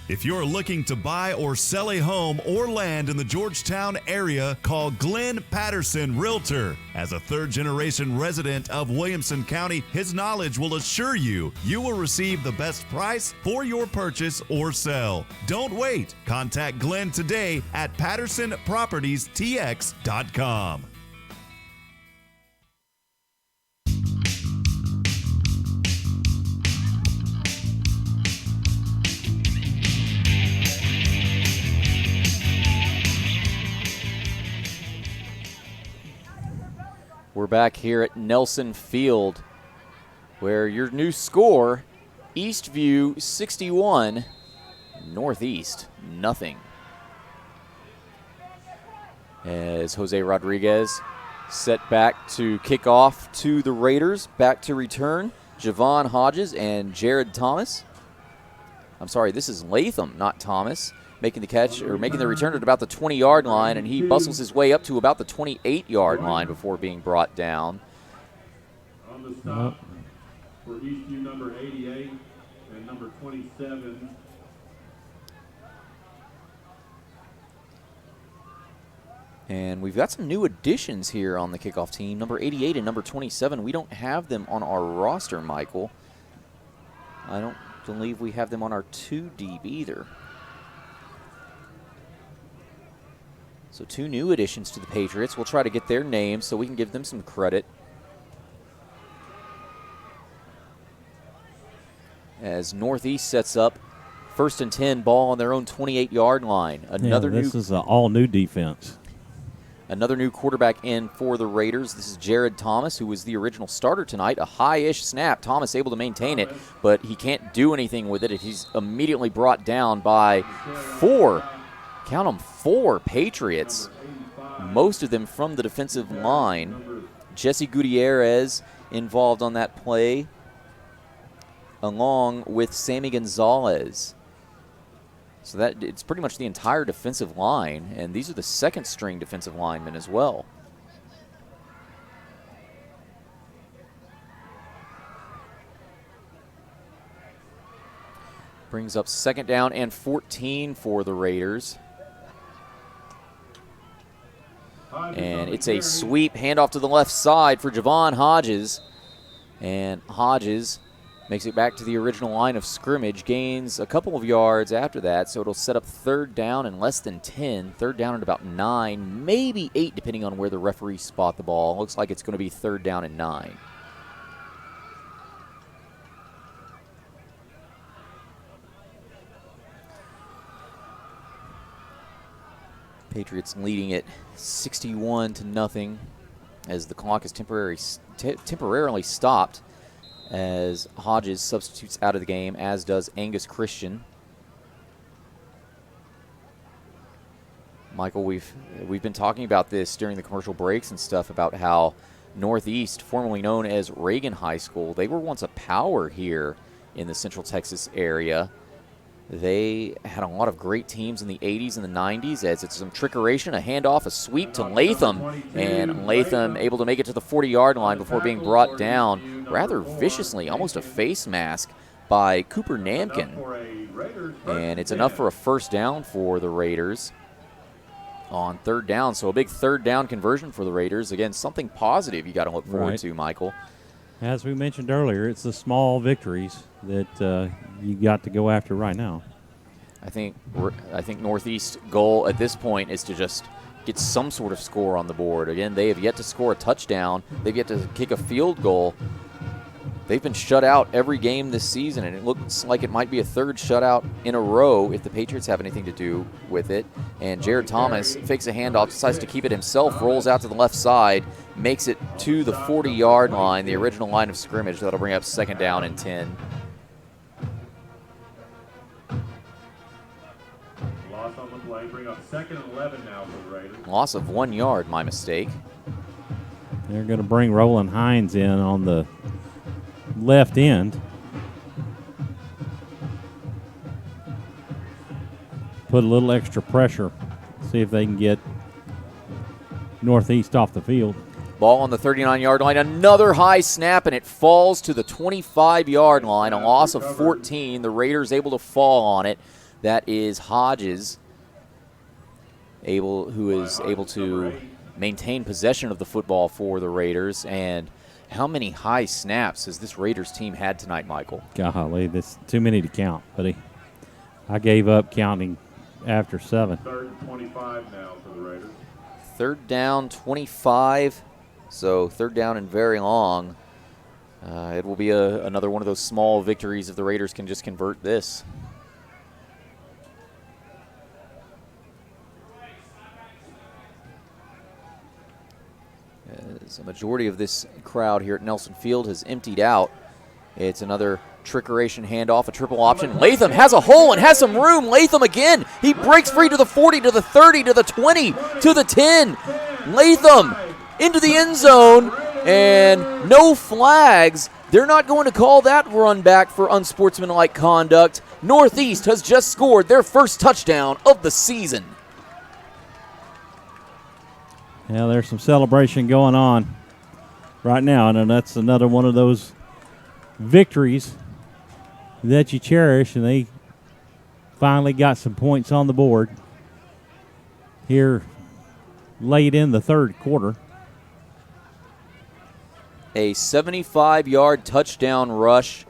If you're looking to buy or sell a home or land in the Georgetown area, call Glenn Patterson Realtor. As a third-generation resident of Williamson County, his knowledge will assure you will receive the best price for your purchase or sell. Don't wait. Contact Glenn today at PattersonPropertiesTX.com. We're back here at Nelson Field, where your new score, Eastview 61, Northeast nothing. As Jose Rodriguez set back to kick off to the Raiders, back to return, Javon Hodges and Jared Thomas. I'm sorry, this is Latham, not Thomas, making the catch or making the return at about the 20-yard line, and he bustles his way up to about the 28-yard line before being brought down. On the stop for Eastview number 88 and number 27. And we've got some new additions here on the kickoff team. Number 88 and number 27, we don't have them on our roster, Michael. I don't believe we have them on our 2 deep either. So 2 new additions to the Patriots. We'll try to get their names so we can give them some credit. As Northeast sets up 1st and 10, ball on their own 28-yard line. This is an all-new defense. Another new quarterback in for the Raiders. This is Jared Thomas, who was the original starter tonight. A high-ish snap. Thomas able to maintain it, but he can't do anything with it. He's immediately brought down by 4. Count them, 4 Patriots, most of them from the defensive line. Jesse Gutierrez involved on that play, along with Sammy Gonzalez. So that it's pretty much the entire defensive line, and these are the second-string defensive linemen as well. Brings up 2nd down and 14 for the Raiders. And it's a sweep handoff to the left side for Javon Hodges. And Hodges makes it back to the original line of scrimmage, gains a couple of yards after that, so it'll set up third down in less than 10, third down at about 9, maybe 8, depending on where the referees spot the ball. Looks like it's going to be third down and 9. Patriots leading it 61-0 as the clock is temporarily stopped as Hodges substitutes out of the game, as does Angus Christian. Michael, we've been talking about this during the commercial breaks and stuff about how Northeast, formerly known as Reagan High School, they were once a power here in the Central Texas area. They had a lot of great teams in the 80s and the 90s, as it's some trickeration, a handoff, a sweep to Latham, and Latham able to make it to the 40-yard line before being brought down rather viciously, almost a face mask by Cooper Namkin. And it's enough for a first down for the Raiders on third down. So a big third down conversion for the Raiders. Again, something positive you got to look forward to, Michael. As we mentioned earlier, it's the small victories that you got to go after right now. I think Northeast's goal at this point is to just get some sort of score on the board. Again, they have yet to score a touchdown. They've yet to kick a field goal. They've been shut out every game this season, and it looks like it might be a third shutout in a row if the Patriots have anything to do with it. And Jared Thomas fakes a handoff, decides to keep it himself, rolls out to the left side, makes it to the 40-yard line, the original line of scrimmage. That'll bring up second down and 10. Loss on the play, bring up second and 11 now for the Raiders. Loss of 1 yard, my mistake. They're going to bring Roland Hines in on the left end. Put a little extra pressure. See if they can get Northeast off the field. Ball on the 39-yard line. Another high snap, and it falls to the 25-yard line. A loss of 14. The Raiders able to fall on it. That is Hodges, who is able to maintain possession of the football for the Raiders. And how many high snaps has this Raiders team had tonight, Michael? Golly, that's too many to count, buddy. I gave up counting after 7. Third and 25 now for the Raiders. Third down, 25. So third down and very long. It will be another one of those small victories if the Raiders can just convert this. As a majority of this crowd here at Nelson Field has emptied out. It's another trickeration handoff, a triple option. Latham has a hole and has some room. Latham again. He breaks free to the 40, to the 30, to the 20, to the 10. Latham into the end zone, and no flags. They're not going to call that run back for unsportsmanlike conduct. Northeast has just scored their first touchdown of the season. Yeah, there's some celebration going on right now, and that's another one of those victories that you cherish, and they finally got some points on the board here late in the third quarter. A 75-yard touchdown rush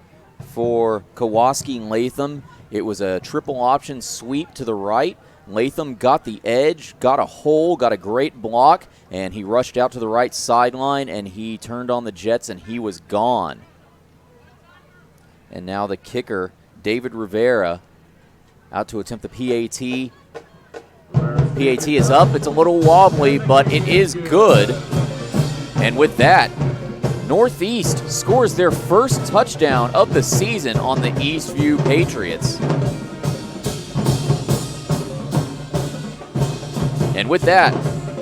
for Kowalski Latham. It was a triple option sweep to the right. Latham got the edge, got a hole, got a great block, and he rushed out to the right sideline, and he turned on the jets, and he was gone. And now the kicker, David Rivera, out to attempt the PAT. PAT is up. It's a little wobbly, but it is good. And with that, Northeast scores their first touchdown of the season on the Eastview Patriots. And with that,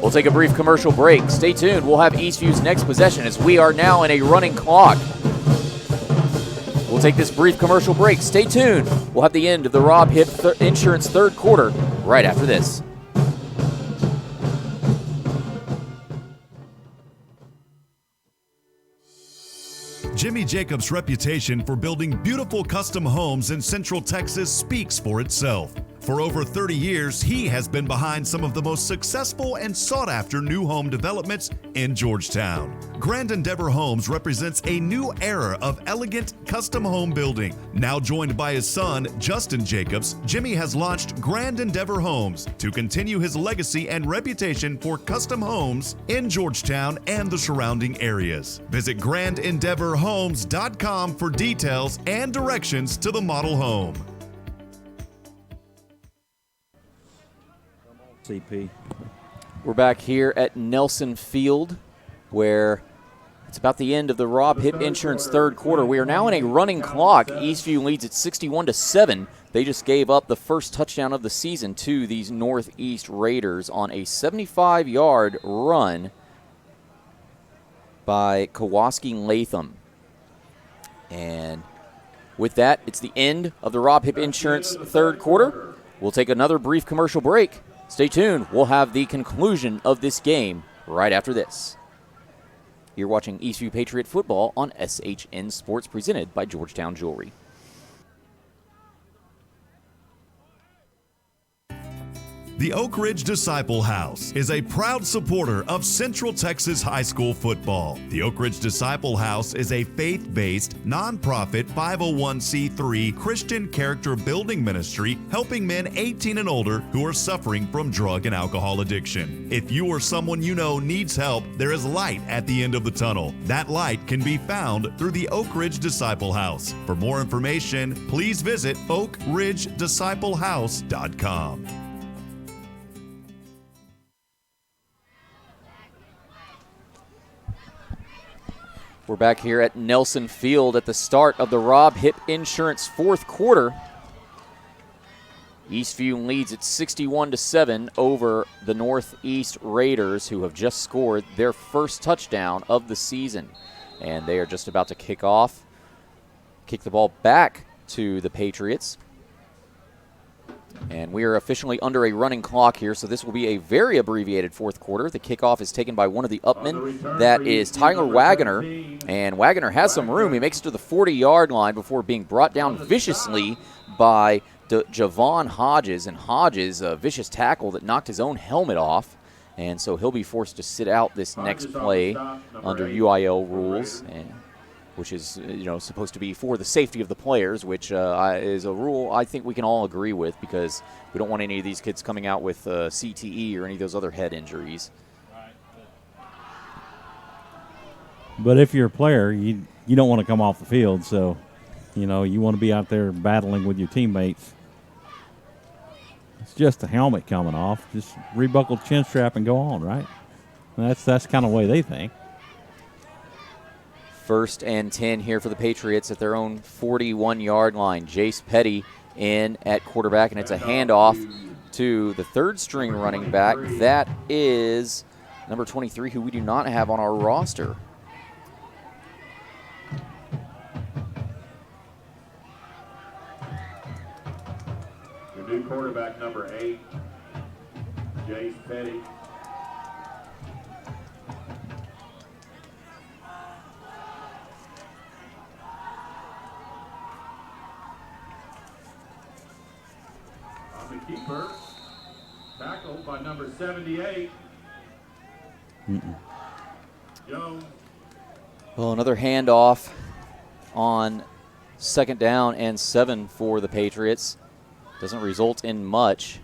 we'll take a brief commercial break. Stay tuned. We'll have Eastview's next possession as we are now in a running clock. We'll take this brief commercial break. Stay tuned. We'll have the end of the Rob Hipp Insurance third quarter right after this. Jimmy Jacobs' reputation for building beautiful custom homes in Central Texas speaks for itself. For over 30 years, he has been behind some of the most successful and sought-after new home developments in Georgetown. Grand Endeavor Homes represents a new era of elegant custom home building. Now joined by his son, Justin Jacobs, Jimmy has launched Grand Endeavor Homes to continue his legacy and reputation for custom homes in Georgetown and the surrounding areas. Visit GrandEndeavorHomes.com for details and directions to the model home. CP. We're back here at Nelson Field, where it's about the end of the Rob Hip Insurance third quarter. We are now in a running clock. Eastview leads at 61-7. They just gave up the first touchdown of the season to these Northeast Raiders on a 75-yard run by Kowalski Latham. And with that, it's the end of the Rob Hip Insurance third quarter. We'll take another brief commercial break. Stay tuned. We'll have the conclusion of this game right after this. You're watching Eastview Patriot football on SHN Sports, presented by Georgetown Jewelry. The Oak Ridge Disciple House is a proud supporter of Central Texas high school football. The Oak Ridge Disciple House is a faith-based, nonprofit 501c3 Christian character building ministry helping men 18 and older who are suffering from drug and alcohol addiction. If you or someone you know needs help, there is light at the end of the tunnel. That light can be found through the Oak Ridge Disciple House. For more information, please visit oakridgedisciplehouse.com. We're back here at Nelson Field at the start of the Rob Hip Insurance fourth quarter. Eastview leads at 61-7 over the Northeast Raiders, who have just scored their first touchdown of the season. And they are just about to kick the ball back to the Patriots. And we are officially under a running clock here, so this will be a very abbreviated fourth quarter. The kickoff is taken by one of the upmen. That is Tyler Wagoner, and Wagoner has some room. He makes it to the 40-yard line before being brought down viciously by Javon Hodges, and Hodges, a vicious tackle that knocked his own helmet off, and so he'll be forced to sit out this next play under UIL rules, which is supposed to be for the safety of the players, which is a rule I think we can all agree with, because we don't want any of these kids coming out with CTE or any of those other head injuries. But if you're a player, you don't want to come off the field, so you want to be out there battling with your teammates. It's just a helmet coming off. Just rebuckle the chin strap and go on, right? That's kind of the way they think. First and 10 here for the Patriots at their own 41-yard line. Jace Petty in at quarterback, and it's a handoff to the third-string running back. That is number 23, who we do not have on our roster. Your new quarterback, number 8, Jace Petty. Keeper, tackled by number 78, Jones. Well, another handoff on second down and 7 for the Patriots. Doesn't result in much.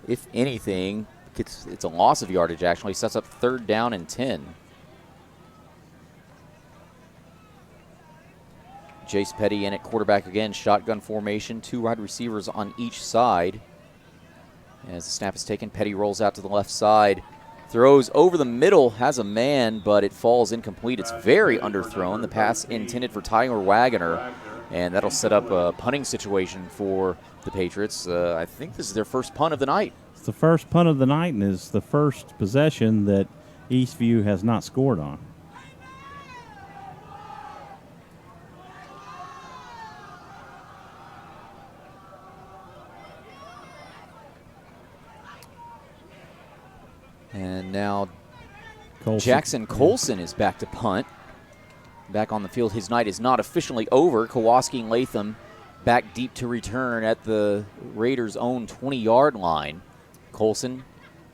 If anything, it's a loss of yardage, actually. Sets up third down and 10. Jace Petty in at quarterback again, shotgun formation, 2 wide receivers on each side. As the snap is taken, Petty rolls out to the left side, throws over the middle, has a man, but it falls incomplete. It's very underthrown. The pass intended for Tyler Wagoner, and that'll set up a punting situation for the Patriots. I think this is their first punt of the night. It's the first punt of the night, and is the first possession that Eastview has not scored on. And now Colson. Jackson Colson is back to punt. back on the field. His night is not officially over. Kowalski and Latham back deep to return at the Raiders' own 20-yard line. Colson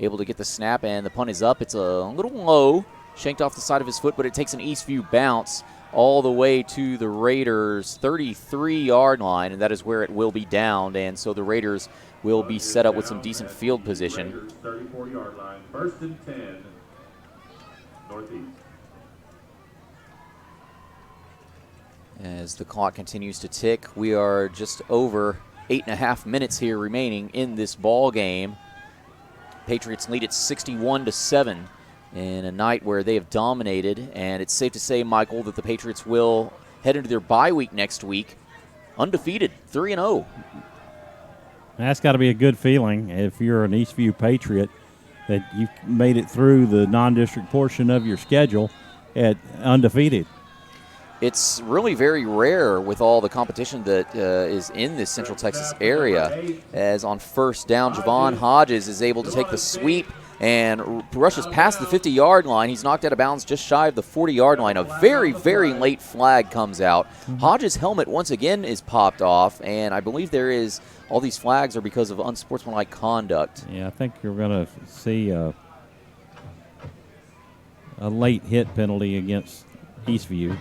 able to get the snap, and the punt is up. It's a little low, shanked off the side of his foot, but it takes an Eastview bounce all the way to the Raiders' 33-yard line, and that is where it will be downed. And so the Raiders will be set up with some decent field position. 34-yard line, 1st and 10, Northeast. As the clock continues to tick, we are just over 8.5 minutes here remaining in this ball game. Patriots lead it 61-7 in a night where they have dominated, and it's safe to say, Michael, that the Patriots will head into their bye week next week undefeated, 3-0. That's got to be a good feeling if you're an Eastview Patriot that you've made it through the non-district portion of your schedule at undefeated. It's really very rare with all the competition that is in this Central Texas area, as on first down, Javon Hodges is able to take the sweep and rushes past the 50-yard line. He's knocked out of bounds just shy of the 40-yard line. A very, very late flag comes out. Hodges' helmet once again is popped off, and I believe all these flags are because of unsportsmanlike conduct. Yeah, I think you're going to see a late hit penalty against Eastview.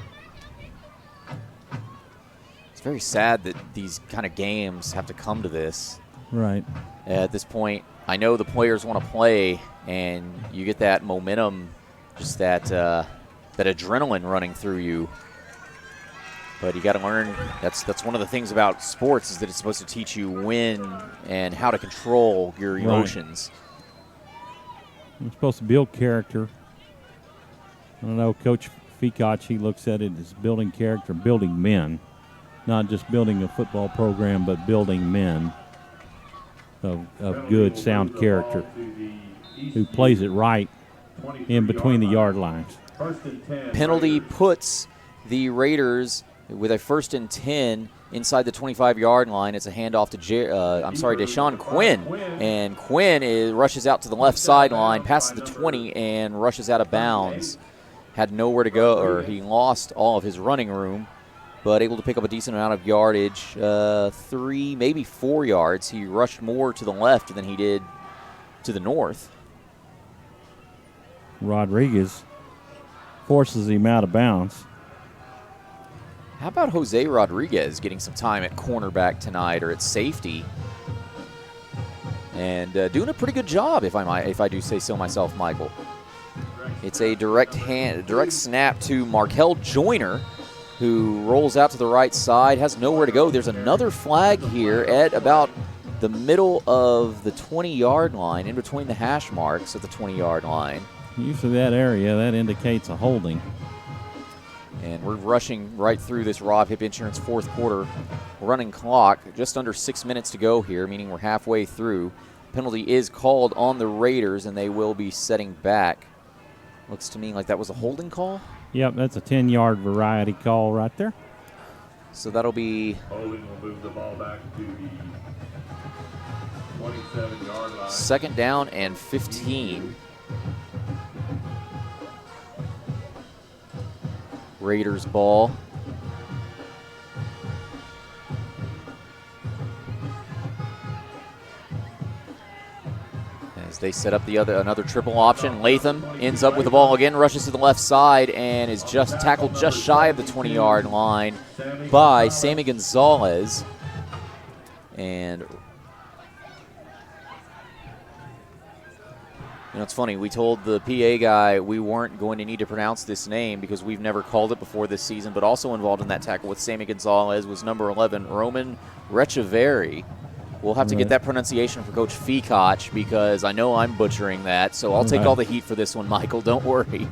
It's very sad that these kind of games have to come to this. Right. At this point, I know the players want to play, and you get that momentum, just that adrenaline running through you. But you got to learn. That's one of the things about sports, is that it's supposed to teach you when and how to control your emotions. Right. You're supposed to build character. I don't know, Coach Fekoch, he looks at it as building character, building men. Not just building a football program, but building men of good, sound character who plays it right in between the yard lines. Penalty puts the Raiders with a 1st and 10 inside the 25-yard line. It's a handoff to Deshaun Quinn, and Quinn rushes out to the left sideline, passes the 20, and rushes out of bounds. Had nowhere to go, or he lost all of his running room, but able to pick up a decent amount of yardage, 3, maybe 4 yards. He rushed more to the left than he did to the north. Rodriguez forces him out of bounds. How about Jose Rodriguez getting some time at cornerback tonight, or at safety, and doing a pretty good job, if I do say so myself, Michael. It's a direct snap to Markel Joyner, who rolls out to the right side, has nowhere to go. There's another flag here at about the middle of the 20-yard line, in between the hash marks of the 20-yard line. Usually that area, that indicates a holding. And we're rushing right through this Rob Hip Insurance fourth quarter running clock. Just under 6 minutes to go here, meaning we're halfway through. Penalty is called on the Raiders, and they will be setting back. Looks to me like that was a holding call. Yep, that's a 10-yard variety call right there. So that'll be... Holding will move the ball back to the 27-yard line. 2nd down and 15. Raiders ball. As they set up another triple option. Latham ends up with the ball again, rushes to the left side, and is just tackled just shy of the 20-yard line by Sammy Gonzalez. And it's funny, we told the PA guy we weren't going to need to pronounce this name because we've never called it before this season, but also involved in that tackle with Sammy Gonzalez was number 11, Roman Recheverri. We'll have to get that pronunciation for Coach Fekoch because I know I'm butchering that, so I'll take all the heat for this one, Michael. Don't worry.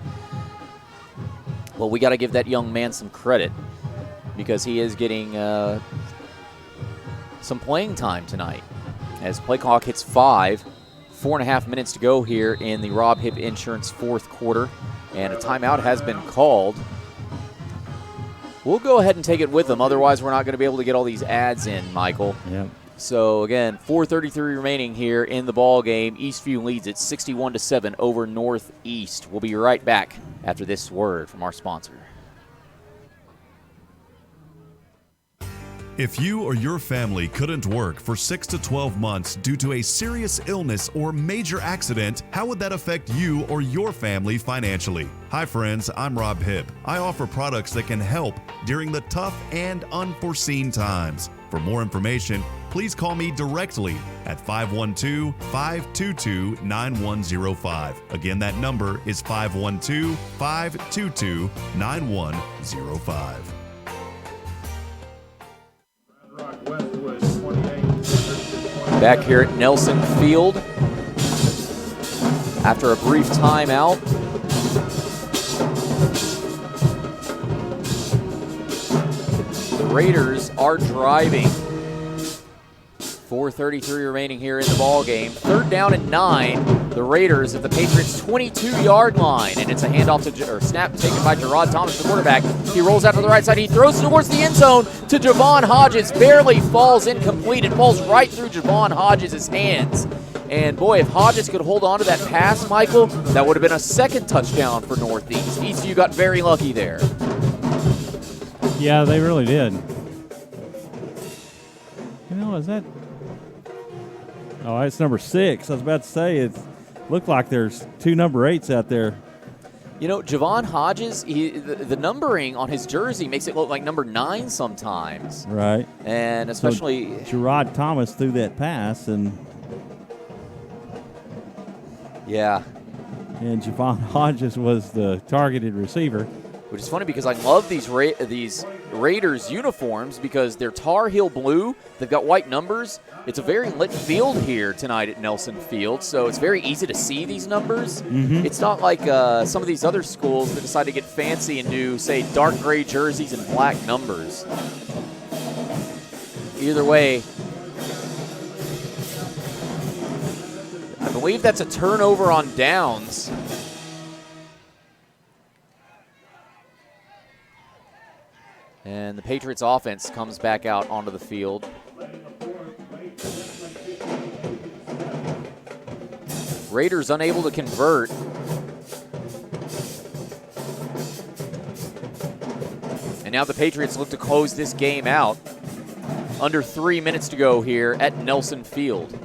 Well, we got to give that young man some credit because he is getting some playing time tonight. As play clock hits 5, 4.5 minutes to go here in the Rob Hip Insurance fourth quarter, and a timeout has been called. We'll go ahead and take it with them, otherwise we're not going to be able to get all these ads in, Michael. Yep. So again, 4:33 remaining here in the ball game. Eastview leads it 61-7 over Northeast. We'll be right back after this word from our sponsor. If you or your family couldn't work for 6 to 12 months due to a serious illness or major accident, how would that affect you or your family financially? Hi friends, I'm Rob Hipp. I offer products that can help during the tough and unforeseen times. For more information, please call me directly at 512-522-9105. Again, that number is 512-522-9105. Back here at Nelson Field, after a brief timeout, the Raiders are driving. 4:33 remaining here in the ball game. 3rd down and 9. The Raiders at the Patriots' 22-yard line, and it's a handoff or snap taken by Gerard Thomas, the quarterback. He rolls out to the right side. He throws towards the end zone to Javon Hodges. Barely falls incomplete. It falls right through Javon Hodges' hands. And boy, if Hodges could hold on to that pass, Michael, that would have been a 2nd touchdown for Northeast. Eastview got very lucky there. Yeah, they really did. You know, is that? Oh, it's number 6. I was about to say it looked like there's 2 number 8s out there. You know, Javon Hodges, the numbering on his jersey makes it look like number 9 sometimes. Right. And especially so Gerard Thomas threw that pass, and yeah. And Javon Hodges was the targeted receiver. Which is funny because I love these Raiders uniforms because they're Tar Heel blue. They've got white numbers. It's a very lit field here tonight at Nelson Field, so it's very easy to see these numbers. Mm-hmm. It's not like some of these other schools that decide to get fancy and do, say, dark gray jerseys and black numbers. Either way, I believe that's a turnover on downs. And the Patriots offense comes back out onto the field. Raiders unable to convert. And now the Patriots look to close this game out. Under 3 minutes to go here at Nelson Field.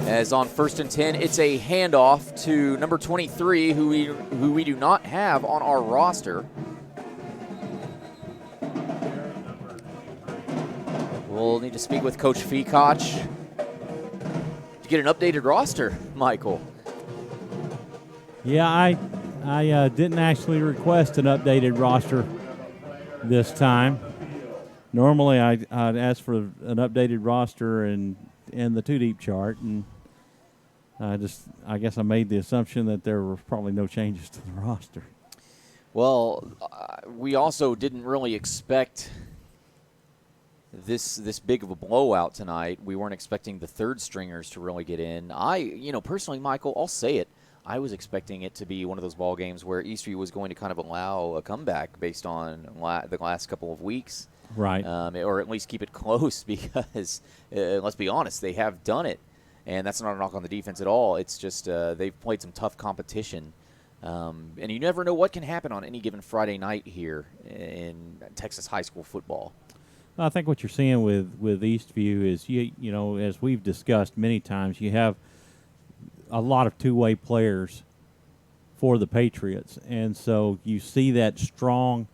As on 1st and 10, it's a handoff to number 23, who we do not have on our roster. We'll need to speak with Coach Feacock to get an updated roster, Michael. Yeah, I didn't actually request an updated roster this time. Normally, I'd ask for an updated roster and the 2-deep chart, and I guess I made the assumption that there were probably no changes to the roster. Well, we also didn't really expect this big of a blowout tonight. We weren't expecting the 3rd stringers to really get in. Personally, Michael, I'll say it. I was expecting it to be one of those ball games where Eastview was going to kind of allow a comeback based on the last couple of weeks. Right. Or at least keep it close because, let's be honest, they have done it. And that's not a knock on the defense at all. It's just they've played some tough competition. And you never know what can happen on any given Friday night here in Texas high school football. I think what you're seeing with Eastview is, you know, as we've discussed many times, you have a lot of two-way players for the Patriots. And so you see that strong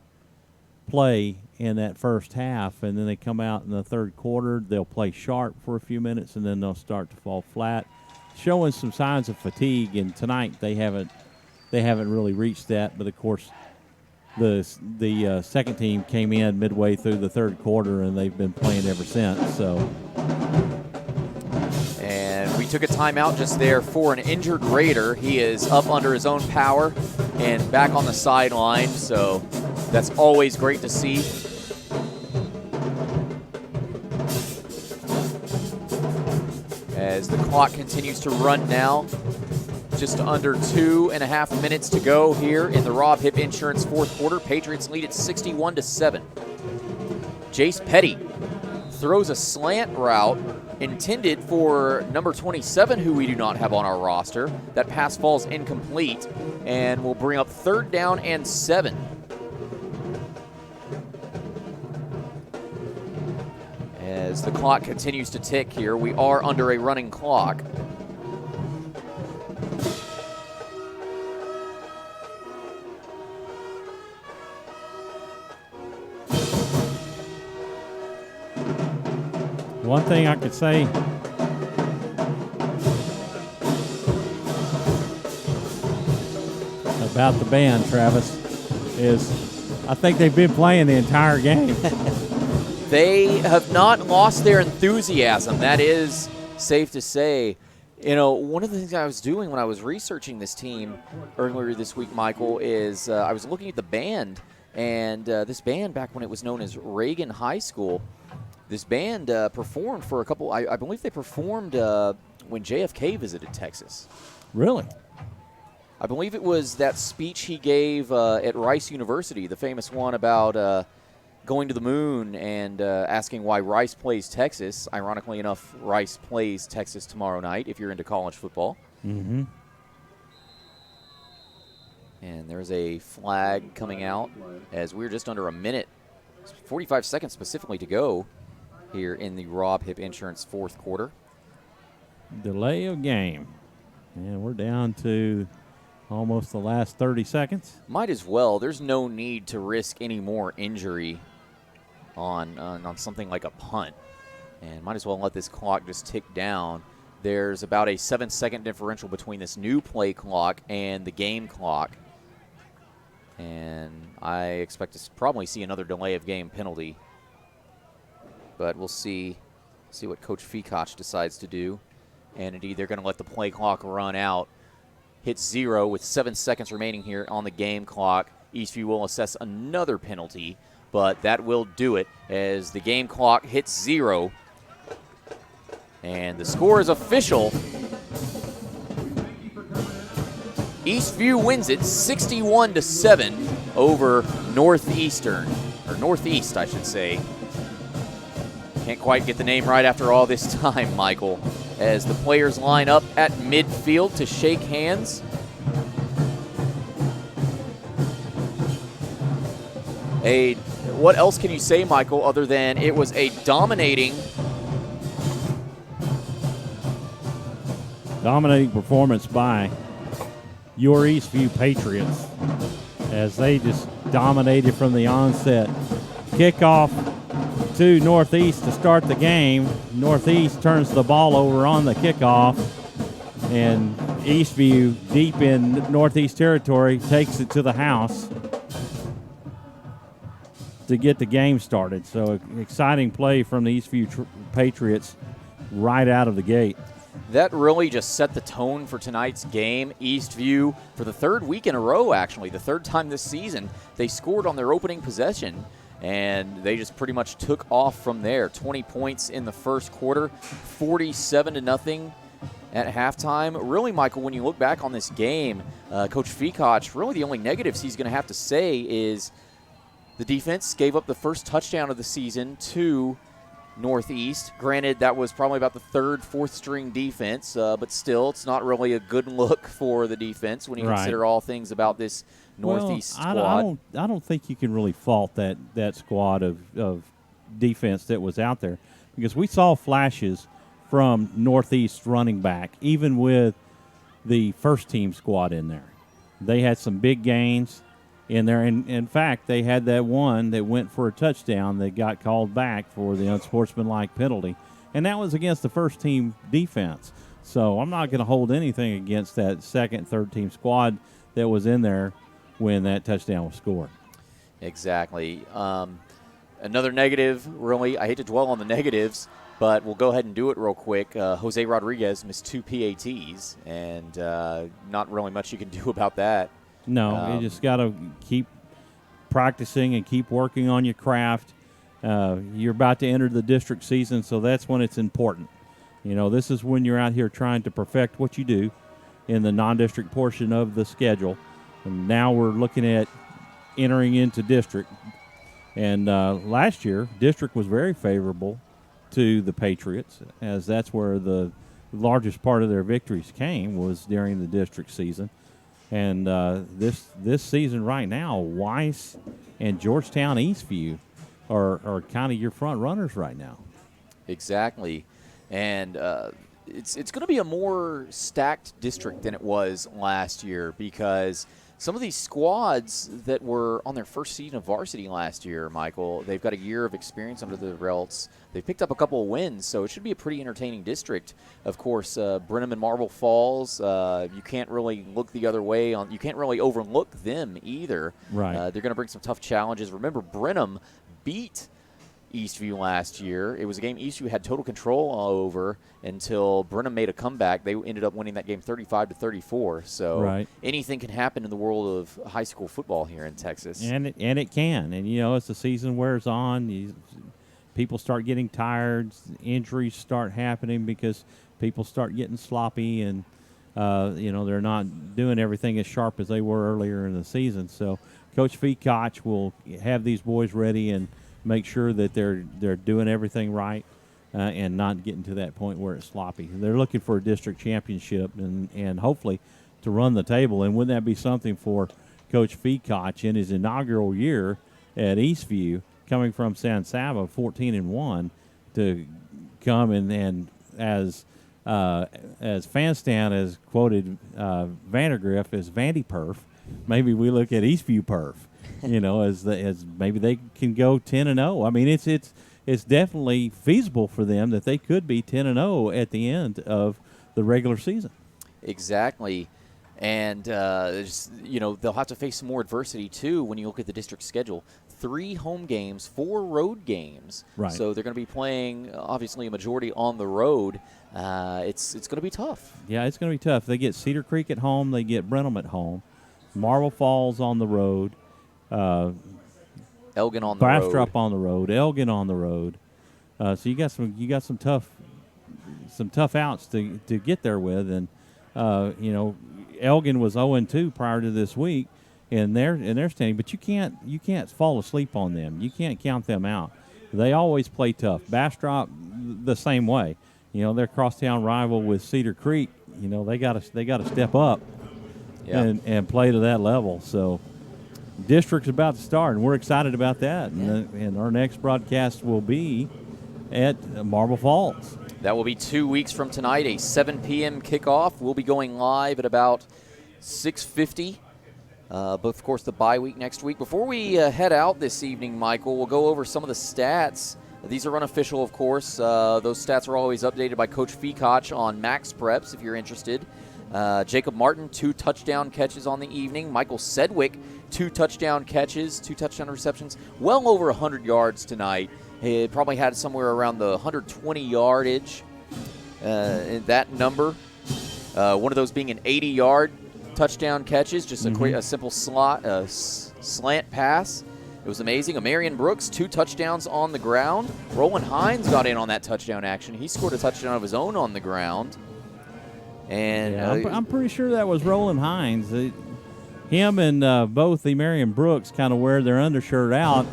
play in that first half, and then they come out in the 3rd quarter. They'll play sharp for a few minutes, and then they'll start to fall flat, showing some signs of fatigue. And tonight they haven't really reached that. But of course, the second team came in midway through the 3rd quarter, and they've been playing ever since. So. And we took a timeout just there for an injured Raider. He is up under his own power and back on the sideline. So that's always great to see. As the clock continues to run now, just under 2.5 minutes to go here in the Rob Hipp Insurance 4th quarter. Patriots lead at 61-7. Jace Petty throws a slant route intended for number 27, who we do not have on our roster. That pass falls incomplete and will bring up 3rd down and 7. As the clock continues to tick here, we are under a running clock. One thing I could say about the band, Travis, is I think they've been playing the entire game. They have not lost their enthusiasm. That is safe to say. You know, one of the things I was doing when I was researching this team earlier this week, Michael, is I was looking at the band, and this band, back when it was known as Reagan High School, this band performed for a couple, I believe they performed when JFK visited Texas. Really? I believe it was that speech he gave at Rice University, the famous one about going to the moon and asking why Rice plays Texas. Ironically enough, Rice plays Texas tomorrow night if you're into college football. Mm-hmm. And there's a flag coming out as we're just under a minute, 45 seconds specifically to go here in the Rob Hip Insurance 4th quarter. Delay of game. And we're down to almost the last 30 seconds. Might as well. There's no need to risk any more injury on something like a punt. And might as well let this clock just tick down. There's about a 7-second differential between this new play clock and the game clock. And I expect to probably see another delay of game penalty. But we'll see what Coach Feacock decides to do. And indeed, they're going to let the play clock run out. Hit 0 with 7 seconds remaining here on the game clock. Eastview will assess another penalty, but that will do it as the game clock hits 0. And the score is official. Eastview wins it 61-7 over Northeastern, or Northeast, I should say. Can't quite get the name right after all this time, Michael, as the players line up at midfield to shake hands. What else can you say, Michael, other than it was a dominating performance by your Eastview Patriots as they just dominated from the onset. Kickoff to Northeast to start the game. Northeast turns the ball over on the kickoff, and Eastview, deep in Northeast territory, takes it to the house to get the game started. So exciting play from the Eastview Patriots right out of the gate. That really just set the tone for tonight's game. Eastview, for the 3rd week in a row, actually, the 3rd time this season, they scored on their opening possession, and they just pretty much took off from there. 20 points in the first quarter, 47-0 at halftime. Really, Michael, when you look back on this game, Coach Feacock, really the only negatives he's going to have to say is the defense gave up the first touchdown of the season to Northeast. Granted, that was probably about the 3rd, 4th string defense, but still, it's not really a good look for the defense when you consider all things about this Northeast squad. I don't think you can really fault that squad of defense that was out there, because we saw flashes from Northeast running back, even with the first team squad in there. They had some big gains in there. And in fact, they had that one that went for a touchdown that got called back for the unsportsmanlike penalty. And that was against the first team defense. So I'm not going to hold anything against that second, third team squad that was in there when that touchdown was scored. Exactly. Another negative, really, I hate to dwell on the negatives, but we'll go ahead and do it real quick. Jose Rodriguez missed 2 PATs, and not really much you can do about that. No, you just got to keep practicing and keep working on your craft. You're about to enter the district season, so that's when it's important. You know, this is when you're out here trying to perfect what you do in the non-district portion of the schedule. And now we're looking at entering into district. And last year, district was very favorable to the Patriots, as that's where the largest part of their victories came, was during the district season. And this season right now, Weiss and Georgetown Eastview are kind of your front runners right now. Exactly. And it's going to be a more stacked district than it was last year, because some of these squads that were on their first season of varsity last year, Michael, they've got a year of experience under their belts. They've picked up a couple of wins, so it should be a pretty entertaining district. Of course, Brenham and Marble Falls, you can't really look the other way. You can't really overlook them either. Right. They're going to bring some tough challenges. Remember, Brenham beat Eastview last year. It was a game Eastview had total control over until Brenham made a comeback. They ended up winning that game 35-34. So anything can happen in the world of high school football here in Texas. And it can. And, as the season wears on, people start getting tired, injuries start happening because people start getting sloppy, and, they're not doing everything as sharp as they were earlier in the season. So Coach Feacock will have these boys ready and make sure that they're doing everything right and not getting to that point where it's sloppy. They're looking for a district championship and hopefully to run the table. And wouldn't that be something for Coach Feacock in his inaugural year at Eastview, coming from San Saba 14-1, to come and as Fanstan has quoted Vandergriff as Vandy Perf, maybe we look at Eastview Perf. As maybe they can go 10-0. I mean, it's definitely feasible for them that they could be 10-0 at the end of the regular season. Exactly. And, they'll have to face some more adversity, too, when you look at the district schedule. 3 home games, 4 road games. Right. So they're going to be playing, obviously, a majority on the road. It's going to be tough. Yeah, it's going to be tough. They get Cedar Creek at home. They get Brenham at home. Marble Falls on the road. Elgin on the Bastrop on the road. Elgin on the road. So you got some tough outs to get there with, and Elgin was 0-2 prior to this week in their standing, but you can't fall asleep on them. You can't count them out. They always play tough. Bastrop the same way. Their crosstown rival with Cedar Creek. They got to step up and play to that level. So. District's about to start, and we're excited about that. And our next broadcast will be at Marble Falls. That will be 2 weeks from tonight, a 7 p.m. kickoff. We'll be going live at about 6:50. But, of course, the bye week next week. Before we head out this evening, Michael, we'll go over some of the stats. These are unofficial, of course. Those stats are always updated by Coach Feacock on Max Preps, if you're interested. Jacob Martin, 2 touchdown catches on the evening. Michael Sedgwick, 2 touchdown catches, 2 touchdown receptions, well over 100 yards tonight. He probably had somewhere around the 120 yardage in that number. One of those being an 80-yard touchdown catches, just a simple slant pass. It was amazing. Amarian Brooks, 2 touchdowns on the ground. Roland Hines got in on that touchdown action. He scored a touchdown of his own on the ground. And I'm pretty sure that was Roland Hines. Him and both Marion Brooks kind of wear their undershirt out,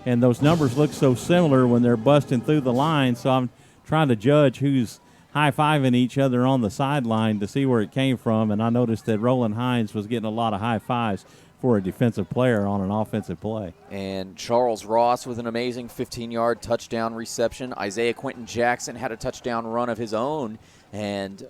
and those numbers look so similar when they're busting through the line. So I'm trying to judge who's high-fiving each other on the sideline to see where it came from. And I noticed that Roland Hines was getting a lot of high fives for a defensive player on an offensive play. And Charles Ross with an amazing 15-yard touchdown reception. Isaiah Quentin Jackson had a touchdown run of his own, and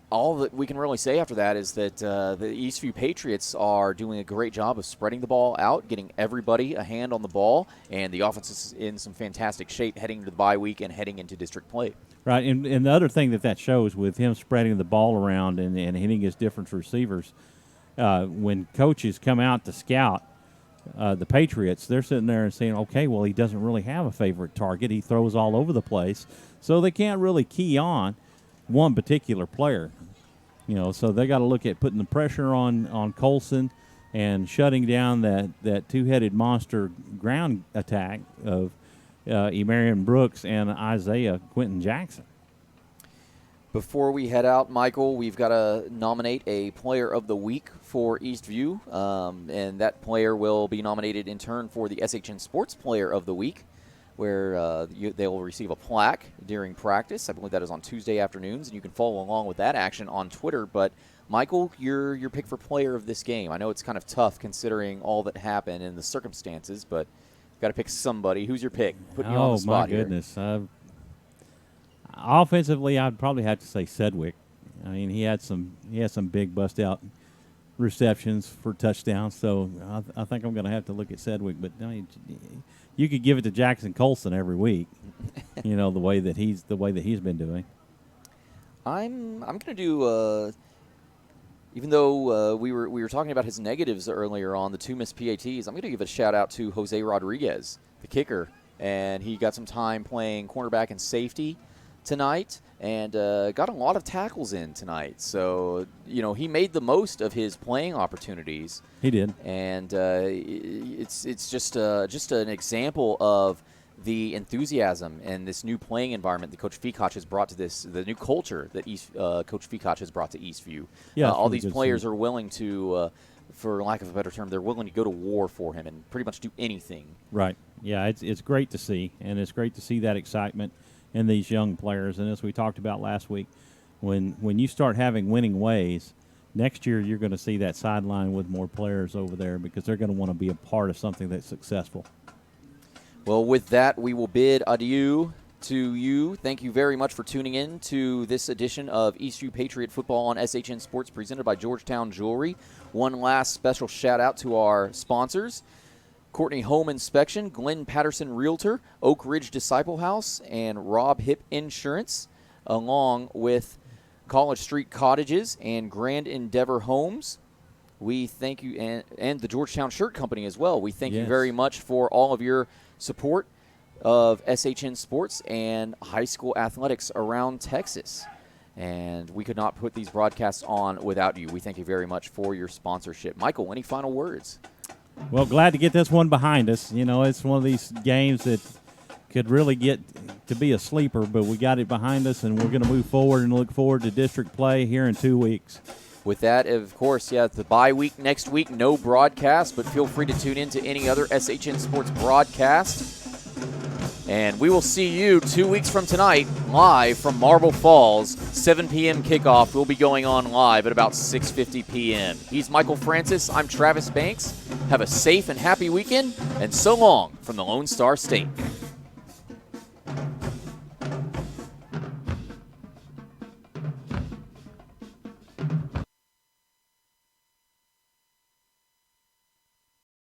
all that we can really say after that is that the Eastview Patriots are doing a great job of spreading the ball out, getting everybody a hand on the ball, and the offense is in some fantastic shape heading into the bye week and heading into district play. Right, and the other thing that shows with him spreading the ball around and hitting his different receivers, when coaches come out to scout the Patriots, they're sitting there and saying, okay, well, he doesn't really have a favorite target. He throws all over the place, so they can't really key on one particular player. So they got to look at putting the pressure on Colson and shutting down that two-headed monster ground attack of Emarion Brooks and Isaiah Quentin Jackson. Before we head out, Michael, we've got to nominate a player of the week for Eastview, and that player will be nominated in turn for the SHN Sports Player of the Week. where they will receive a plaque during practice. I believe that is on Tuesday afternoons, and you can follow along with that action on Twitter. But, Michael, your pick for player of this game. I know it's kind of tough considering all that happened and the circumstances, but got to pick somebody. Who's your pick? Putting you on the spot my goodness. Offensively, I'd probably have to say Sedgwick. I mean, he had some big bust-out receptions for touchdowns, so I think I'm going to have to look at Sedgwick. But I mean, you could give it to Jackson Colson every week. You know, the way that he's been doing. I'm going to do. Even though we were talking about his negatives earlier on, the 2 missed PATs, I'm going to give a shout out to Jose Rodriguez, the kicker, and he got some time playing cornerback and safety tonight, and got a lot of tackles in tonight. So, you know, he made the most of his playing opportunities. He did, and it's just an example of the enthusiasm and this new playing environment that Coach Feacock has brought to the new culture that Coach Feacock has brought to Eastview. Yeah, all these players are willing to, for lack of a better term, they're willing to go to war for him and pretty much do anything. Right. Yeah, it's great to see, and it's great to see that excitement in these young players. And as we talked about last week, when you start having winning ways, next year you're going to see that sideline with more players over there because they're going to want to be a part of something that's successful. Well, with that, we will bid adieu to you. Thank you very much for tuning in to this edition of Eastview Patriot Football on SHN Sports presented by Georgetown Jewelry. One last special shout-out to our sponsors, Courtney Home Inspection, Glenn Patterson Realtor, Oak Ridge Disciple House, and Rob Hip Insurance, along with College Street Cottages and Grand Endeavor Homes. We thank you, and the Georgetown Shirt Company as well. We thank you very much for all of your support of SHN Sports and high school athletics around Texas. And we could not put these broadcasts on without you. We thank you very much for your sponsorship. Michael, any final words? Well, glad to get this one behind us. You know, it's one of these games that could really get to be a sleeper, but we got it behind us, and we're going to move forward and look forward to district play here in 2 weeks. With that, of course, the bye week next week, no broadcast, but feel free to tune in to any other SHN Sports broadcast. And we will see you 2 weeks from tonight, live from Marble Falls. 7 p.m. kickoff will be going on live at about 6:50 p.m. He's Michael Francis. I'm Travis Banks. Have a safe and happy weekend, and so long from the Lone Star State.